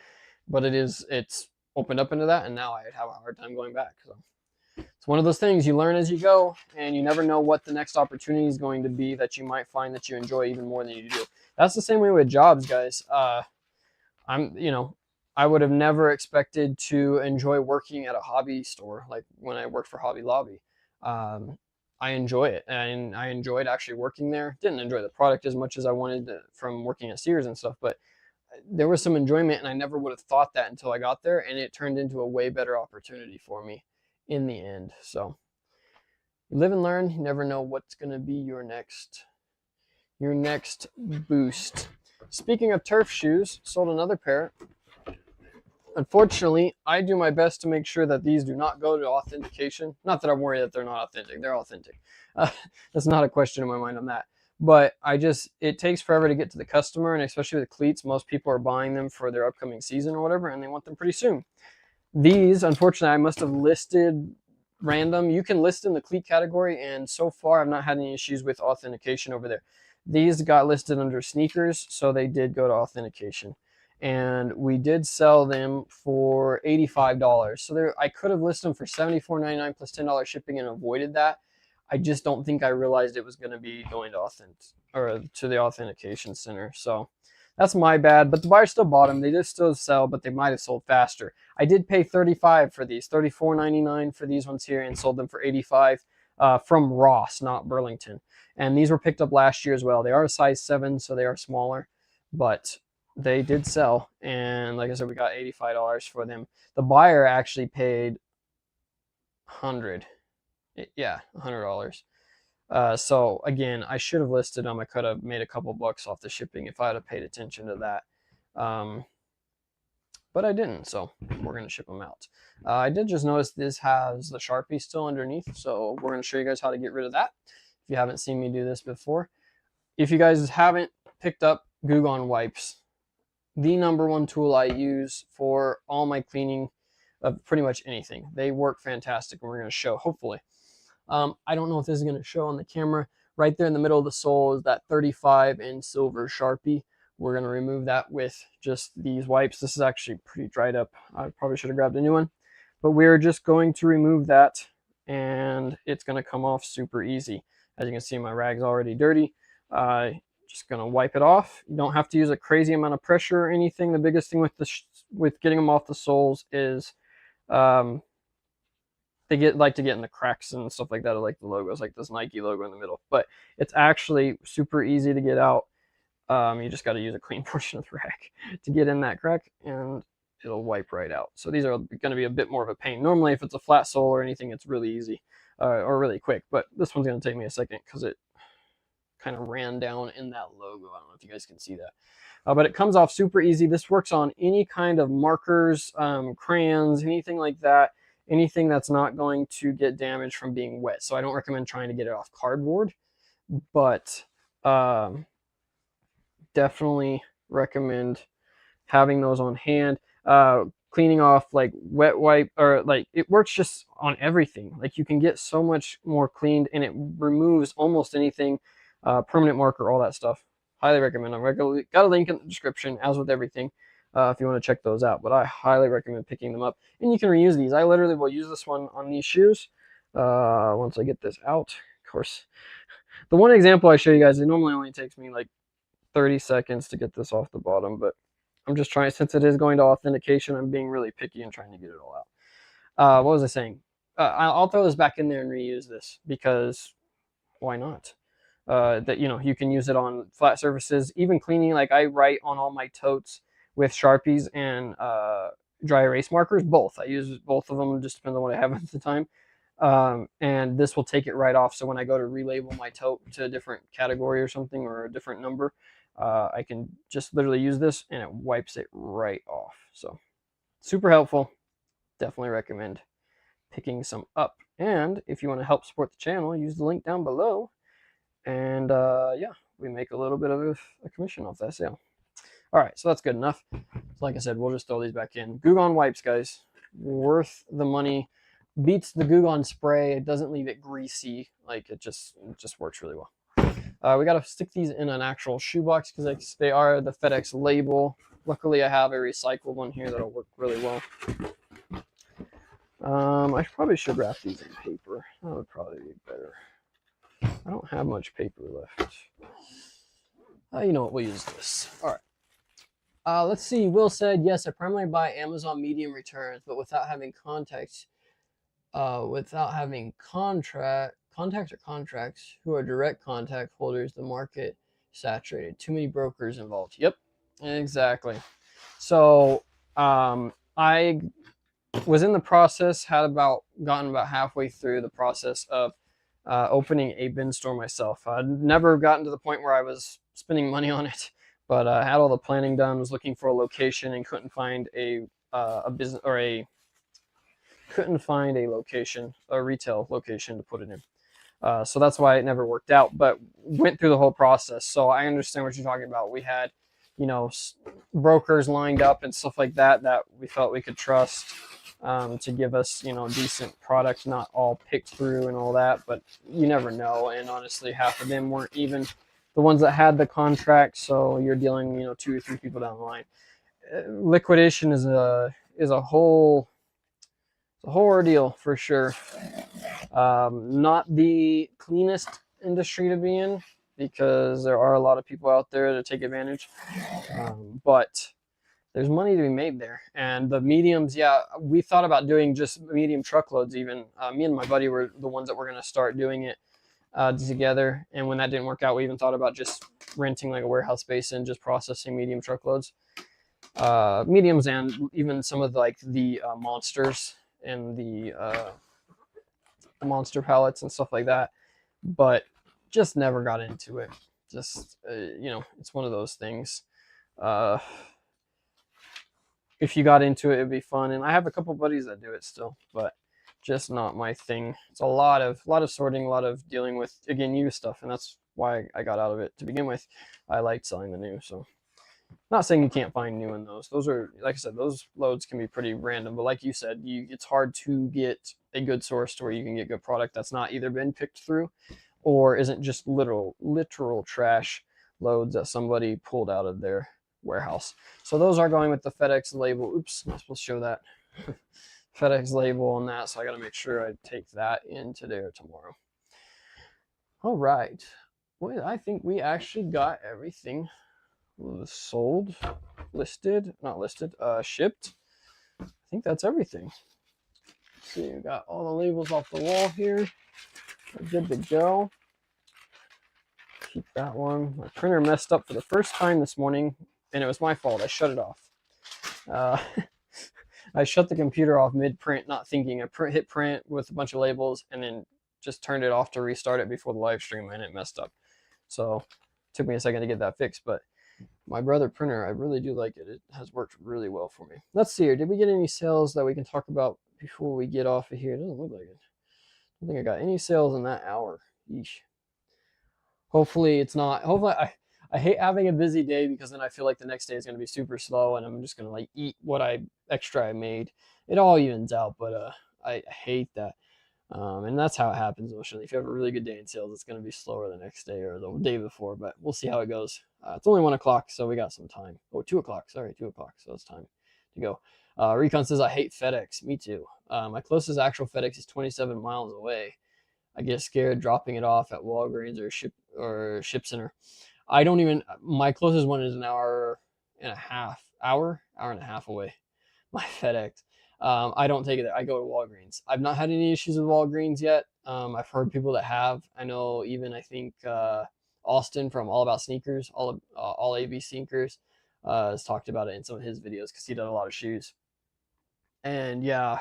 but it's opened up into that, and now I have a hard time going back. So it's one of those things you learn as you go, and you never know what the next opportunity is going to be that you might find that you enjoy even more than you do. That's the same way with jobs, guys. I would have never expected to enjoy working at a hobby store like when I worked for Hobby Lobby. I enjoy it, and I enjoyed actually working there. Didn't enjoy the product as much as I wanted from working at Sears and stuff, but there was some enjoyment, and I never would have thought that until I got there, and it turned into a way better opportunity for me in the end. So you live and learn. You never know what's going to be your next boost. Speaking of turf shoes, sold another pair. Unfortunately, I do my best to make sure that these do not go to authentication. Not that I'm worried that they're not authentic. They're authentic. That's not a question in my mind on that. But it takes forever to get to the customer, and especially with cleats, most people are buying them for their upcoming season or whatever, and they want them pretty soon. These, unfortunately, I must have listed random. You can list in the cleat category, and so far I've not had any issues with authentication over there. These got listed under sneakers, so they did go to authentication. And we did sell them for $85. So I could have listed them for $74.99 plus $10 shipping and avoided that. I just don't think I realized it was going to be going to the authentication center. So that's my bad. But the buyer still bought them. They did still sell, but they might have sold faster. I did pay $35 for these, $34.99 for these ones here, and sold them for $85 from Ross, not Burlington. And these were picked up last year as well. They are a size 7, so they are smaller, but they did sell, and like I said, we got $85 for them. The buyer actually paid $100. Yeah, $100. So again, I should have listed them. I could have made a couple bucks off the shipping if I had paid attention to that. But I didn't, so we're going to ship them out. I did just notice this has the Sharpie still underneath, so we're going to show you guys how to get rid of that if you haven't seen me do this before. If you guys haven't picked up Goo Gone wipes, the #1 tool I use for all my cleaning of pretty much anything. They work fantastic, and we're going to show, hopefully. I don't know if this is going to show on the camera. Right there in the middle of the sole is that 35 in silver Sharpie. We're going to remove that with just these wipes. This is actually pretty dried up. I probably should have grabbed a new one. But we're just going to remove that, and it's going to come off super easy. As you can see, my rag's already dirty. just gonna wipe it off. You don't have to use a crazy amount of pressure or anything. The biggest thing with with getting them off the soles is they like to get in the cracks and stuff like that, like the logos, like this Nike logo in the middle. But it's actually super easy to get out. You just got to use a clean portion of the rack to get in that crack, and it'll wipe right out. So these are going to be a bit more of a pain. Normally, if it's a flat sole or anything, it's really easy or really quick. But this one's going to take me a second because it kind of ran down in that logo. I don't know if you guys can see that. But it comes off super easy. This works on any kind of markers, crayons, anything like that. Anything that's not going to get damaged from being wet. So I don't recommend trying to get it off cardboard, but definitely recommend having those on hand. Cleaning off like wet wipe, or like it works just on everything. Like you can get so much more cleaned, and it removes almost anything, permanent marker, all that stuff. Highly recommend them. Got a link in the description, as with everything, if you want to check those out. But I highly recommend picking them up, and you can reuse these. I literally will use this one on these shoes once I get this out. Of course, the one example I show you guys, it normally only takes me like 30 seconds to get this off the bottom, but I'm just trying, since it is going to authentication, I'm being really picky and trying to get it all out. What was I saying? I'll throw this back in there and reuse this, because why not? That, you know, you can use it on flat surfaces, even cleaning. Like I write on all my totes with Sharpies and dry erase markers, both. I use both of them, just depends on what I have at the time. And this will take it right off. So when I go to relabel my tote to a different category or something, or a different number, I can just literally use this and it wipes it right off. So super helpful. Definitely recommend picking some up. And if you want to help support the channel, use the link down below. And yeah, we make a little bit of a commission off that sale. All right, so that's good enough. So like I said, we'll just throw these back in. Goo Gone wipes, guys, worth the money. Beats the Goo Gone spray. It doesn't leave it greasy. Like it just works really well. We got to stick these in an actual shoebox because they are the FedEx label. Luckily, I have a recycled one here that'll work really well. I probably should wrap these in paper. That would probably be better. I don't have much paper left. You know what? We'll use this. All right. Let's see. Will said, yes, I primarily buy Amazon medium returns, but without having contacts or contracts who are direct contact holders, the market saturated. Too many brokers involved. Yep, exactly. So I was in the process, gotten about halfway through the process of opening a bin store myself. I'd never gotten to the point where I was spending money on it, but I had all the planning done, was looking for a location, and couldn't find a business, or couldn't find a location, a retail location to put it in. So that's why it never worked out, but went through the whole process. So I understand what you're talking about. We had, you know, brokers lined up and stuff like that we felt we could trust to give us, you know, decent product, not all picked through and all that, but you never know. And honestly, half of them weren't even the ones that had the contract. So you're dealing, you know, 2 or 3 people down the line. Liquidation is a whole ordeal for sure. Not the cleanest industry to be in, because there are a lot of people out there to take advantage. But there's money to be made there. And the mediums, yeah, we thought about doing just medium truckloads even. Me and my buddy were the ones that were going to start doing it together. And when that didn't work out, we even thought about just renting like a warehouse space and just processing medium truckloads. Mediums, and even some of the monsters and the monster pallets and stuff like that, but just never got into it. Just you know, it's one of those things. If you got into it, it'd be fun, and I have a couple buddies that do it still, but just not my thing. It's a lot of sorting, a lot of dealing with, again, used stuff, and that's why I got out of it to begin with. I liked selling the new. So not saying you can't find new in those. Those are, like I said, those loads can be pretty random, but like you said, it's hard to get a good source to where you can get good product that's not either been picked through or isn't just literal trash loads that somebody pulled out of their warehouse. So those are going with the FedEx label. Oops, I'm supposed to show that. FedEx label on that, so I got to make sure I take that in today or tomorrow. All right. Well, I think we actually got everything sold, listed, not listed, shipped. I think that's everything. Let's see, we got all the labels off the wall here. We're good to go. Keep that one. My printer messed up for the first time this morning, and it was my fault. I shut it off. Uh, I shut the computer off mid-print, not thinking. I hit print with a bunch of labels, and then just turned it off to restart it before the live stream, and it messed up. So it took me a second to get that fixed, but my brother printer, I really do like it. It has worked really well for me. Let's see here. Did we get any sales that we can talk about before we get off of here? It doesn't look like it. I don't think I got any sales in that hour. Yeesh. Hopefully it's not. Hopefully I hate having a busy day because then I feel like the next day is going to be super slow and I'm just going to like eat what extra I made. It all evens out, but I hate that. And that's how it happens emotionally. If you have a really good day in sales, it's going to be slower the next day or the day before, but we'll see how it goes. It's only 1 o'clock, so we got some time. Oh, 2 o'clock. Sorry, 2 o'clock. So it's time to go. Recon says, I hate FedEx. Me too. My closest actual FedEx is 27 miles away. I get scared dropping it off at Walgreens or Ship Center. I don't even. My closest one is an hour and a half away. My FedEx. I don't take it there. I go to Walgreens. I've not had any issues with Walgreens yet. I've heard people that have. I know even I think Austin from All About Sneakers, all AB Sneakers, has talked about it in some of his videos because he does a lot of shoes. And yeah,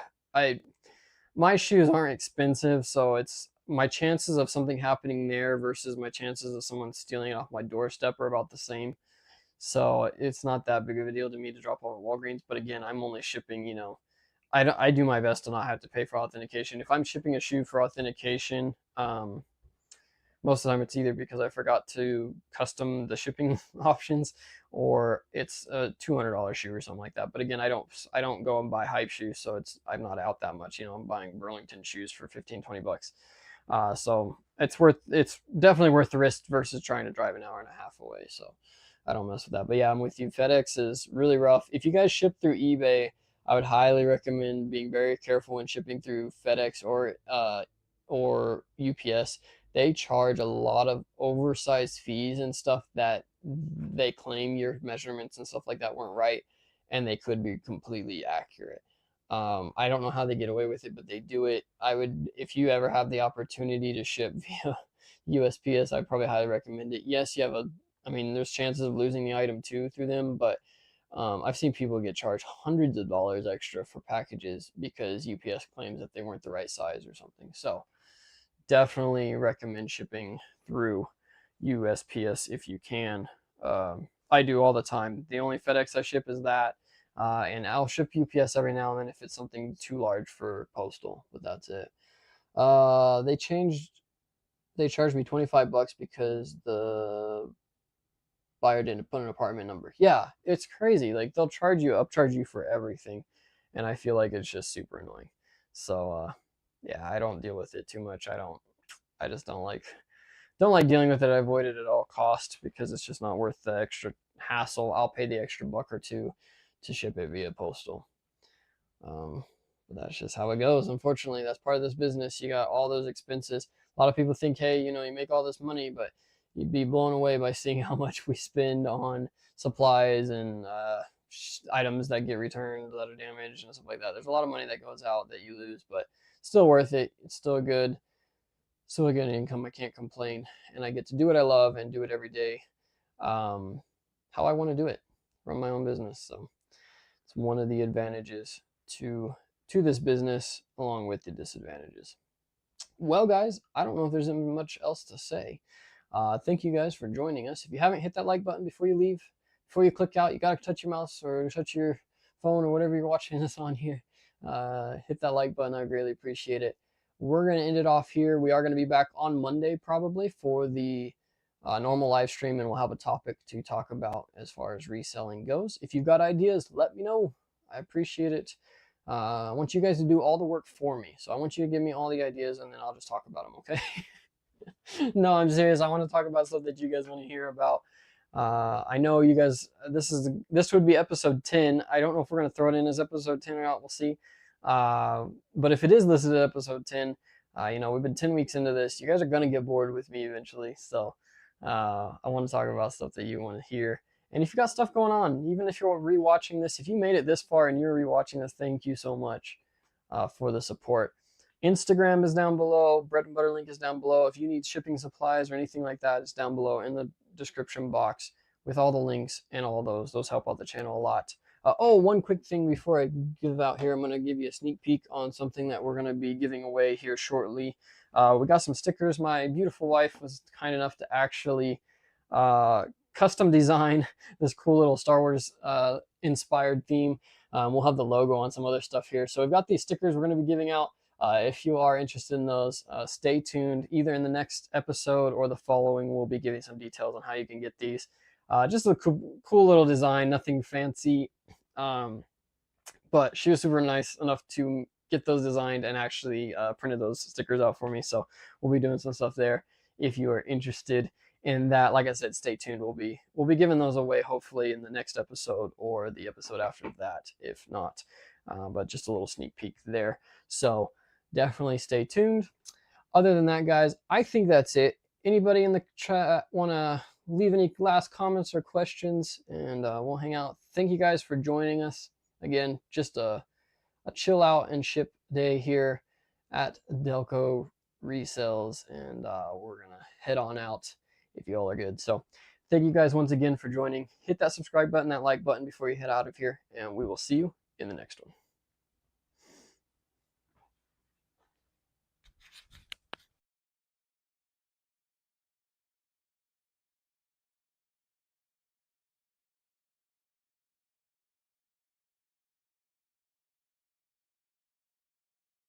my shoes aren't expensive, so it's my chances of something happening there versus my chances of someone stealing it off my doorstep are about the same. So it's not that big of a deal to me to drop off at Walgreens. But again, I'm only shipping, I do my best to not have to pay for authentication. If I'm shipping a shoe for authentication, most of the time it's either because I forgot to custom the shipping options or it's a $200 shoe or something like that. But again, I don't go and buy hype shoes, so I'm not out that much. I'm buying Burlington shoes for 15-20 bucks. So it's definitely worth the risk versus trying to drive an hour and a half away. So I don't mess with that. But yeah, I'm with you. FedEx is really rough. If you guys ship through eBay, I would highly recommend being very careful when shipping through FedEx or UPS. They charge a lot of oversized fees and stuff that they claim your measurements and stuff like that weren't right, and they could be completely accurate. I don't know how they get away with it, but they do it. If you ever have the opportunity to ship via USPS, I'd probably highly recommend it. Yes, there's chances of losing the item too through them, but I've seen people get charged hundreds of dollars extra for packages because UPS claims that they weren't the right size or something. So definitely recommend shipping through USPS if you can. I do all the time. The only FedEx I ship is that, and I'll ship UPS every now and then if it's something too large for postal, but that's it. They charged me 25 bucks because the buyer didn't put an apartment number. Yeah, it's crazy. Like they'll upcharge you for everything, and I feel like it's just super annoying. So yeah, I don't deal with it too much. I just don't like dealing with it. I avoid it at all cost because it's just not worth the extra hassle. I'll pay the extra buck or two to ship it via postal. But that's just how it goes. Unfortunately, that's part of this business. You got all those expenses. A lot of people think, hey, you make all this money, but you'd be blown away by seeing how much we spend on supplies and items that get returned that are damaged and stuff like that. There's a lot of money that goes out that you lose, but still worth it. It's still a good income. I can't complain, and I get to do what I love and do it every day, how I want to do it, run my own business. So it's one of the advantages to this business, along with the disadvantages. Well, guys, I don't know if there's much else to say. Thank you guys for joining us. If you haven't hit that like button before you leave, before you click out, you got to touch your mouse or touch your phone or whatever you're watching this on here. Hit that like button. I greatly appreciate it. We're going to end it off here. We are going to be back on Monday probably for the normal live stream, and we'll have a topic to talk about as far as reselling goes. If you've got ideas, let me know. I appreciate it. I want you guys to do all the work for me. So I want you to give me all the ideas, and then I'll just talk about them, okay? No, I'm serious. I want to talk about stuff that you guys want to hear about. I know you guys, this would be episode 10. I don't know if we're going to throw it in as episode 10 or not. We'll see. But if it is listed at episode 10, we've been 10 weeks into this. You guys are going to get bored with me eventually. So I want to talk about stuff that you want to hear. And if you got stuff going on, even if you're rewatching this, if you made it this far and you're rewatching this, thank you so much for the support. Instagram is down below. Bread and butter link is down below. If you need shipping supplies or anything like that, it's down below in the description box with all the links and all those. Those help out the channel a lot. Oh, one quick thing before I give out here, I'm going to give you a sneak peek on something that we're going to be giving away here shortly. We got some stickers. My beautiful wife was kind enough to actually custom design this cool little Star Wars inspired theme. We'll have the logo on some other stuff here. So we've got these stickers we're going to be giving out. If you are interested in those, stay tuned. Either in the next episode or the following, we'll be giving some details on how you can get these. Just a cool little design, nothing fancy. But she was super nice enough to get those designed and actually printed those stickers out for me. So we'll be doing some stuff there. If you are interested in that, like I said, stay tuned. We'll be giving those away hopefully in the next episode or the episode after that, if not. But just a little sneak peek there. So definitely stay tuned. Other than that, guys, I think that's it. Anybody in the chat want to leave any last comments or questions? And we'll hang out. Thank you guys for joining us. Again, just a chill out and ship day here at Delco Resells. And we're going to head on out if you all are good. So thank you guys once again for joining. Hit that subscribe button, that like button before you head out of here. And we will see you in the next one.